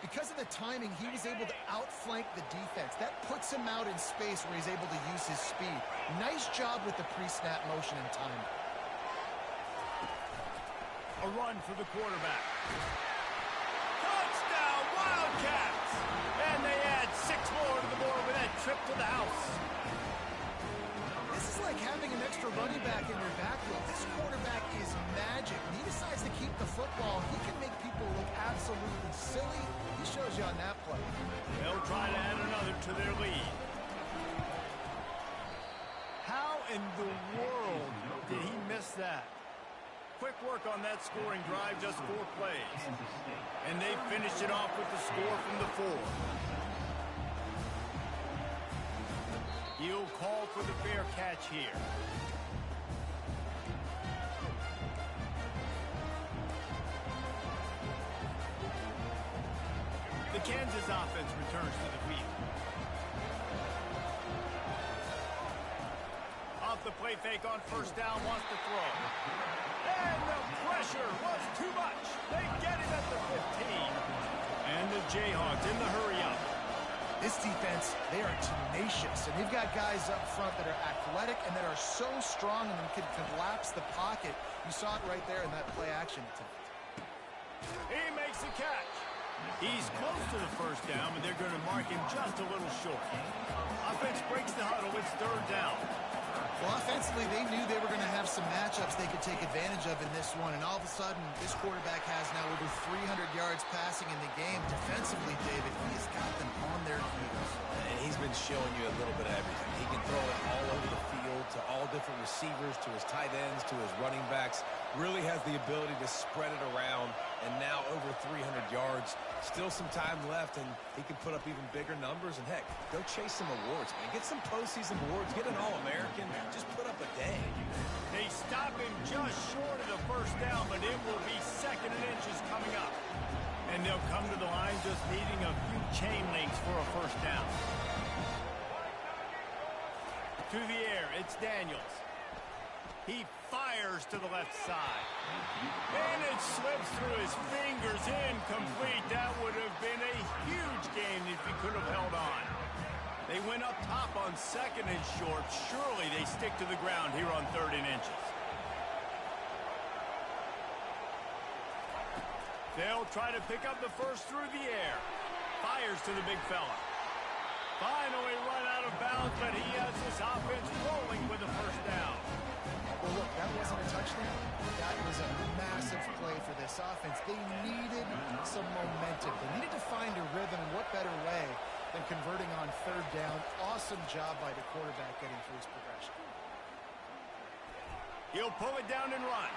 because of the timing, he was able to outflank the defense. That puts him out in space where he's able to use his speed. Nice job with the pre-snap motion and timing. A run for the quarterback. Touchdown, Wildcats! And they add 6 more to the board with that trip to the house. This is like having an extra running back in your backfield. This quarterback is magic. When he decides to keep the football, he can make people look absolutely silly. He shows you on that play. They'll try to add another to their lead. How in the world did he miss that? Quick work on that scoring drive, just 4 plays. And they finished it off with the score from the 4. He'll call for the fair catch here. The Kansas offense returns to the field. Off the play fake on first down, wants to throw. And the pressure was too much. They get him at the 15. And the Jayhawks in the hurry up. This defense, they are tenacious, and they've got guys up front that are athletic and that are so strong and can collapse the pocket. You saw it right there in that play action attempt. He makes the catch. He's close to the first down, but they're going to mark him just a little short. Offense breaks the huddle. It's third down. Well, offensively, they knew they were going to have some matchups they could take advantage of in this one, and all of a sudden, this quarterback has now over 300 yards passing in the game. Defensively, David, he's got them on their heels. And he's been showing you a little bit of everything. He can throw it all over the field to all different receivers, to his tight ends, to his running backs. Really has the ability to spread it around, and now over 300 yards. Still some time left, and he can put up even bigger numbers. And, heck, go chase some awards, man. Get some postseason awards. Get an All-American. Just put up a day. They stop him just short of the first down, but it will be second and inches coming up. And they'll come to the line just needing a few chain links for a first down. To the air, it's Daniels. He fires to the left side. And it slips through his fingers, incomplete. That would have been a huge gain if he could have held on. They went up top on second and short. Surely they stick to the ground here on third and inches. They'll try to pick up the first through the air. Fires to the big fella. Finally run out of bounds, but he has this offense rolling with the first down. Well, look, that wasn't a touchdown. That was a massive play for this offense. They needed some momentum. They needed to find a rhythm, and what better way than converting on third down. Awesome job by the quarterback getting through his progression. He'll pull it down and run.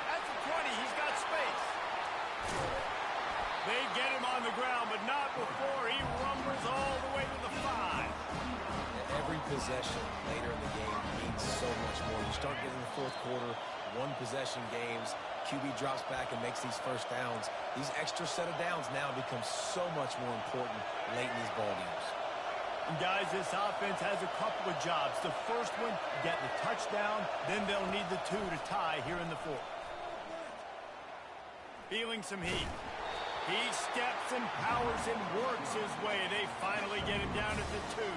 At the 20, he's got space. They get him on the ground, but not before he rumbles all the way to the 5. Every possession later in the game means so much more. You start getting the fourth quarter, one-possession games, QB drops back and makes these first downs. These extra set of downs now become so much more important late in these ball games. And guys, this offense has a couple of jobs. The first one, get the touchdown, then they'll need the 2 to tie here in the fourth. Feeling some heat. He steps and powers and works his way. They finally get him down at the 2.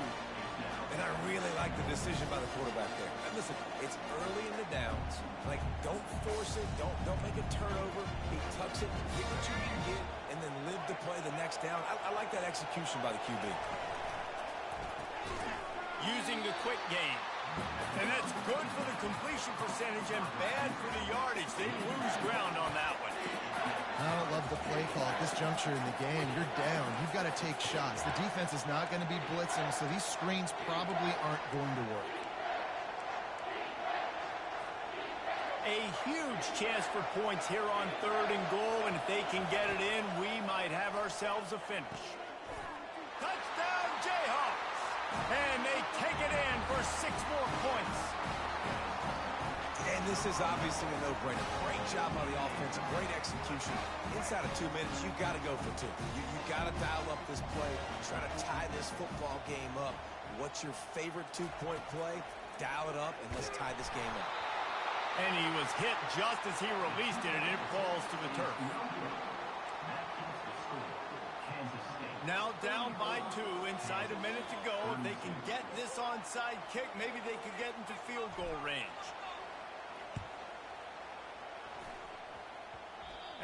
And I really like the decision by the quarterback there. And listen, it's early in the downs. Like, don't force it. Don't make a turnover. He tucks it, get what you need to get, and then live to play the next down. I like that execution by the QB. Using the quick game. And that's good for the completion percentage and bad for the yardage. They lose ground on that one. I don't love the play call at this juncture in the game. You're down. You've got to take shots. The defense is not going to be blitzing, so these screens probably aren't going to work. A huge chance for points here on third and goal, and if they can get it in, we might have ourselves a finish. Touchdown, Jayhawks! And they take it in for 6 more points. And this is obviously a no-brainer. Great job by the offense, great execution. Inside of 2 minutes, you got to go for 2. You got to dial up this play, try to tie this football game up. What's your favorite 2-point play? Dial it up, and let's tie this game up. And he was hit just as he released it, and it falls to the turf. Now down by 2, inside a minute to go. If they can get this onside kick, maybe they could get into field goal range.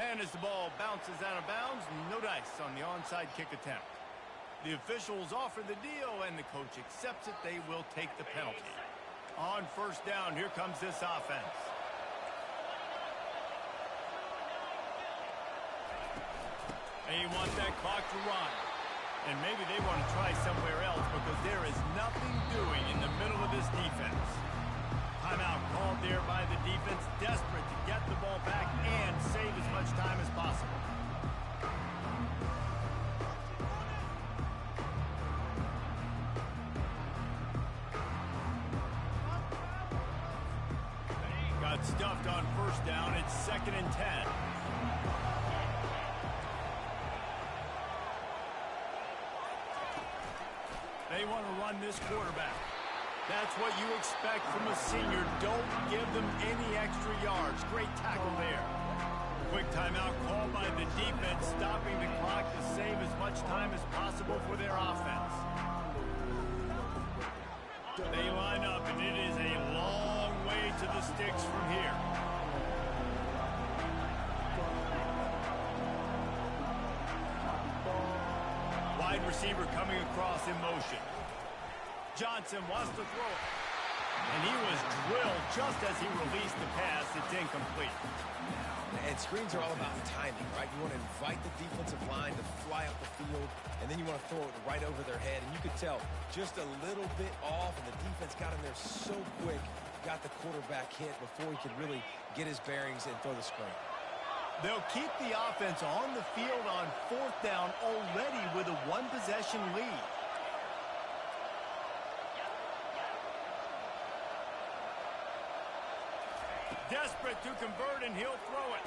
And as the ball bounces out of bounds, no dice on the onside kick attempt. The officials offer the deal, and the coach accepts it. They will take the penalty. On first down, here comes this offense. They want that clock to run. And maybe they want to try somewhere else because there is nothing doing in the middle of this defense. Timeout called there by the defense, desperate to get the ball back and save as much time as possible. Got stuffed on first down. It's 2nd and 10. They want to run this quarterback. That's what you expect from a senior. Don't give them any extra yards. Great tackle there. Quick timeout called by the defense, stopping the clock to save as much time as possible for their offense. They line up, and it is a long way to the sticks from here. Wide receiver coming across in motion. Johnson wants to throw it. And he was drilled just as he released the pass. It's incomplete. And screens are all about timing, right? You want to invite the defensive line to fly up the field, and then you want to throw it right over their head. And you could tell just a little bit off, and the defense got in there so quick, got the quarterback hit before he could really get his bearings and throw the screen. They'll keep the offense on the field on 4th down already with a one-possession lead. Desperate to convert, and he'll throw it.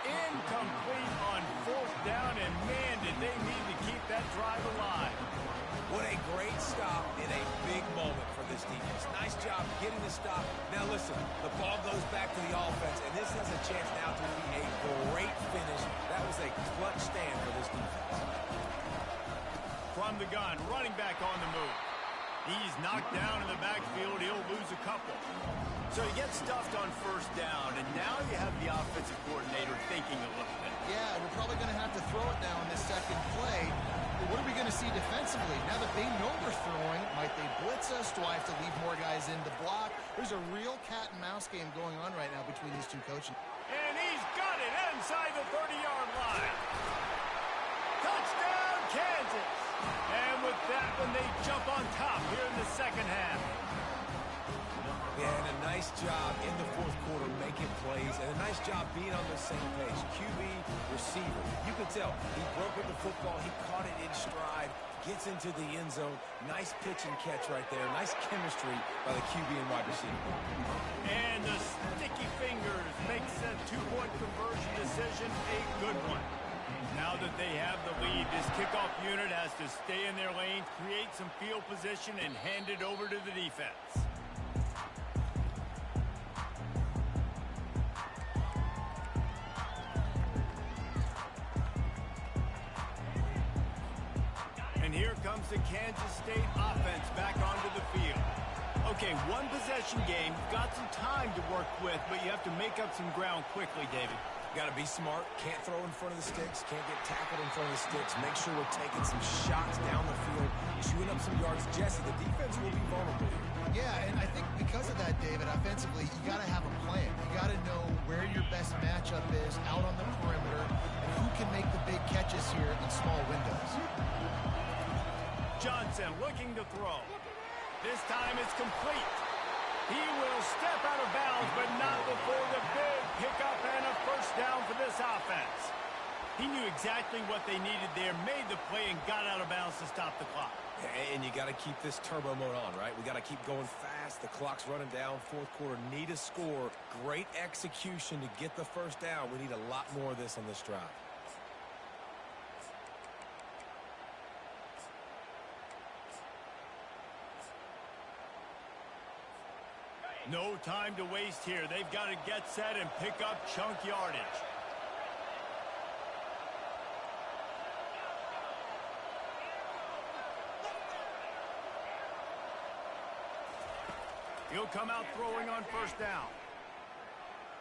Incomplete on 4th down, and man, did they need to keep that drive alive. What a great stop in a big moment for this defense. Nice job getting the stop. Now listen, the ball goes back to the offense, and this has a chance now to be a great finish. That was a clutch stand for this defense. From the gun, running back on the move. He's knocked down in the backfield. He'll lose a couple. So he gets stuffed on 1st down, and now you have the offensive coordinator thinking a little bit. Yeah, we're probably going to have to throw it now in this second play. But what are we going to see defensively? Now that they know we're throwing, might they blitz us? Do I have to leave more guys in to block? There's a real cat-and-mouse game going on right now between these two coaches. And he's got it inside the 30-yard line. Touchdown, Kansas! And with that one, they jump on top here in the second half. Yeah, and a nice job in the 4th quarter making plays, and a nice job being on the same page. QB, receiver. You can tell he broke with the football. He caught it in stride, gets into the end zone. Nice pitch and catch right there. Nice chemistry by the QB and wide receiver. And the sticky fingers makes that 2-point conversion decision a good one. Now that they have the lead, this kickoff unit has to stay in their lane, create some field position, and hand it over to the defense. Here comes the Kansas State offense back onto the field. Okay, one-possession game. You've got some time to work with, but you have to make up some ground quickly, David. Got to be smart. Can't throw in front of the sticks. Can't get tackled in front of the sticks. Make sure we're taking some shots down the field, chewing up some yards. Jesse, the defense will be vulnerable here. Yeah, and I think because of that, David, offensively, you got to have a plan. You got to know where your best matchup is out on the perimeter and who can make the big catches here in small windows. Johnson looking to throw. This time it's complete. He will step out of bounds, but not before the big pickup and a 1st down for this offense. He knew exactly what they needed there, made the play, and got out of bounds to stop the clock. And you got to keep this turbo mode on, right? We got to keep going fast. The clock's running down. 4th quarter, need a score. Great execution to get the 1st down. We need a lot more of this on this drive. No time to waste here. They've got to get set and pick up chunk yardage. He'll come out throwing on 1st down.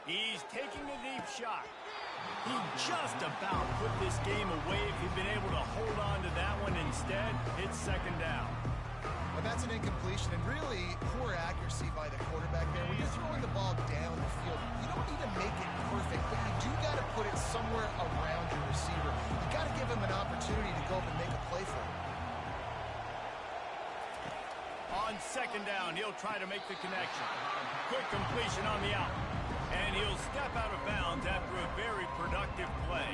He's taking a deep shot. He just about put this game away if he'd been able to hold on to that one. Instead, it's 2nd down. Well, that's an incompletion and really poor accuracy by the quarterback there. When you're throwing the ball down the field, you don't need to make it perfect, but you do got to put it somewhere around your receiver. You got to give him an opportunity to go up and make a play for him. On 2nd down, he'll try to make the connection. Quick completion on the out. And he'll step out of bounds after a very productive play.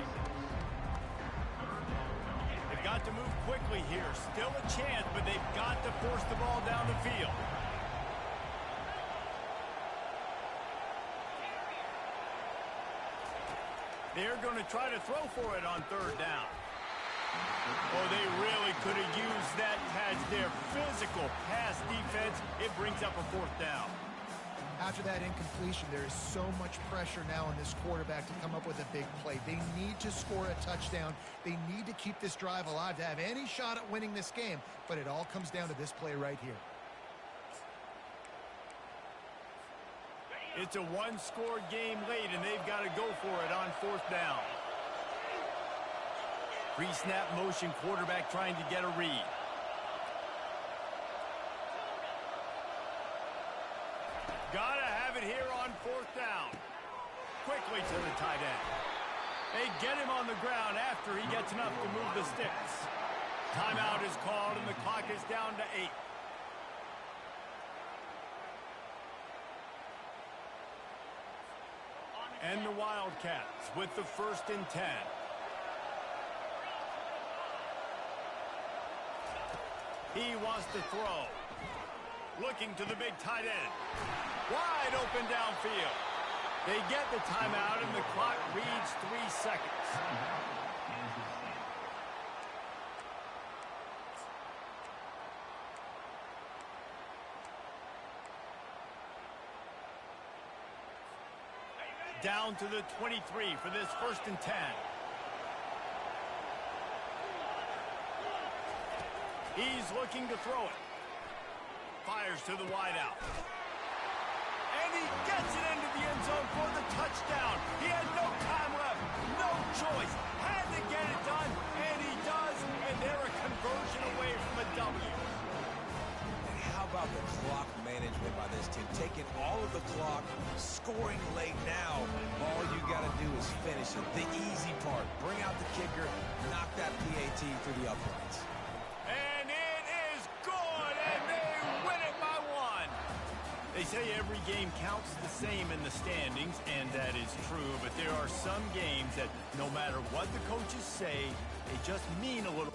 They've got to move quickly here. Still a chance, but they've got to force the ball down the field. They're going to try to throw for it on 3rd down. Oh, they really could have used that as their physical pass defense. It brings up a 4th down. After that incompletion, there is so much pressure now on this quarterback to come up with a big play. They need to score a touchdown. They need to keep this drive alive to have any shot at winning this game. But it all comes down to this play right here. It's a one-score game late, and they've got to go for it on 4th down. Pre-snap motion quarterback trying to get a read. Gotta have it here on 4th down. Quickly to the tight end. They get him on the ground after he gets enough to move the sticks. Timeout is called, and the clock is down to 8. And the Wildcats with the 1st and 10. He wants to throw. Looking to the big tight end. Wide open downfield. They get the timeout, and the clock reads 3 seconds. Down to the 23 for this 1st and 10. He's looking to throw it. Fires to the wideout. And he gets it into the end zone for the touchdown. He had no time left, no choice. Had to get it done, and he does. And they're a conversion away from a W. And how about the clock management by this team? Taking all of the clock, scoring late now. All you got to do is finish it. The easy part. Bring out the kicker, knock that PAT through the uprights. And it is good, and they win it by 1. They say every game counts the same in the standings, and that is true, but there are some games that no matter what the coaches say, they just mean a little.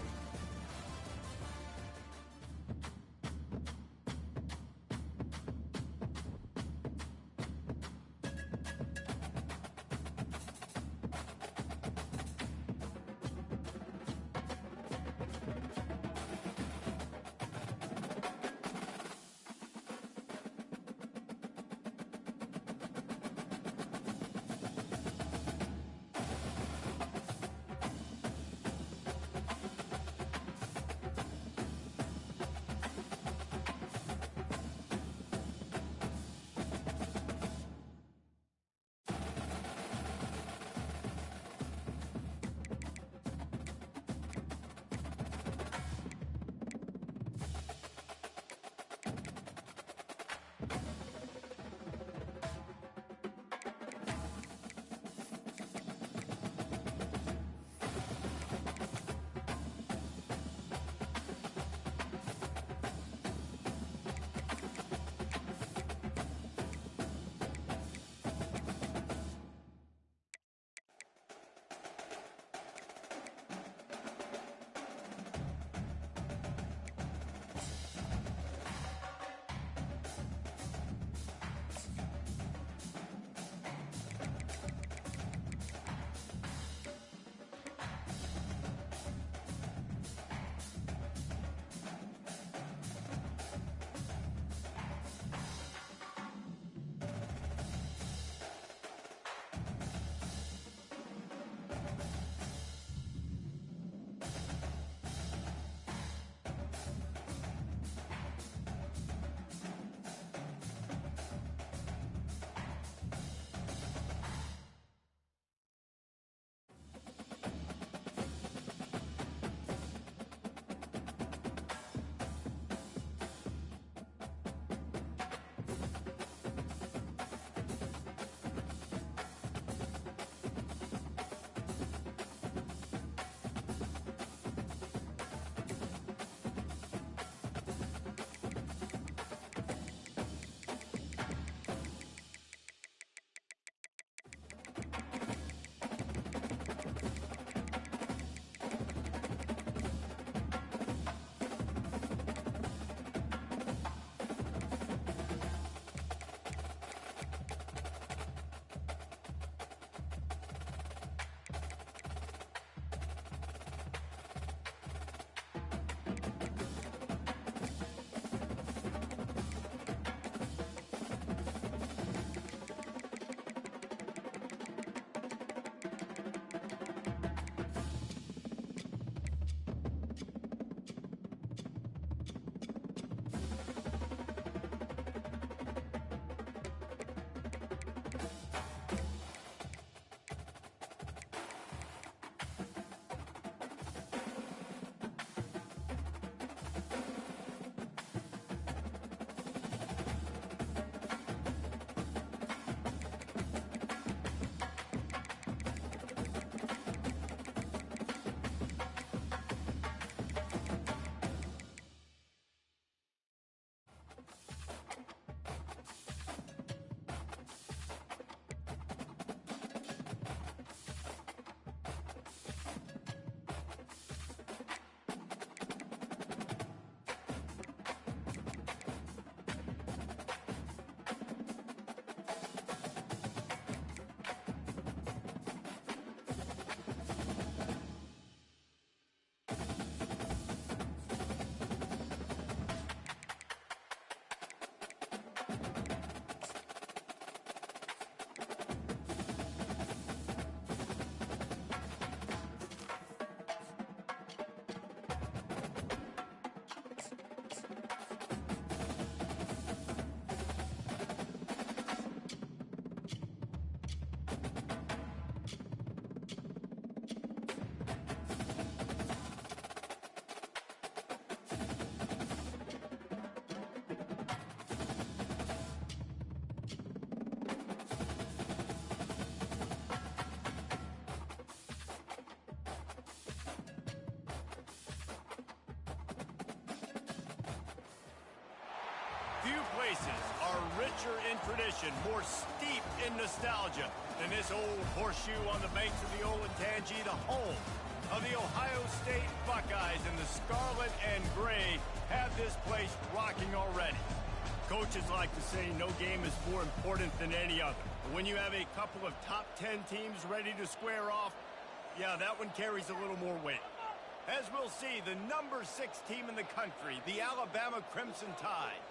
places are richer in tradition, more steep in nostalgia than this old horseshoe on the banks of the Olentangy, the home of the Ohio State Buckeyes, and the scarlet and gray have this place rocking already. Coaches like to say no game is more important than any other. But when you have a couple of top 10 teams ready to square off, yeah, that one carries a little more weight. As we'll see, the number 6 team in the country, the Alabama Crimson Tide,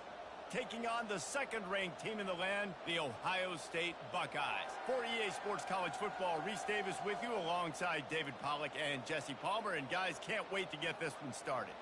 taking on the second-ranked team in the land, the Ohio State Buckeyes. For EA Sports College Football, Reese Davis with you alongside David Pollack and Jesse Palmer. And guys, can't wait to get this one started.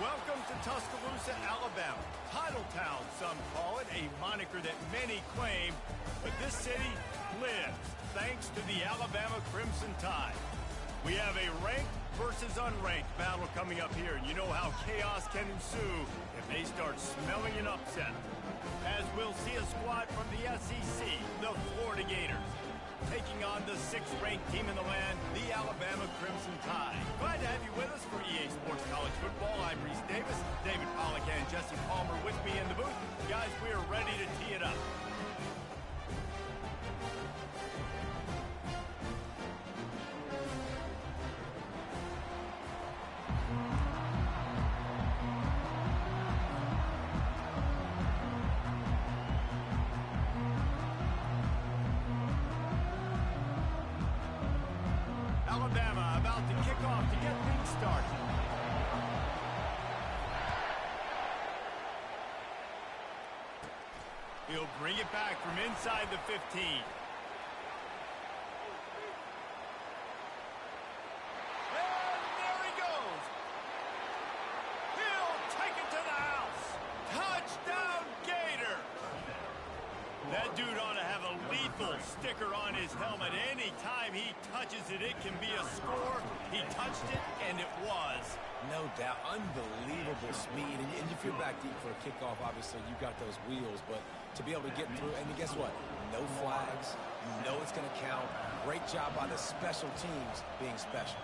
Welcome to Tuscaloosa, Alabama. Title Town, some call it, a moniker that many claim, but this city lives thanks to the Alabama Crimson Tide. We have a ranked versus unranked battle coming up here, and you know how chaos can ensue if they start smelling an upset. As we'll see a squad from the SEC, the Florida Gators, taking on the 6th-ranked team in the land, the Alabama Crimson Tide. Glad to have you with us for EA Sports College Football. I'm Reese Davis, David Pollack and Jesse Palmer with me in the booth. Guys, we are ready to tee it up. Alabama about to kick off to get things started. He'll bring it back from inside the 15. And there he goes. He'll take it to the house. Touchdown, Gator. That dude ought to have a lethal sticker on his helmet. Anytime he touches it, it can be a score. He touched it, and it was. No doubt. Unbelievable speed. And if you're back deep for a kickoff, obviously you got those wheels. But to be able to get through, and guess what? No flags. You know it's going to count. Great job by the special teams being special.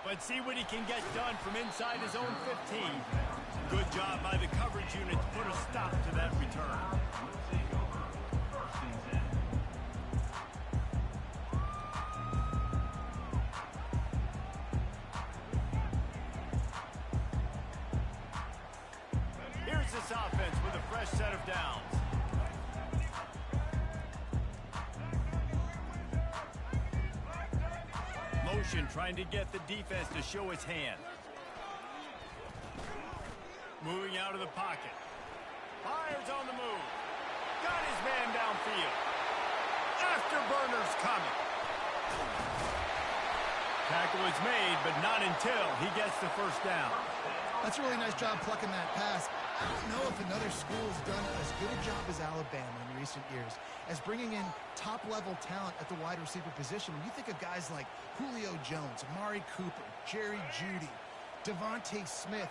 But see what he can get done from inside his own 15. Good job by the coverage unit to put a stop to that return. Here's this offense with a fresh set of downs. Motion trying to get the defense to show his hand. Moving out of the pocket. Fires on the move. Got his man downfield. Afterburners coming. Tackle is made, but not until he gets the first down. That's a really nice job plucking that pass. I don't know if another school has done as good a job as Alabama in recent years as bringing in top-level talent at the wide receiver position. When you think of guys like Julio Jones, Amari Cooper, Jerry Jeudy, Devontae Smith,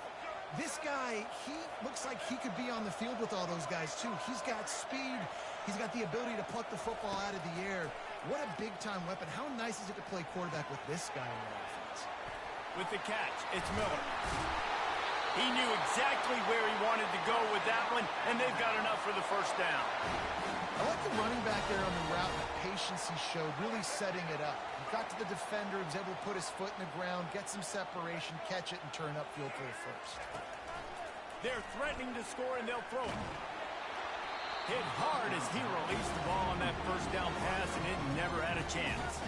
this guy, he looks like he could be on the field with all those guys, too. He's got speed. He's got the ability to pluck the football out of the air. What a big-time weapon. How nice is it to play quarterback with this guy in the offense? With the catch, it's Miller. He knew exactly where he wanted to go with that one, and they've got enough for the first down. I like the running back there on the route, the patience he showed, really setting it up. He got to the defender, he was able to put his foot in the ground, get some separation, catch it, and turn upfield for the first. They're threatening to score, and they'll throw it. Hit hard as he released the ball on that first down pass, and it never had a chance.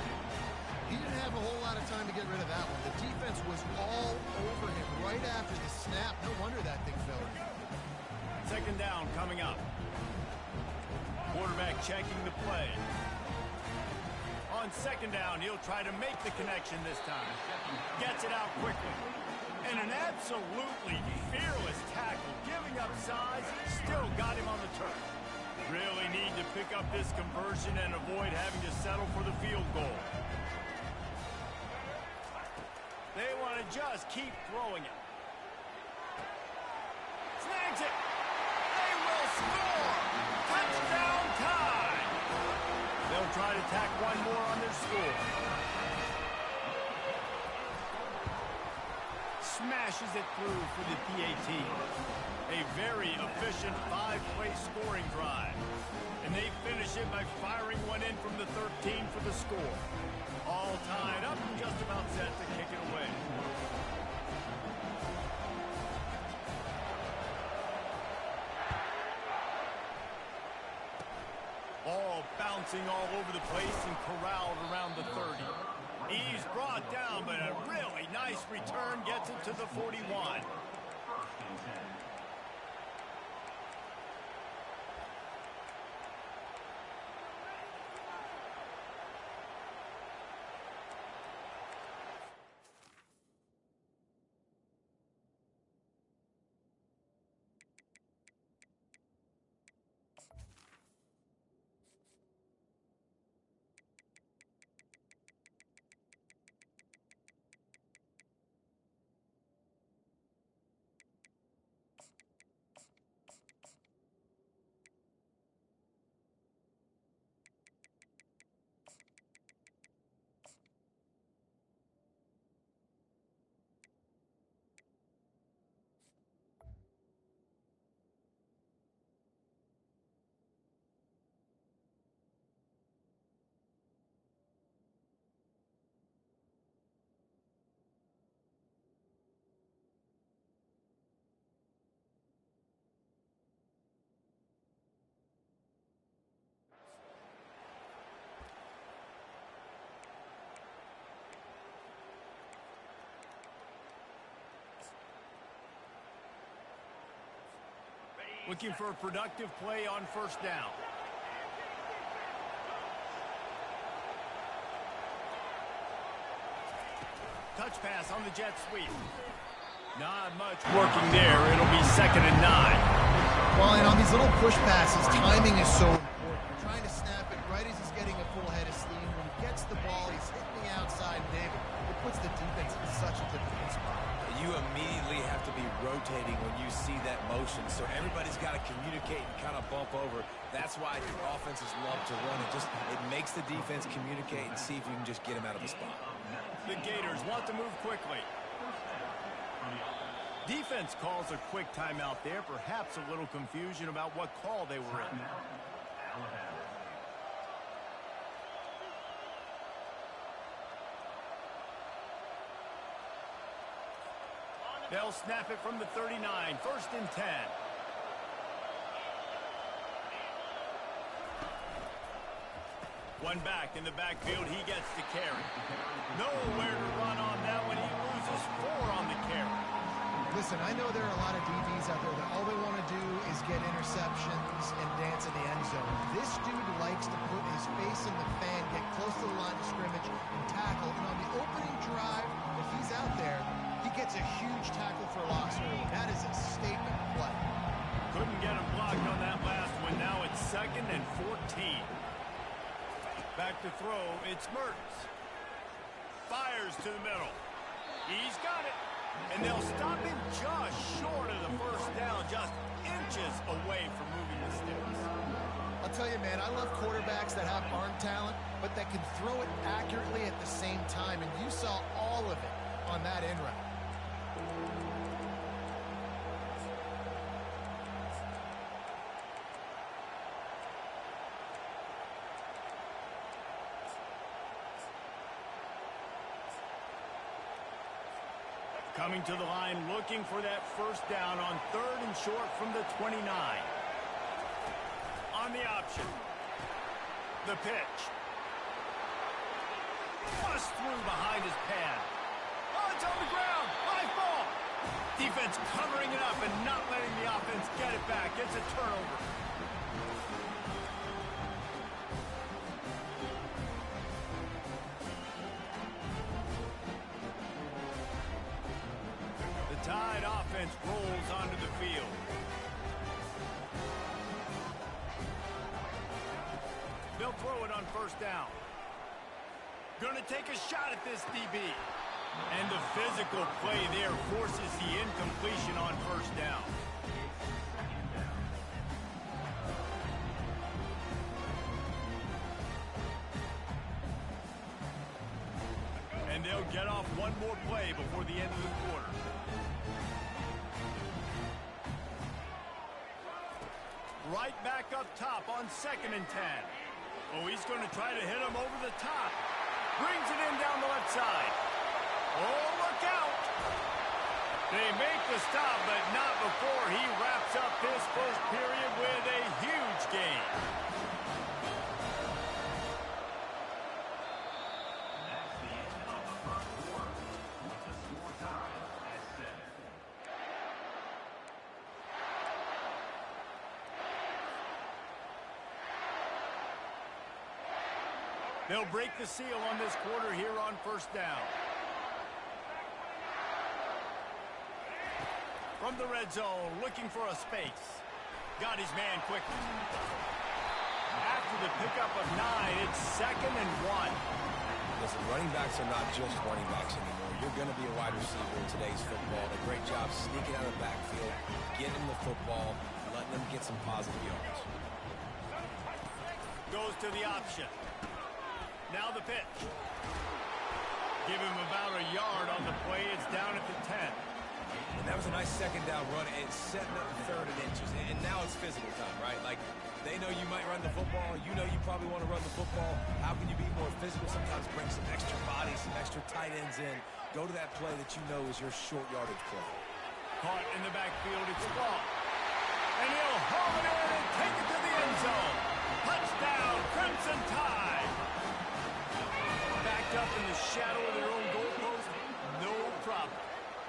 He didn't have a whole lot of time to get rid of that one. The defense was all over him right after the snap. No wonder that thing fell in. Second down coming up. Quarterback checking the play. On second down, he'll try to make the connection this time. Gets it out quickly. And an absolutely fearless tackle, giving up size, still got him on the turf. Really need to pick up this conversion and avoid having to settle for the field goal. They want to just keep throwing it. Snags it. They will score. Touchdown time. They'll try to tack one more on their score. Smashes it through for the PAT. A very efficient 5-play scoring drive. And they finish it by firing one in from the 13 for the score. All tied up and just about set to kick it away. Ball bouncing all over the place and corralled around the 30. He's brought down, but a really nice return gets it to the 41. Looking for a productive play on first down. Touch pass on the jet sweep. Not much working there. It'll be 2nd and 9. Well, and on these little push passes, timing is so important. You're trying to snap it right as he's getting a full head of steam. When he gets the ball, he's hitting the outside, David. It puts the defense in such a difficult spot. You immediately have to be rotating when you see that motion, so everybody's got to communicate and kind of bump over. That's why the offenses love to run it. It makes the defense communicate and see if you can just get him out of the spot. The Gators want to move quickly. Defense calls a quick timeout there. Perhaps a little confusion about what call they were in. They'll snap it from the 39. 1st and 10. One back in the backfield. He gets the carry. Nowhere to run on that one. He loses 4 on the carry. Listen, I know there are a lot of DBs out there that all they want to do is get interceptions and dance in the end zone. This dude likes to put his face in the fan, get close to the line of scrimmage, and tackle. And on the opening drive, if he's out there, he gets a huge tackle for loss. That is a statement play. Couldn't get him blocked on that last 14. Back to throw, it's Mertz. Fires to the middle. He's got it. And they'll stop him just short of the first down, just inches away from moving the sticks. I'll tell you, man, I love quarterbacks that have arm talent, but that can throw it accurately at the same time, and you saw all of it on that in route. Coming to the line, looking for that first down on 3rd and short from the 29. On the option. The pitch. Bust through behind his pad. Oh, it's on the ground. High ball. Defense covering it up and not letting the offense get it back. It's a turnover. Tide offense rolls onto the field. They'll throw it on first down. Gonna take a shot at this DB. And the physical play there forces the incompletion on first down. And they'll get off one more play before the end of the quarter. Right back up top on 2nd and 10. Oh, he's going to try to hit him over the top. Brings it in down the left side. Oh, look out. They make the stop, but not before he wraps up this first period with a huge gain. That's the end of the first quarter, with the score tied at 7. They'll break the seal on this quarter here on first down. From the red zone, looking for a space. Got his man quickly. After the pickup of 9, it's 2nd and 1. Listen, running backs are not just running backs anymore. You're going to be a wide receiver in today's football. A great job sneaking out of the backfield, getting him the football, letting them get some positive yards. Goes to the option. Now the pitch. Give him about a yard on the play. It's down at the 10. And that was a nice second down run and setting up 3rd and inches. And now it's physical time, right? Like, they know you might run the football. You know you probably want to run the football. How can you be more physical? Sometimes bring some extra bodies, some extra tight ends in. Go to that play that you know is your short yardage play. Caught in the backfield. It's Long. And he'll haul it in and take it to the end zone. Touchdown, Crimson Tide. Backed up in the shadow of their own goalpost. No problem.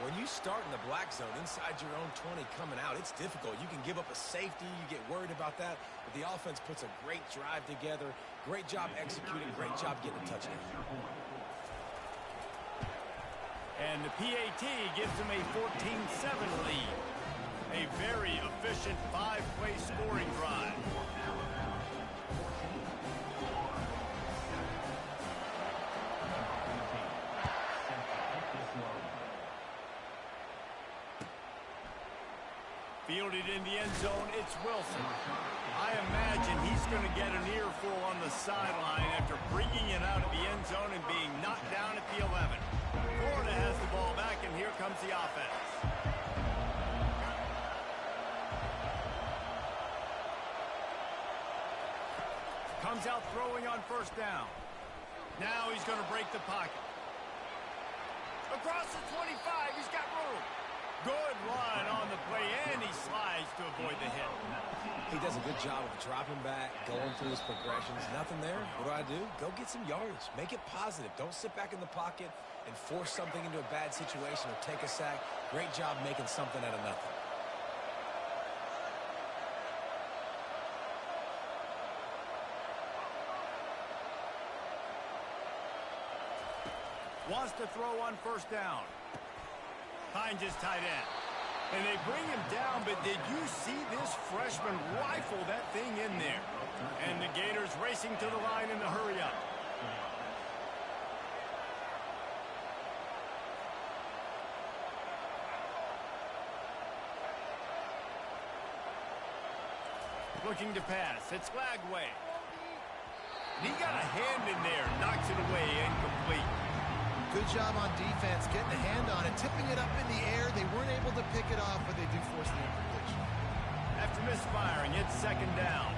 When you start in the black zone inside your own 20 coming out, it's difficult. You can give up a safety. You get worried about that. But the offense puts a great drive together. Great job executing. Great job getting a touchdown. And the PAT gives them a 14-7 lead. A very efficient 5-play scoring drive. Fielded in the end zone, it's Wilson. I imagine he's going to get an earful on the sideline after bringing it out of the end zone and being knocked down at the 11. Florida has the ball back, and here comes the offense. Comes out throwing on first down. Now he's going to break the pocket. Across the 25, he's got room. Good run on the play, and he slides to avoid the hit. He does a good job of dropping back, going through his progressions. Nothing there. What do? Go get some yardage. Make it positive. Don't sit back in the pocket and force something into a bad situation or take a sack. Great job making something out of nothing. Wants to throw on first down. Finds his tight end. And they bring him down, but did you see this freshman rifle that thing in there? And the Gators racing to the line in the hurry-up. Looking to pass. It's Lagway. He got a hand in there. Knocks it away. Incomplete. Good job on defense, getting a hand on it, tipping it up in the air. They weren't able to pick it off, but they do force the incompletion. After misfiring, it's second down.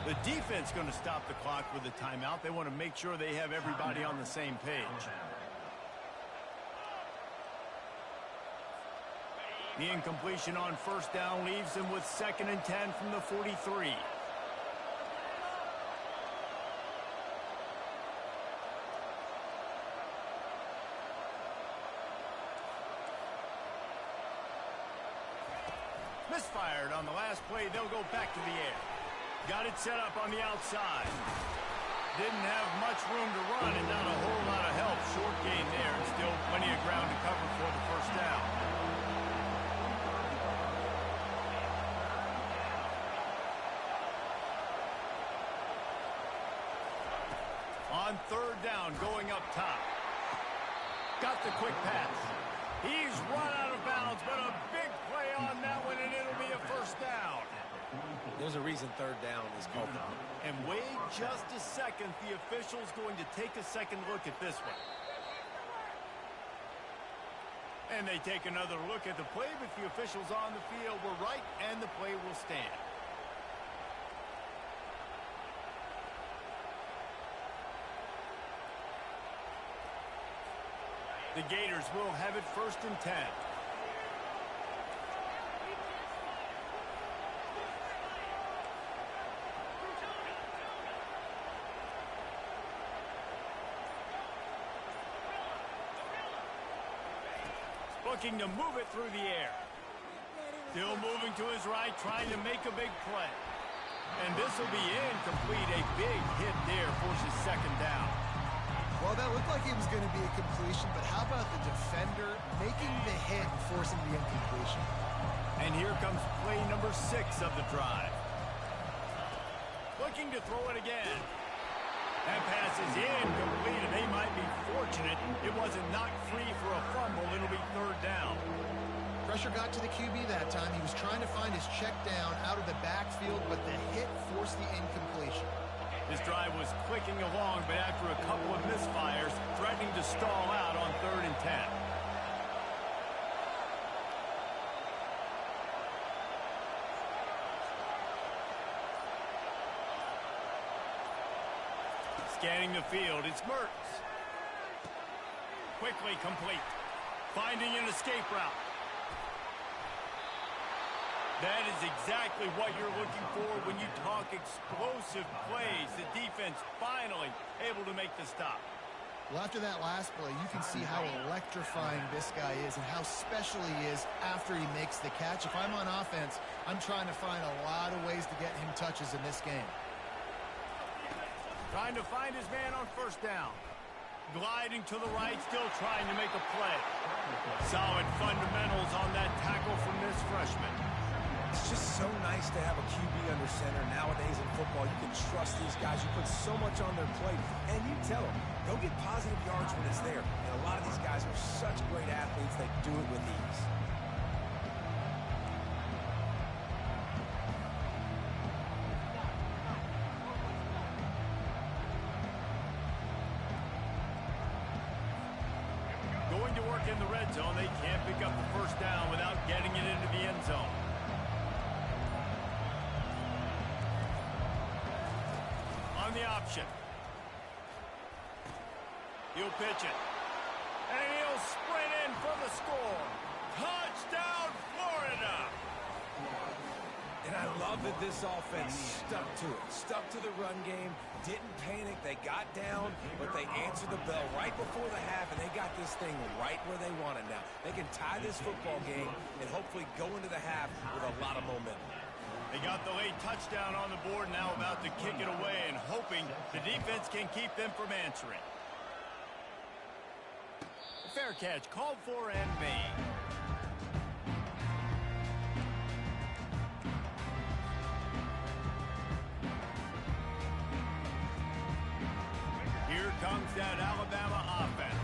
The defense going to stop the clock with a timeout. They want to make sure they have everybody on the same page. The incompletion on first down leaves them with 2nd and 10 from the 43. Misfired on the last play. They'll go back to the air. Got it set up on the outside. Didn't have much room to run and not a whole lot of help. Short gain there and still plenty of ground to cover for the first down. On third down, going up top. Got the quick pass. He's run out of bounds, but a big play on that one, and it'll be a first down. There's a reason third down is called down. And wait just a second. The official's going to take a second look at this one. And they take another look at the play, but the officials on the field were right, and the play will stand. The Gators will have it 1st and 10. Looking to move it through the air. Still moving to his right, trying to make a big play. And this will be incomplete. A big hit there forces 2nd down. Well, that looked like it was going to be a completion, but how about the defender making the hit and forcing the incompletion? And here comes play number 6 of the drive. Looking to throw it again. That pass is incomplete, and they might be fortunate it wasn't knocked free for a fumble. It'll be 3rd down. Pressure got to the QB that time. He was trying to find his check down out of the backfield, but the hit forced the incompletion. This drive was clicking along, but after a couple of misfires, threatening to stall out on 3rd and 10. Scanning the field, it's Mertz. Quickly complete. Finding an escape route. That is exactly what you're looking for when you talk explosive plays. The defense finally able to make the stop. Well, after that last play, you can see how electrifying this guy is and how special he is after he makes the catch. If I'm on offense, I'm trying to find a lot of ways to get him touches in this game. Trying to find his man on first down. Gliding to the right, still trying to make a play. Solid fundamentals on that tackle from this freshman. It's just so nice to have a QB under center. Nowadays in football, you can trust these guys. You put so much on their plate, and you tell them, go get positive yards when it's there. And a lot of these guys are such great athletes, they do it with ease. Going to work in the red zone. They can't pick up the first down without getting it into the end zone. The option. He'll pitch it. And he'll sprint in for the score. Touchdown, Florida! And I love that this offense stuck to it. Stuck to the run game. Didn't panic. They got down, but they answered the bell right before the half, and they got this thing right where they want it now. They can tie this football game and hopefully go into the half with a lot of momentum. They got the late touchdown on the board, now about to kick it away and hoping the defense can keep them from answering. Fair catch called for and made. belongs that Alabama offense.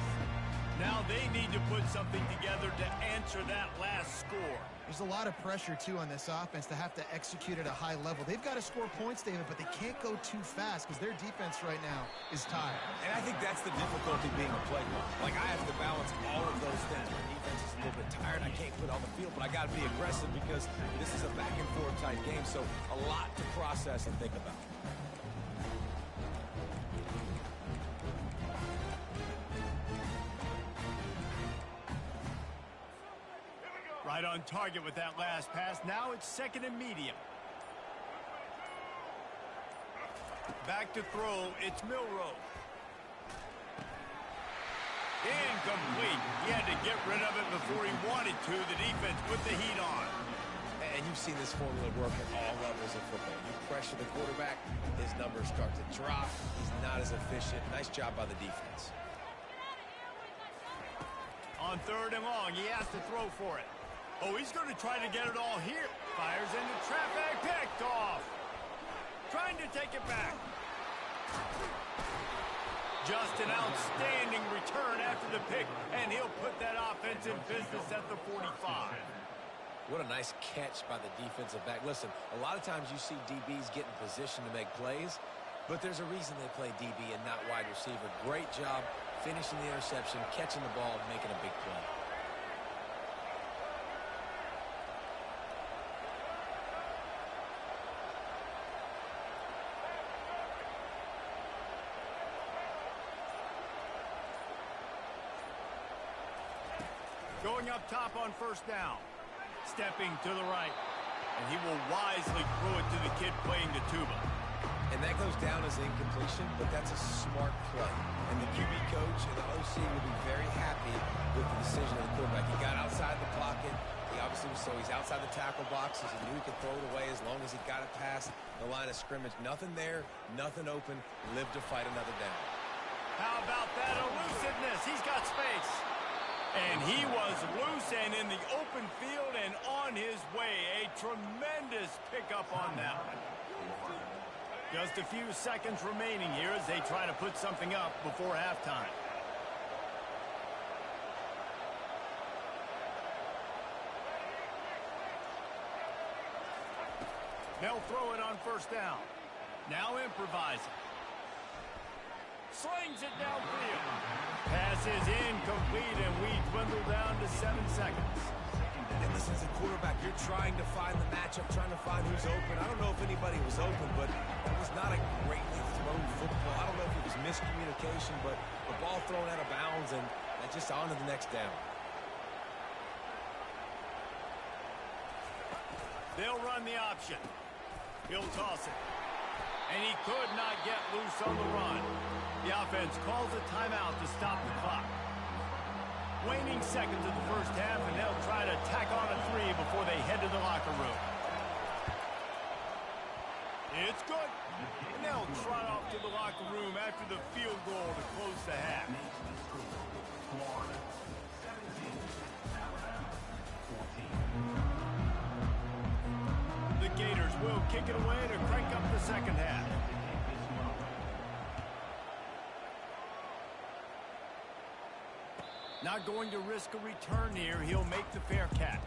Now they need to put something together to answer that last score. There's a lot of pressure, too, on this offense to have to execute at a high level. They've got to score points, David, but they can't go too fast because their defense right now is tired. And I think that's the difficulty being a play caller. Like, I have to balance all of those things. My defense is a little bit tired. I can't put on the field, but I got to be aggressive because this is a back-and-forth type game, so a lot to process and think about. Right on target with that last pass. Now it's second and medium. Back to throw. It's Milroe. Incomplete. He had to get rid of it before he wanted to. The defense put the heat on. And you've seen this formula work at all levels of football. You pressure the quarterback, his numbers start to drop. He's not as efficient. Nice job by the defense. On third and long, he has to throw for it. Oh, he's going to try to get it all here. Fires into traffic. Picked off. Trying to take it back. Just an outstanding return after the pick, and he'll put that offense in business at the 45. What a nice catch by the defensive back. Listen, a lot of times you see DBs get in position to make plays, but there's a reason they play DB and not wide receiver. Great job finishing the interception, catching the ball, and making a big play. Going up top on first down. Stepping to the right. And he will wisely throw it to the kid playing the tuba. And that goes down as incompletion, but that's a smart play. And the QB coach and the OC will be very happy with the decision of the quarterback. He got outside the pocket. He obviously was, so he's outside the tackle boxes. He knew he could throw it away as long as he got it past the line of scrimmage. Nothing there, nothing open. Live to fight another down. How about that elusiveness? He's got space. And he was loose and in the open field and on his way. A tremendous pickup on that one. Just a few seconds remaining here as they try to put something up before halftime. They'll throw it on first down. Now improvising. Slings it downfield. Pass is incomplete, and we dwindle down to 7 seconds. And listen, as a quarterback, you're trying to find the matchup, trying to find who's open. I don't know if anybody was open, but it was not a greatly thrown football. I don't know if it was miscommunication, but the ball thrown out of bounds and just on to the next down. They'll run the option. He'll toss it. And he could not get loose on the run. The offense calls a timeout to stop the clock. Waning seconds of the first half, and they'll try to tack on a 3 before they head to the locker room. It's good. And they'll trot off to the locker room after the field goal to close the half. The Gators will kick it away to crank up the second half. Not going to risk a return here. He'll make the fair catch.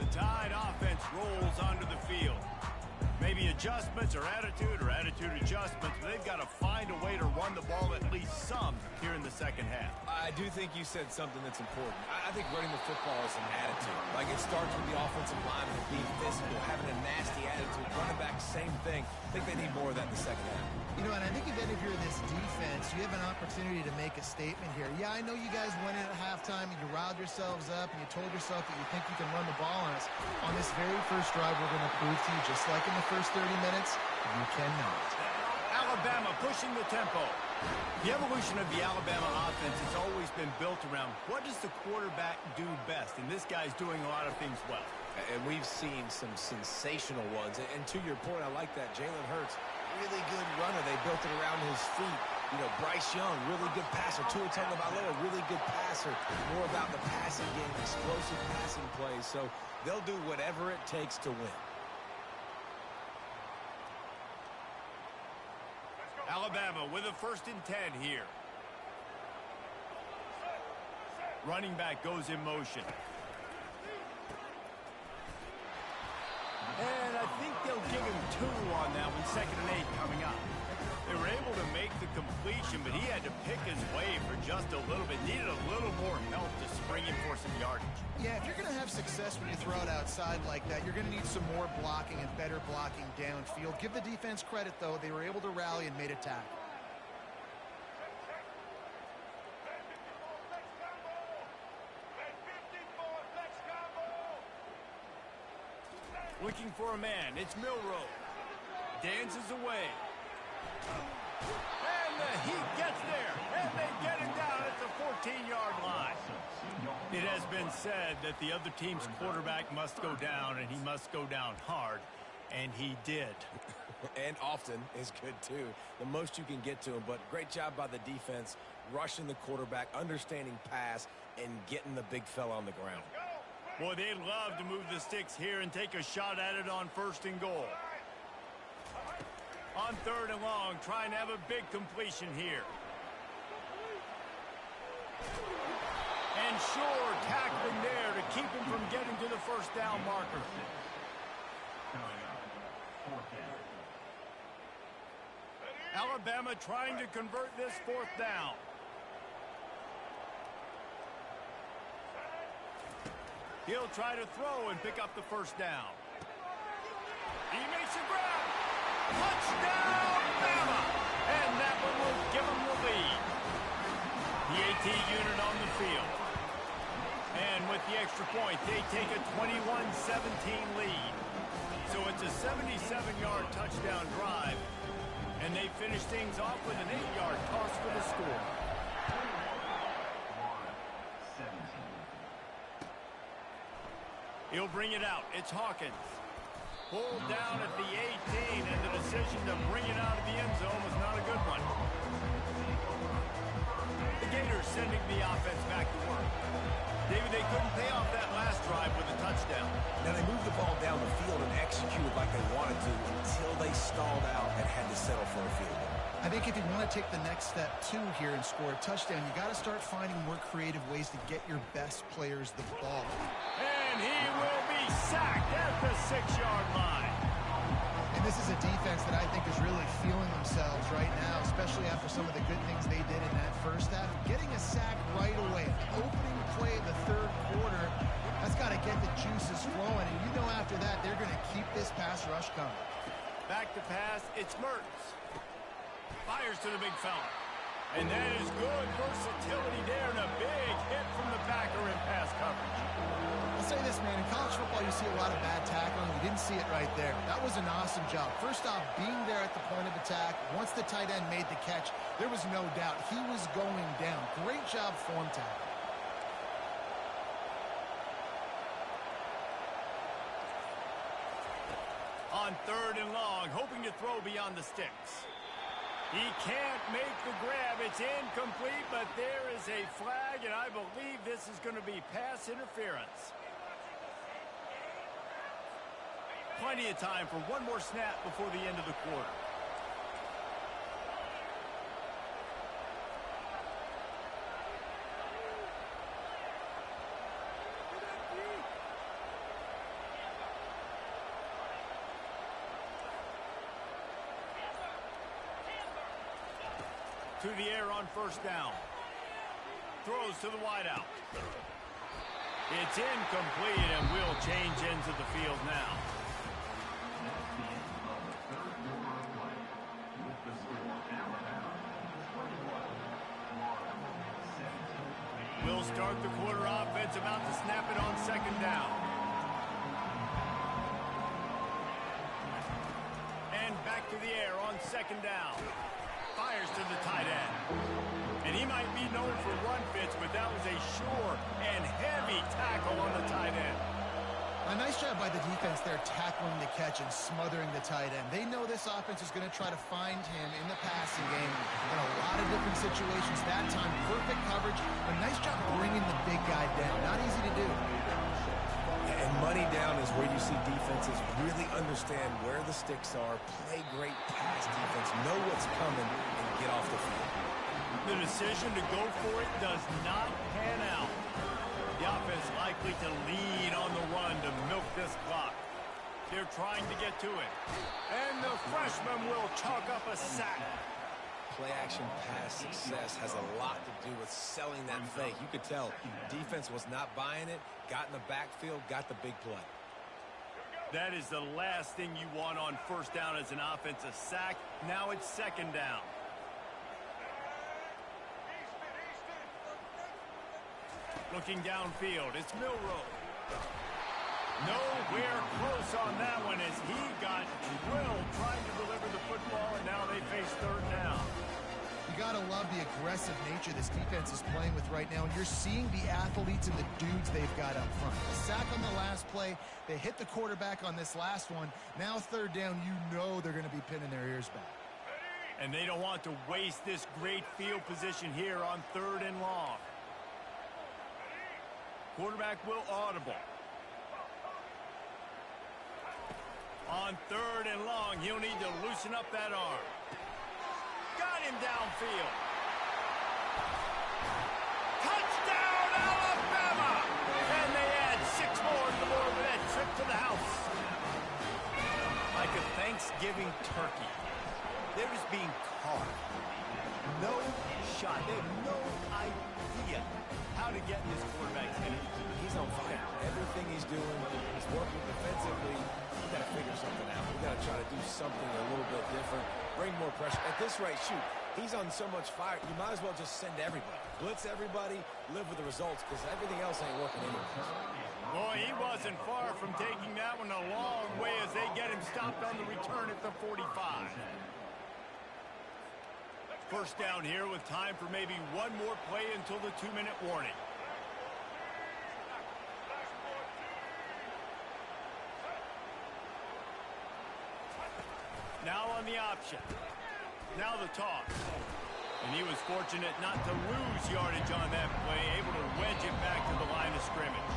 The Tide offense rolls onto the field. Maybe adjustments or attitude adjustments, but they've got to find a way to run the ball at least some here in the second half. I do think you said something that's important. I think running the football is an attitude. Like, it starts with the offensive lineman being physical, having a nasty attitude. Running back, same thing. I think they need more of that in the second half. You know, and I think even if you're this defense, you have an opportunity to make a statement here. Yeah, I know you guys went in at halftime and you riled yourselves up and you told yourself that you think you can run the ball on us. On this very first drive, we're going to prove to you, just like in the first 30 minutes, you cannot. Alabama pushing the tempo. The evolution of the Alabama offense has always been built around what does the quarterback do best, and this guy's doing a lot of things well. And we've seen some sensational ones. And to your point, I like that. Jalen Hurts, really good runner. They built it around his feet. You know, Bryce Young, really good passer. Tua Tagovailoa, really good passer. More about the passing game, explosive passing plays. So they'll do whatever it takes to win. first and 10 here. Running back goes in motion. And I think they'll give him 2 on that one, 2nd and 8 coming up. They were able to make the completion, but he had to pick his way for just a little bit. Needed a little more help to spring him for some yardage. Yeah, if you're going to have success when you throw it outside like that, you're going to need some more blocking and better blocking downfield. Give the defense credit, though. They were able to rally and made a tackle. Looking for a man. It's Milrow. Dances away. And he gets there. And they get him down at the 14-yard line. It has been said that the other team's quarterback must go down, and he must go down hard. And he did. And often is good, too. The most you can get to him. But great job by the defense, rushing the quarterback, understanding pass, and getting the big fella on the ground. Boy, they'd love to move the sticks here and take a shot at it on 1st and goal. On 3rd and long, trying to have a big completion here. And sure, tackling there to keep him from getting to the 1st down marker. Alabama trying to convert this 4th down. He'll try to throw and pick up the 1st down. He makes a grab. Touchdown, Bama! And that one will give him the lead. The AT unit on the field. And with the extra point, they take a 21-17 lead. So it's a 77-yard touchdown drive. And they finish things off with an 8-yard toss for the score. He'll bring it out. It's Hawkins. Pulled down at the 18, and the decision to bring it out of the end zone was not a good one. The Gators sending the offense back to work. David, they couldn't pay off that last drive with a touchdown. Now, they moved the ball down the field and executed like they wanted to until they stalled out and had to settle for a field goal. I think if you want to take the next step, too, here and score a touchdown, you got to start finding more creative ways to get your best players the ball. And he will be sacked at the 6-yard line. And this is a defense that I think is really feeling themselves right now, especially after some of the good things they did in that first half. Getting a sack right away, opening play of the 3rd quarter, that's got to get the juices flowing. And you know after that, they're going to keep this pass rush coming. Back to pass, it's Mertz. Fires to the big fella. And that is good versatility there and a big hit from the backer in pass coverage. I'll say this, man. In college football, you see a lot of bad tackling. You didn't see it right there. That was an awesome job. First off, being there at the point of attack. Once the tight end made the catch, there was no doubt he was going down. Great job form tackle. On 3rd and long, hoping to throw beyond the sticks. He can't make the grab. It's incomplete, but there is a flag, and I believe this is going to be pass interference. Plenty of time for one more snap before the end of the quarter. To the air on 1st down. Throws to the wideout. It's incomplete, and we'll change ends of the field now. We'll start the quarter offense, about to snap it on 2nd down. And back to the air on 2nd down. Fires to the tight end. And he might be known for run fits, but that was a sure and heavy tackle on the tight end. A nice job by the defense there tackling the catch and smothering the tight end. They know this offense is going to try to find him in the passing game in a lot of different situations. That time, perfect coverage. A nice job bringing the big guy down. Not easy to do. And money down is where you see defenses really understand where the sticks are, play great pass defense, know what's coming, and get off the field. The decision to go for it does not pan out. The offense likely to lean on the run to milk this clock. They're trying to get to it. And the freshman will chalk up a sack. Play-action pass success has a lot to do with selling that fake. You could tell defense was not buying it, got in the backfield, got the big play. That is the last thing you want on first down as an offensive sack. Now it's second down. Looking downfield, it's Milroe. Nowhere close on that one as he got drilled trying to deliver the football, and now they face third down. You got to love the aggressive nature this defense is playing with right now, and you're seeing the athletes and the dudes they've got up front. The sack on the last play, they hit the quarterback on this last one. Now third down, you know they're going to be pinning their ears back. And they don't want to waste this great field position here on third and long. Quarterback will audible. On third and long, he'll need to loosen up that arm. Got him downfield. Touchdown, Alabama! And they add 6 more to the board with that trip to the house. Like a Thanksgiving turkey. They're just being caught. No shot. They have no idea how to get in this quarterback's head. He's on fire. Everything he's doing is working defensively. We got to figure something out. We got to try to do something a little bit different. Bring more pressure. At this rate, shoot, he's on so much fire. You might as well just send everybody. Blitz everybody, live with the results, because everything else ain't working anyway. Boy, he wasn't far from taking that one a long way as they get him stopped on the return at the 45. First down here with time for maybe one more play until the 2-minute warning. Now on the option. Now the toss. And he was fortunate not to lose yardage on that play, able to wedge it back to the line of scrimmage.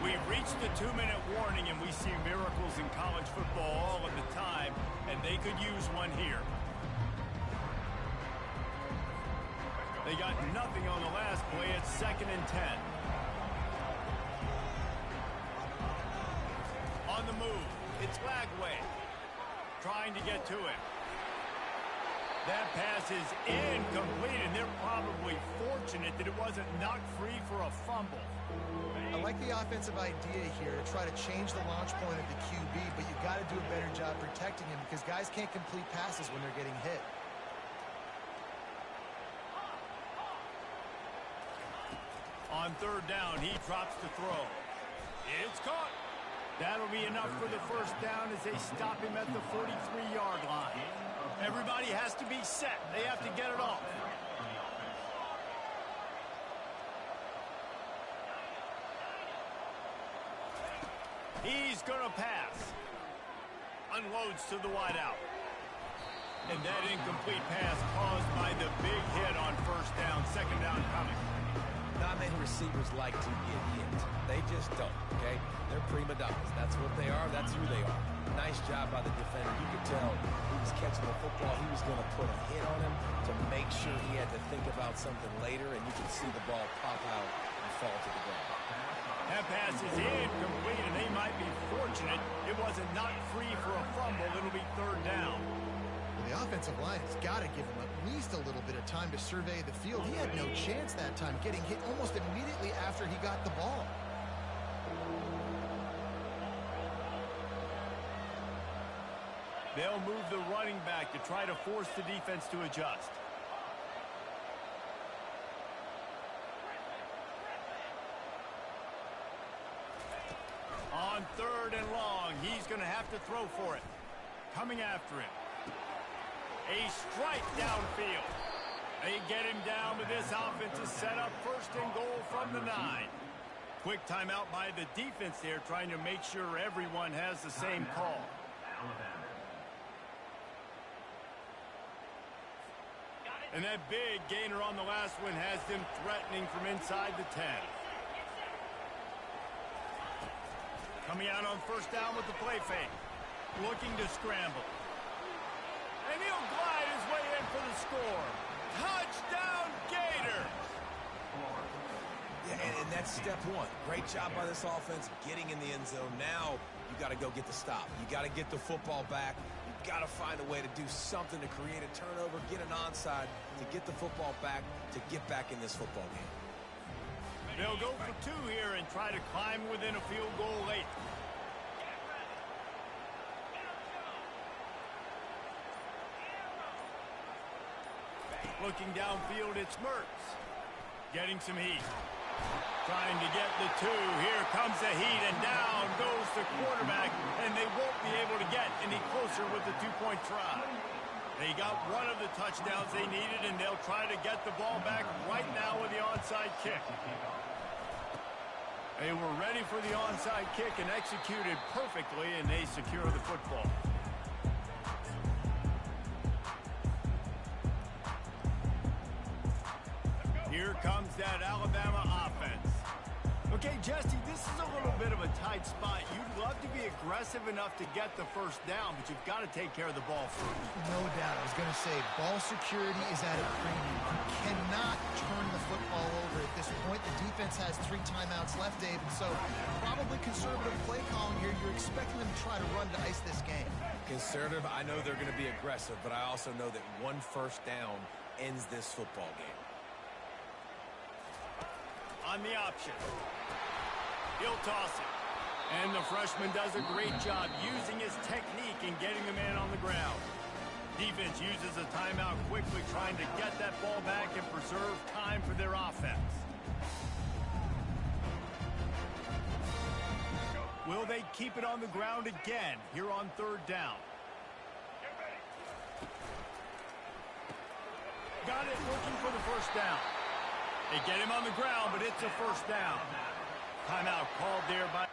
We've reached the 2-minute warning, and we see miracles in college football all of the time, and they could use one here. They got nothing on the last play. It's 2nd and 10. On the move, it's Lagway. Trying to get to it. That pass is incomplete, and they're probably fortunate that it wasn't knocked free for a fumble. I like the offensive idea here to try to change the launch point of the QB, but you got to do a better job protecting him because guys can't complete passes when they're getting hit. On third down, he drops to throw. It's caught. That'll be enough for the first down as they stop him at the 43-yard line. Everybody has to be set. They have to get it off. He's going to pass. Unloads to the wideout. And that incomplete pass caused by the big hit on first down. Second down coming. Not many receivers like to get hit. They just don't, okay? They're prima donnas. That's what they are. That's who they are. Nice job by the defender. You could tell he was catching the football. He was going to put a hit on him to make sure he had to think about something later, and you could see the ball pop out and fall to the ground. That pass is incomplete, and they might be fortunate it wasn't knocked free for a fumble. It'll be third down. The offensive line has got to give him at least a little bit of time to survey the field. He had no chance that time, getting hit almost immediately after he got the ball. They'll move the running back to try to force the defense to adjust. On third and long, he's going to have to throw for it. Coming after him. A strike downfield. They get him down, but this offense is set up first and goal from the 9. Quick timeout by the defense there, trying to make sure everyone has the same call. And that big gainer on the last one has them threatening from inside the 10. Coming out on first down with the play fake. Looking to scramble. And he'll glide his way in for the score. Touchdown, Gator! Yeah, and that's step one. Great job by this offense getting in the end zone. Now you got to go get the stop. You got to get the football back. You got to find a way to do something to create a turnover, get an onside, to get the football back, to get back in this football game. They'll go for two here and try to climb within a field goal late. Looking downfield, it's Mertz. Getting some heat. Trying to get the two. Here comes the heat, and down goes the quarterback, and they won't be able to get any closer with the two-point try. They got one of the touchdowns they needed, and they'll try to get the ball back right now with the onside kick. They were ready for the onside kick and executed perfectly, and they secure the football. Here comes that Alabama offense. Okay, Jesse, this is a little bit of a tight spot. You'd love to be aggressive enough to get the first down, but you've got to take care of the ball first. No doubt. I was going to say, ball security is at a premium. You cannot turn the football over at this point. The defense has 3 timeouts left, Dave, and so probably conservative play calling here. You're expecting them to try to run to ice this game. Conservative, I know they're going to be aggressive, but I also know that one first down ends this football game. On the option. He'll toss it. And the freshman does a great job using his technique and getting the man on the ground. Defense uses a timeout quickly, trying to get that ball back and preserve time for their offense. Will they keep it on the ground again here on third down? Got it, looking for the first down. They get him on the ground, but it's a first down. Timeout called there by...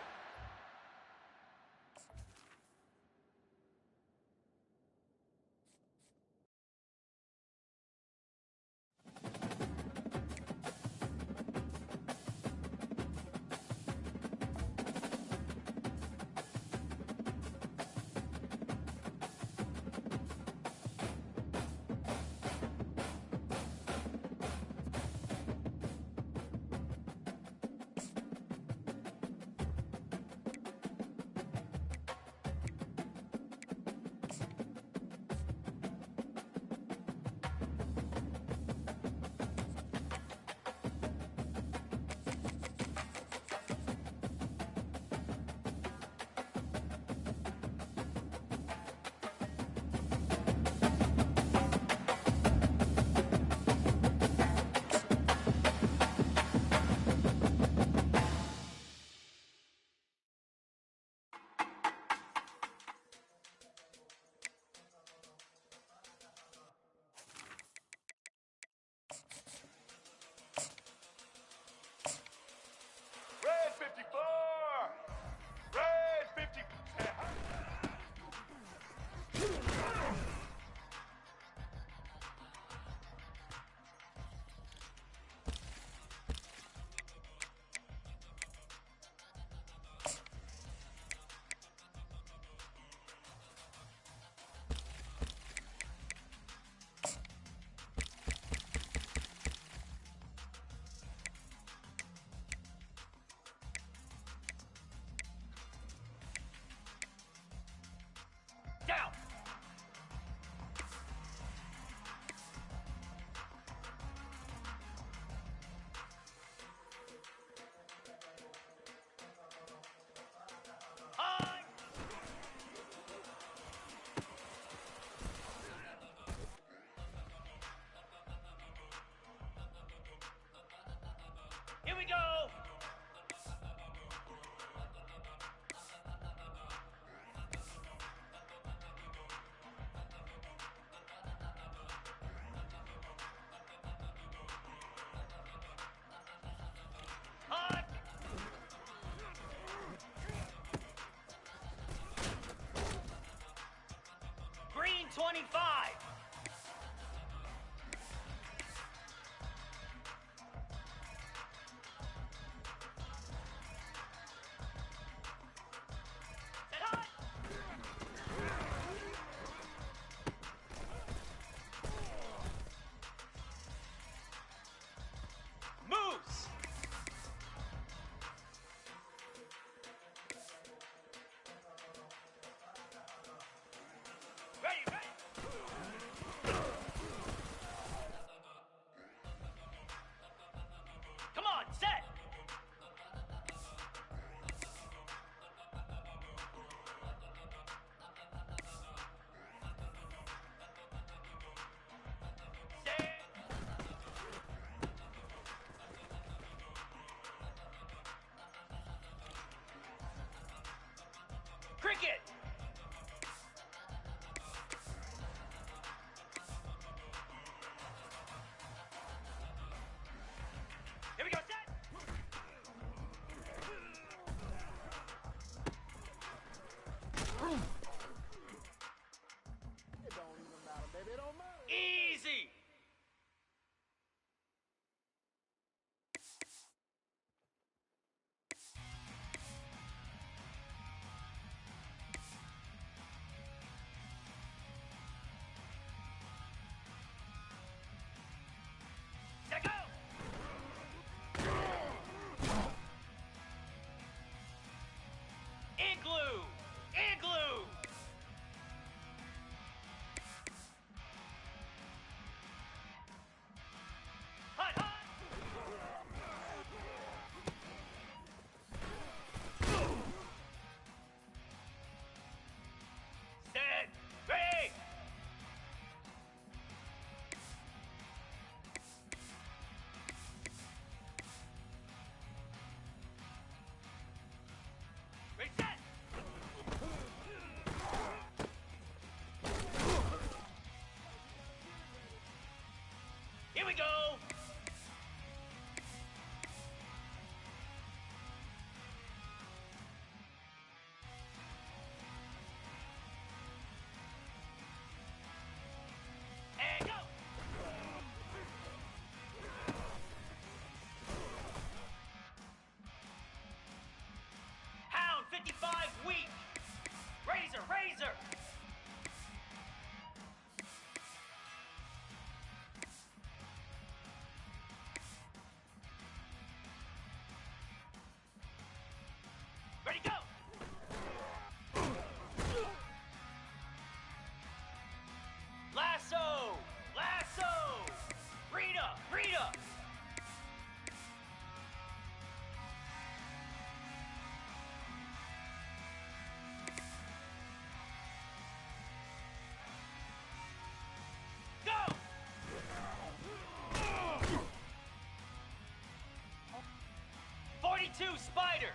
3-2 Spider.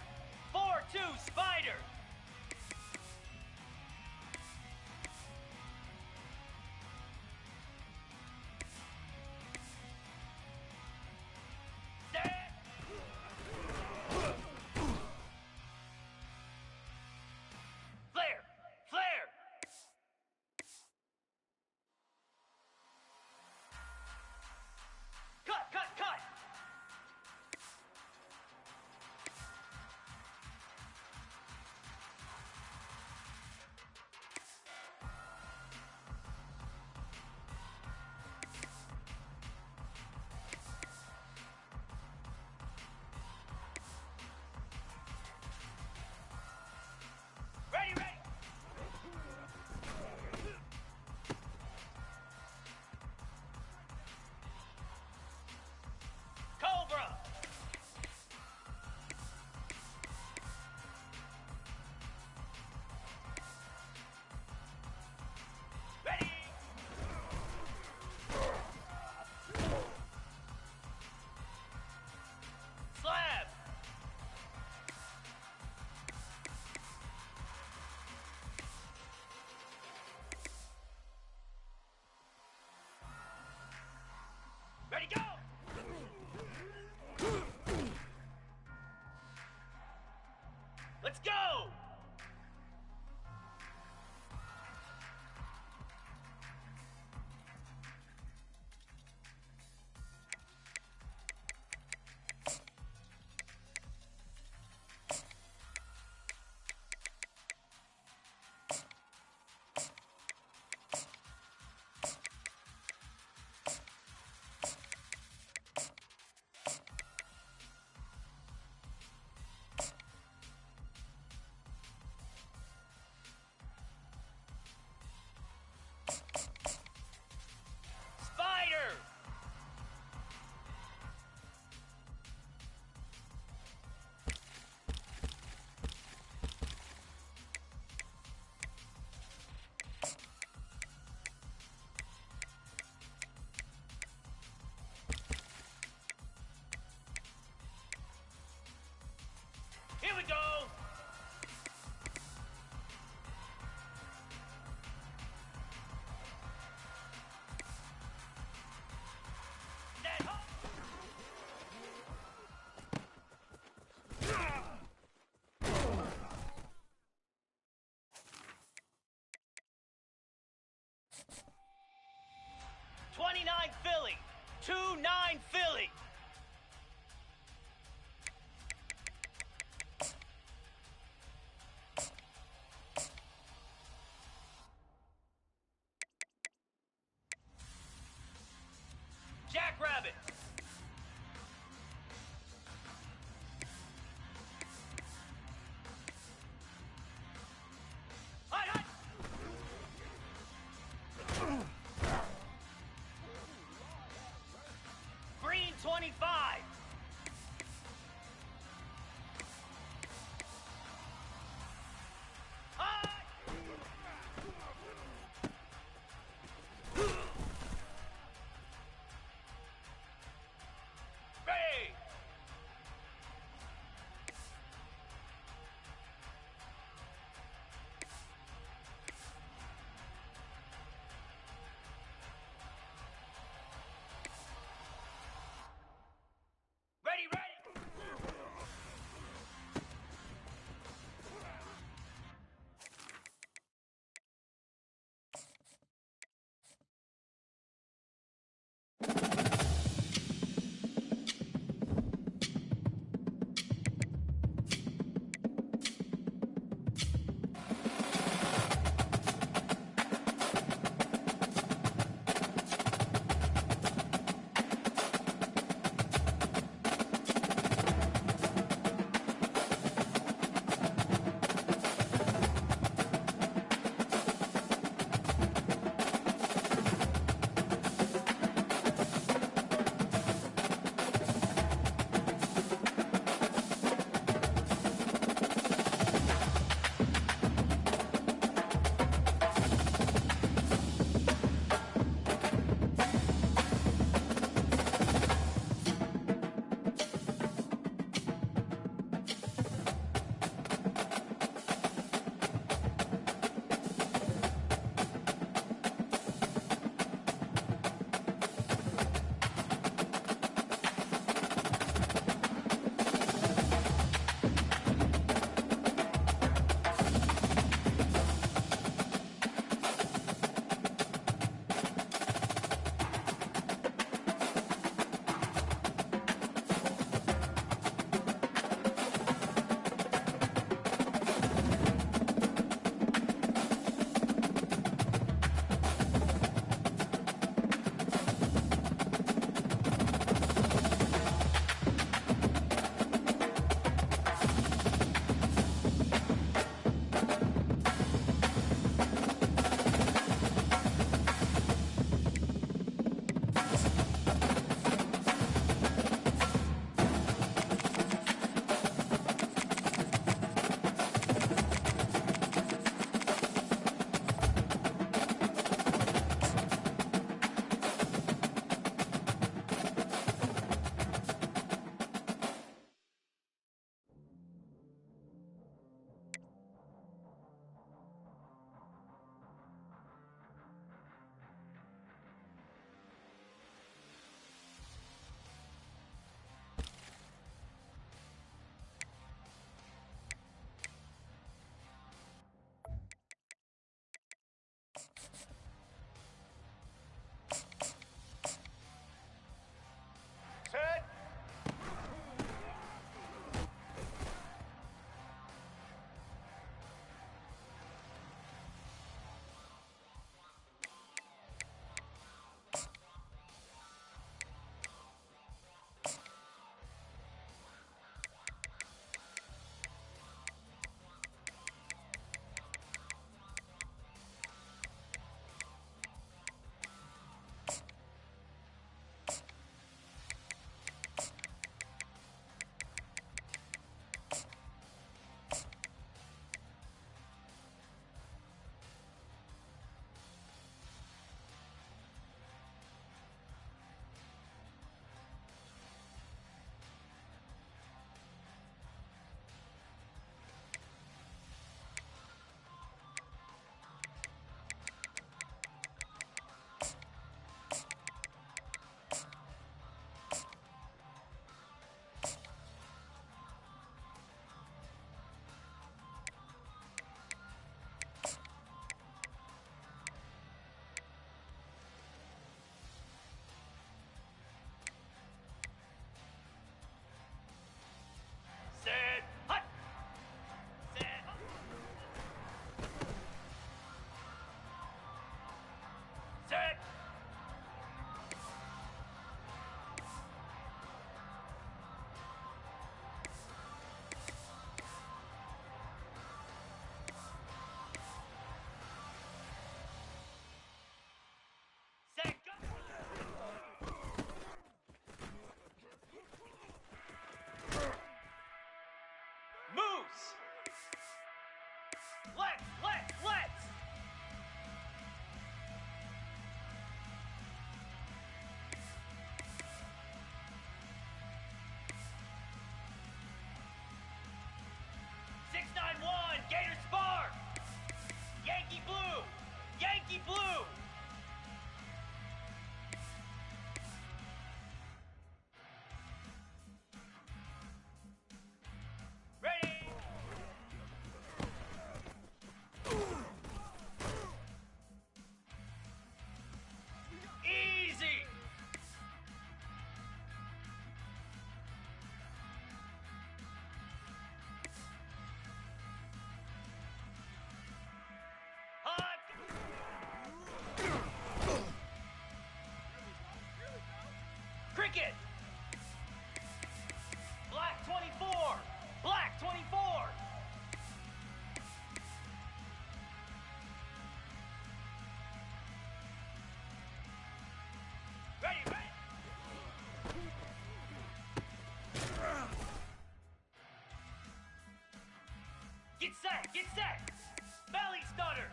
4-2 Spider. Set. Flare. Flare. Cut, cut, cut. Ready, ready. Cobra. Ready. Slab. Ready, go! Let's go! Spider! Here we go! Set up! 29 Philly, 2-9 Philly. Jackrabbit. Hut, hut. Green Moose. Let's. 691, Gator Spark. Yankee Blue. Yankee Blue. Ready. Easy. Hot. Cricket. Black 24. Black 24. Ready. Get set. Belly stutter.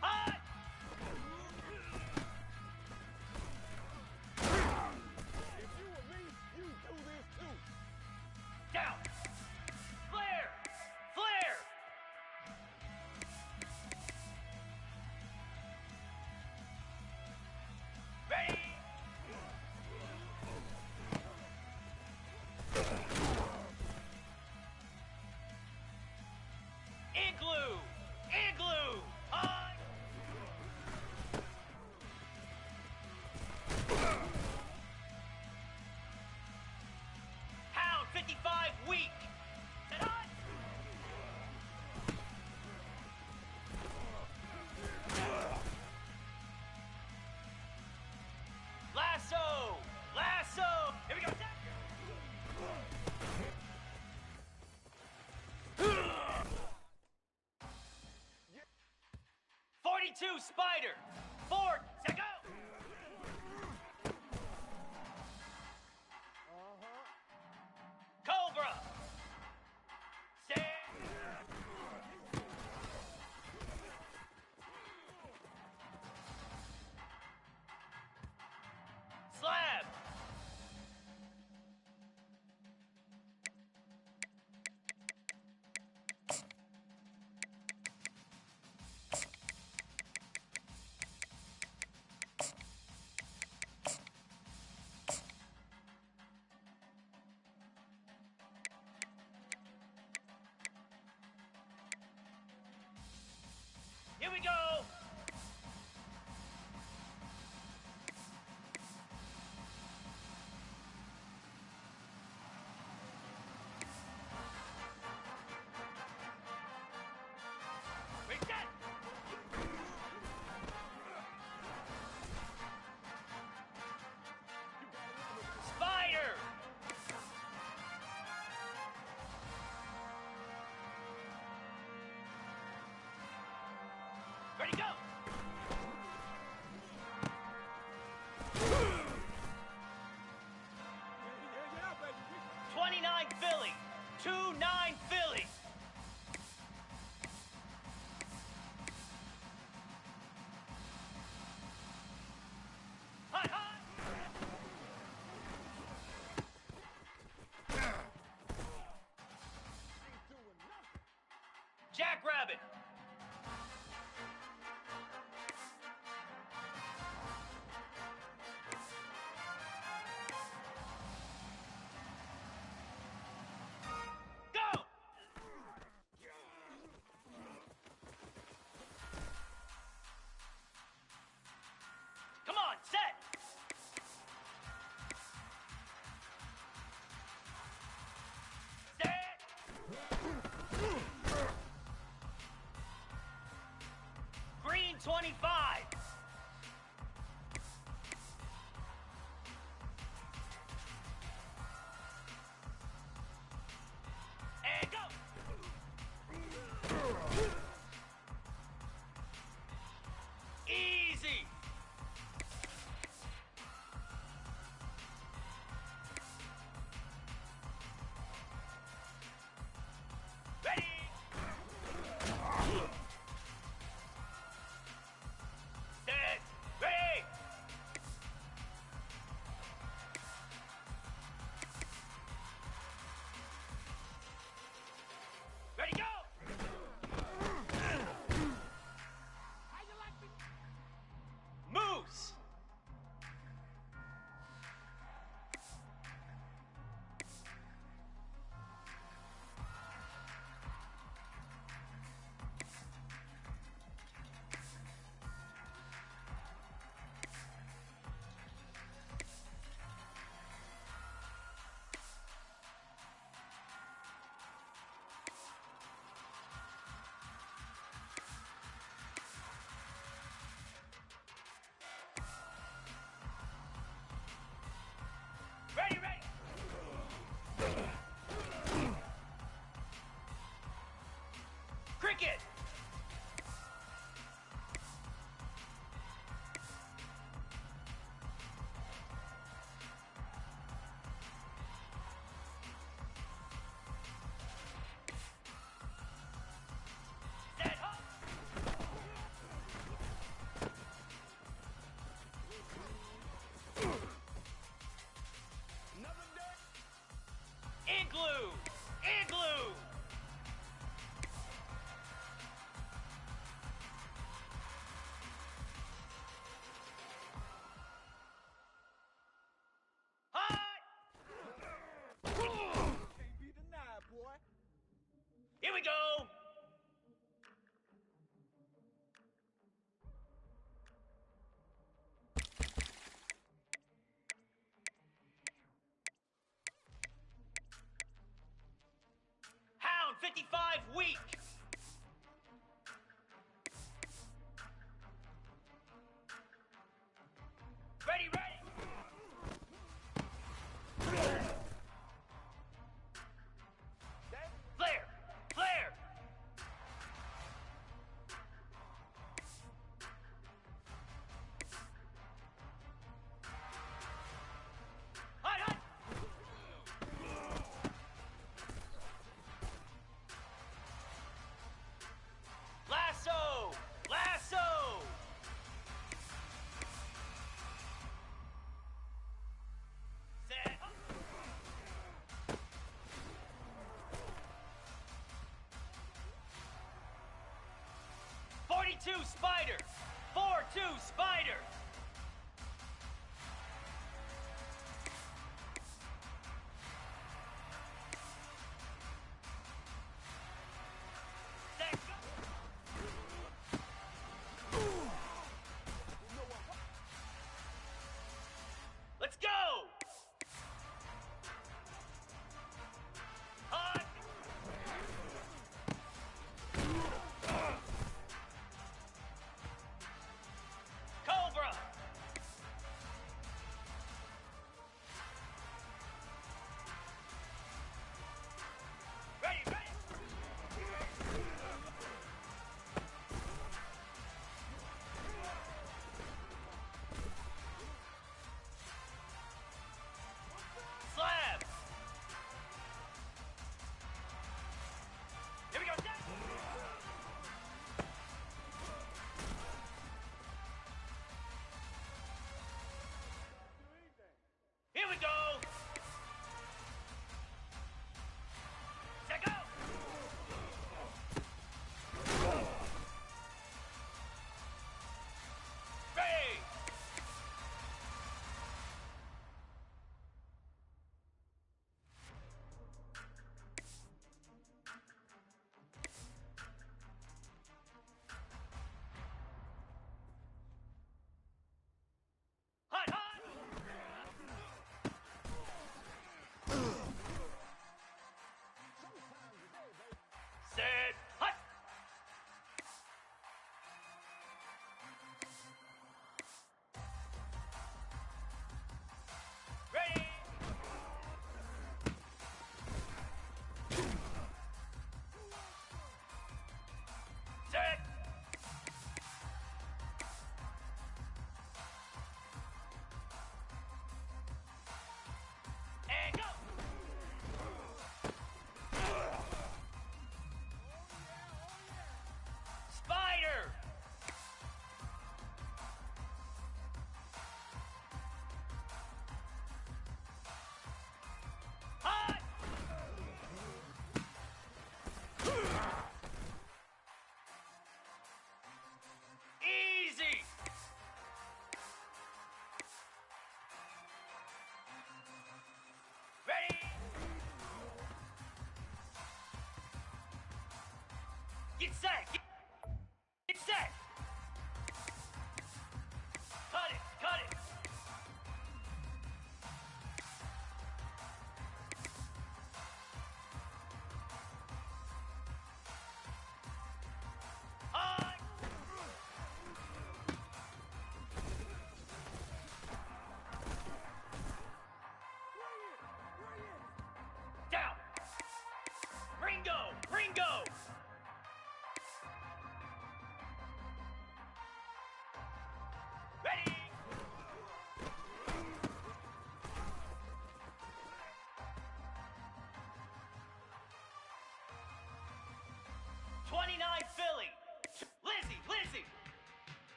Hot. Down. Flare. Ready. Igloo. Hot. Pound 55 weak. Set hot. Lasso. Here we go. 42 Spider. 4. Set go. Cobra. Set. Slab. Here we go. Reset. Spider. Ready, go! 29 Philly. 2-9 Philly. Hot. Jackrabbit. Go! Come on, set! Set! Green 25. And go! Easy! Here we go. Hound 55 weak. Ready, ready. Flare, flare. Hot, hot. Lasso, lasso. Set. 42 spider. 4-2 spider. Set, go. Let's go. Hot. Cobra.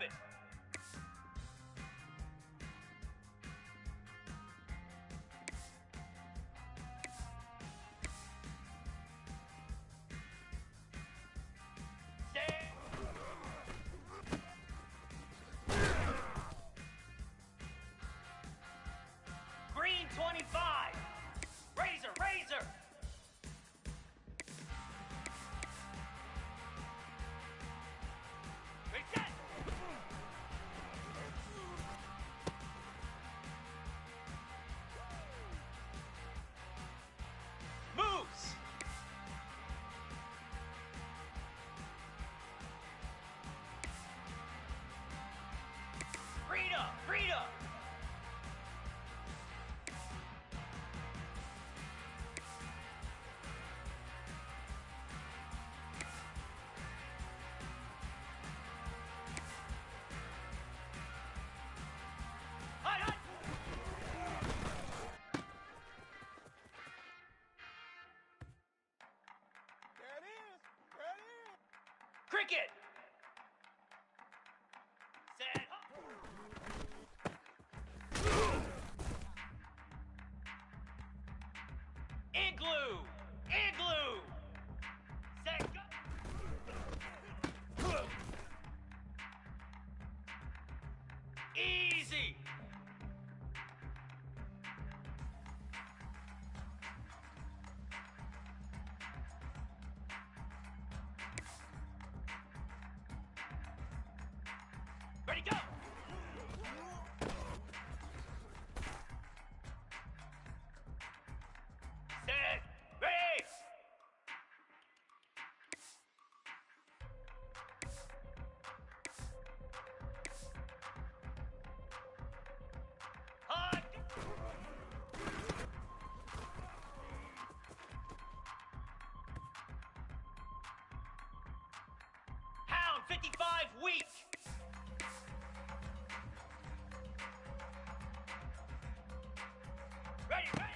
7. Green 25. Razor, razor. Reset. Moves. Rita, Rita. Hot, hot. There it is. There it is. Cricket. Set. Igloo. Igloo. Set. Go. Easy. Ready, go. Set. Ready. Hot. Hound 55 weak. Ready, ready.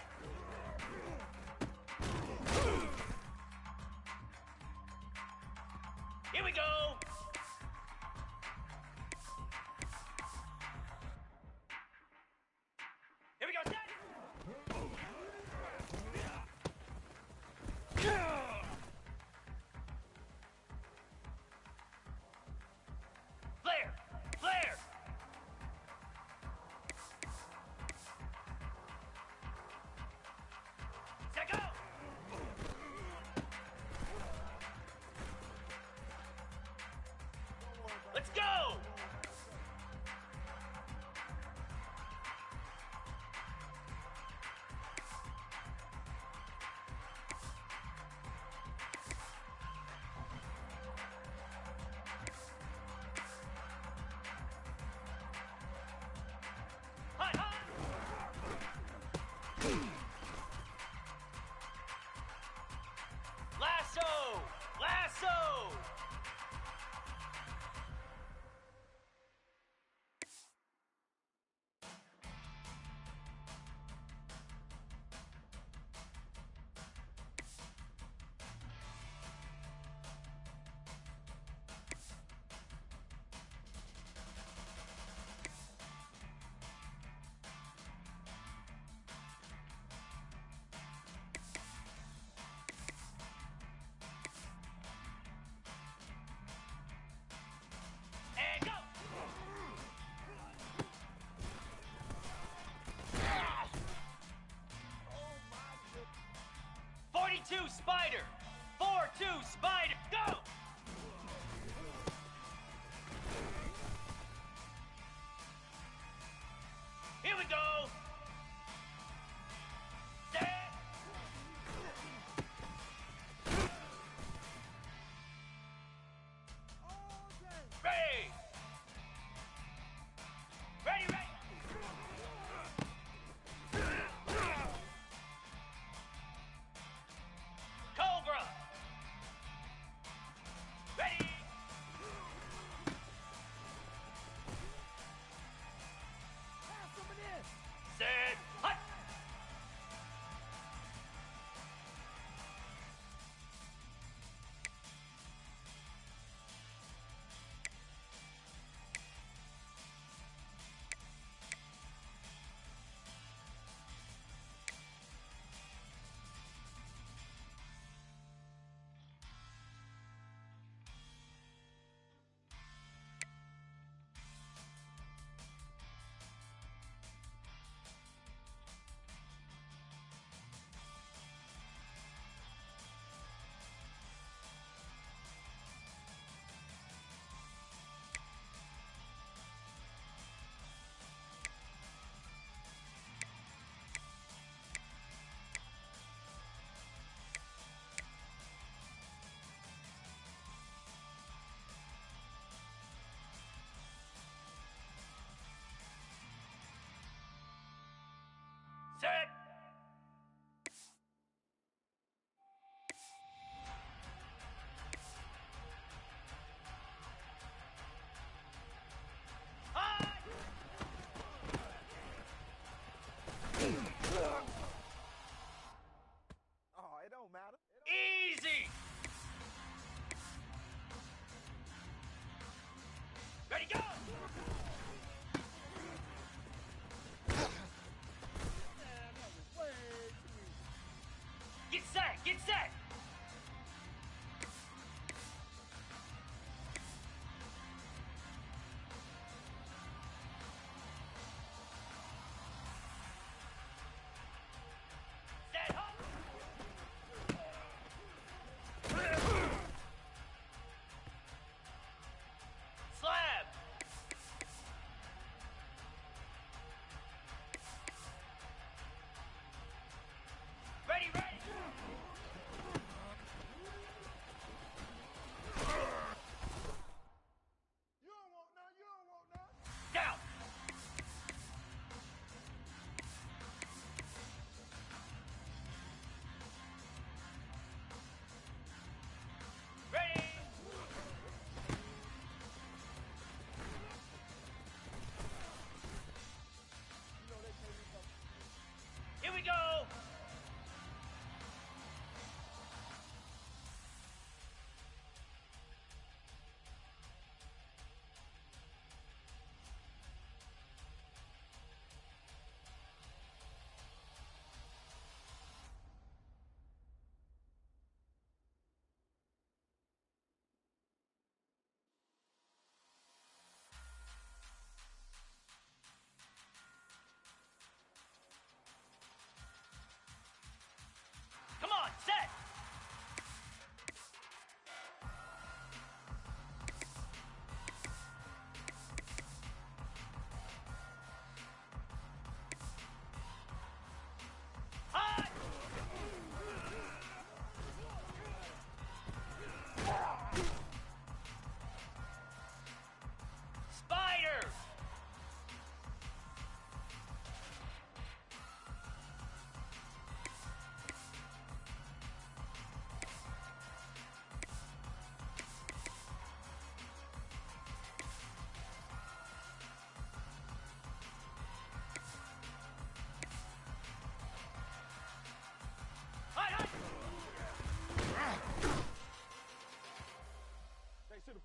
Here we go. Here we go. Set. Flare, flare. Set, go. Let's go. Hot, hot. Lasso, lasso. And go. 42 Spider. 4-2 Spider. Go. Here we go. Set. Ready. Ready, ready. Cobra.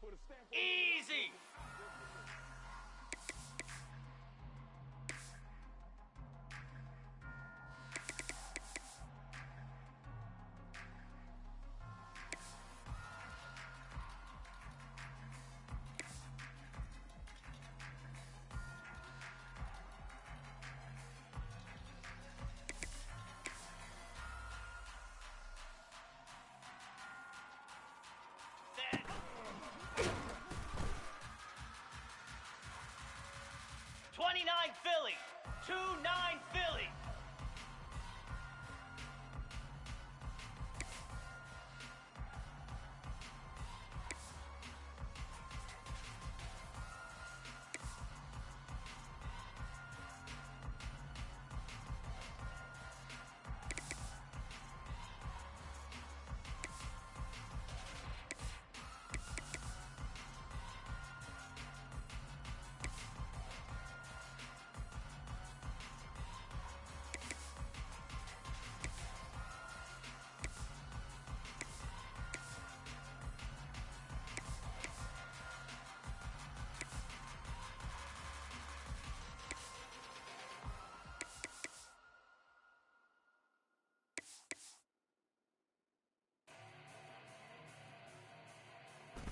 Easy. Set. 29 Philly. 2-9 Philly.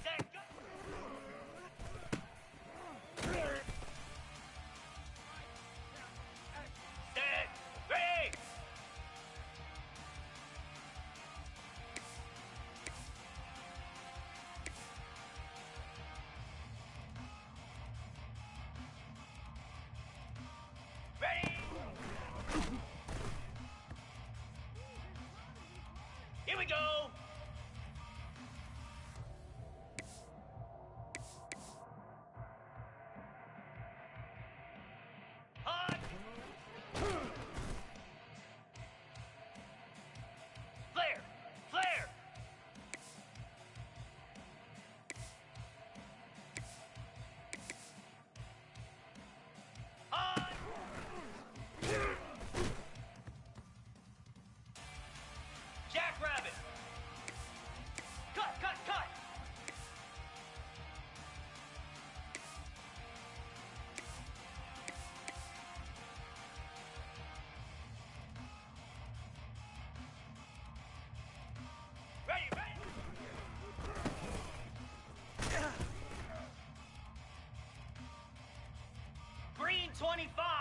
Set. Go. Set. Ready. Ready. Here we go. Hot. Flare. Flare. Hot. Jackrabbit. Cut, cut, cut. Ready, ready. Green 25.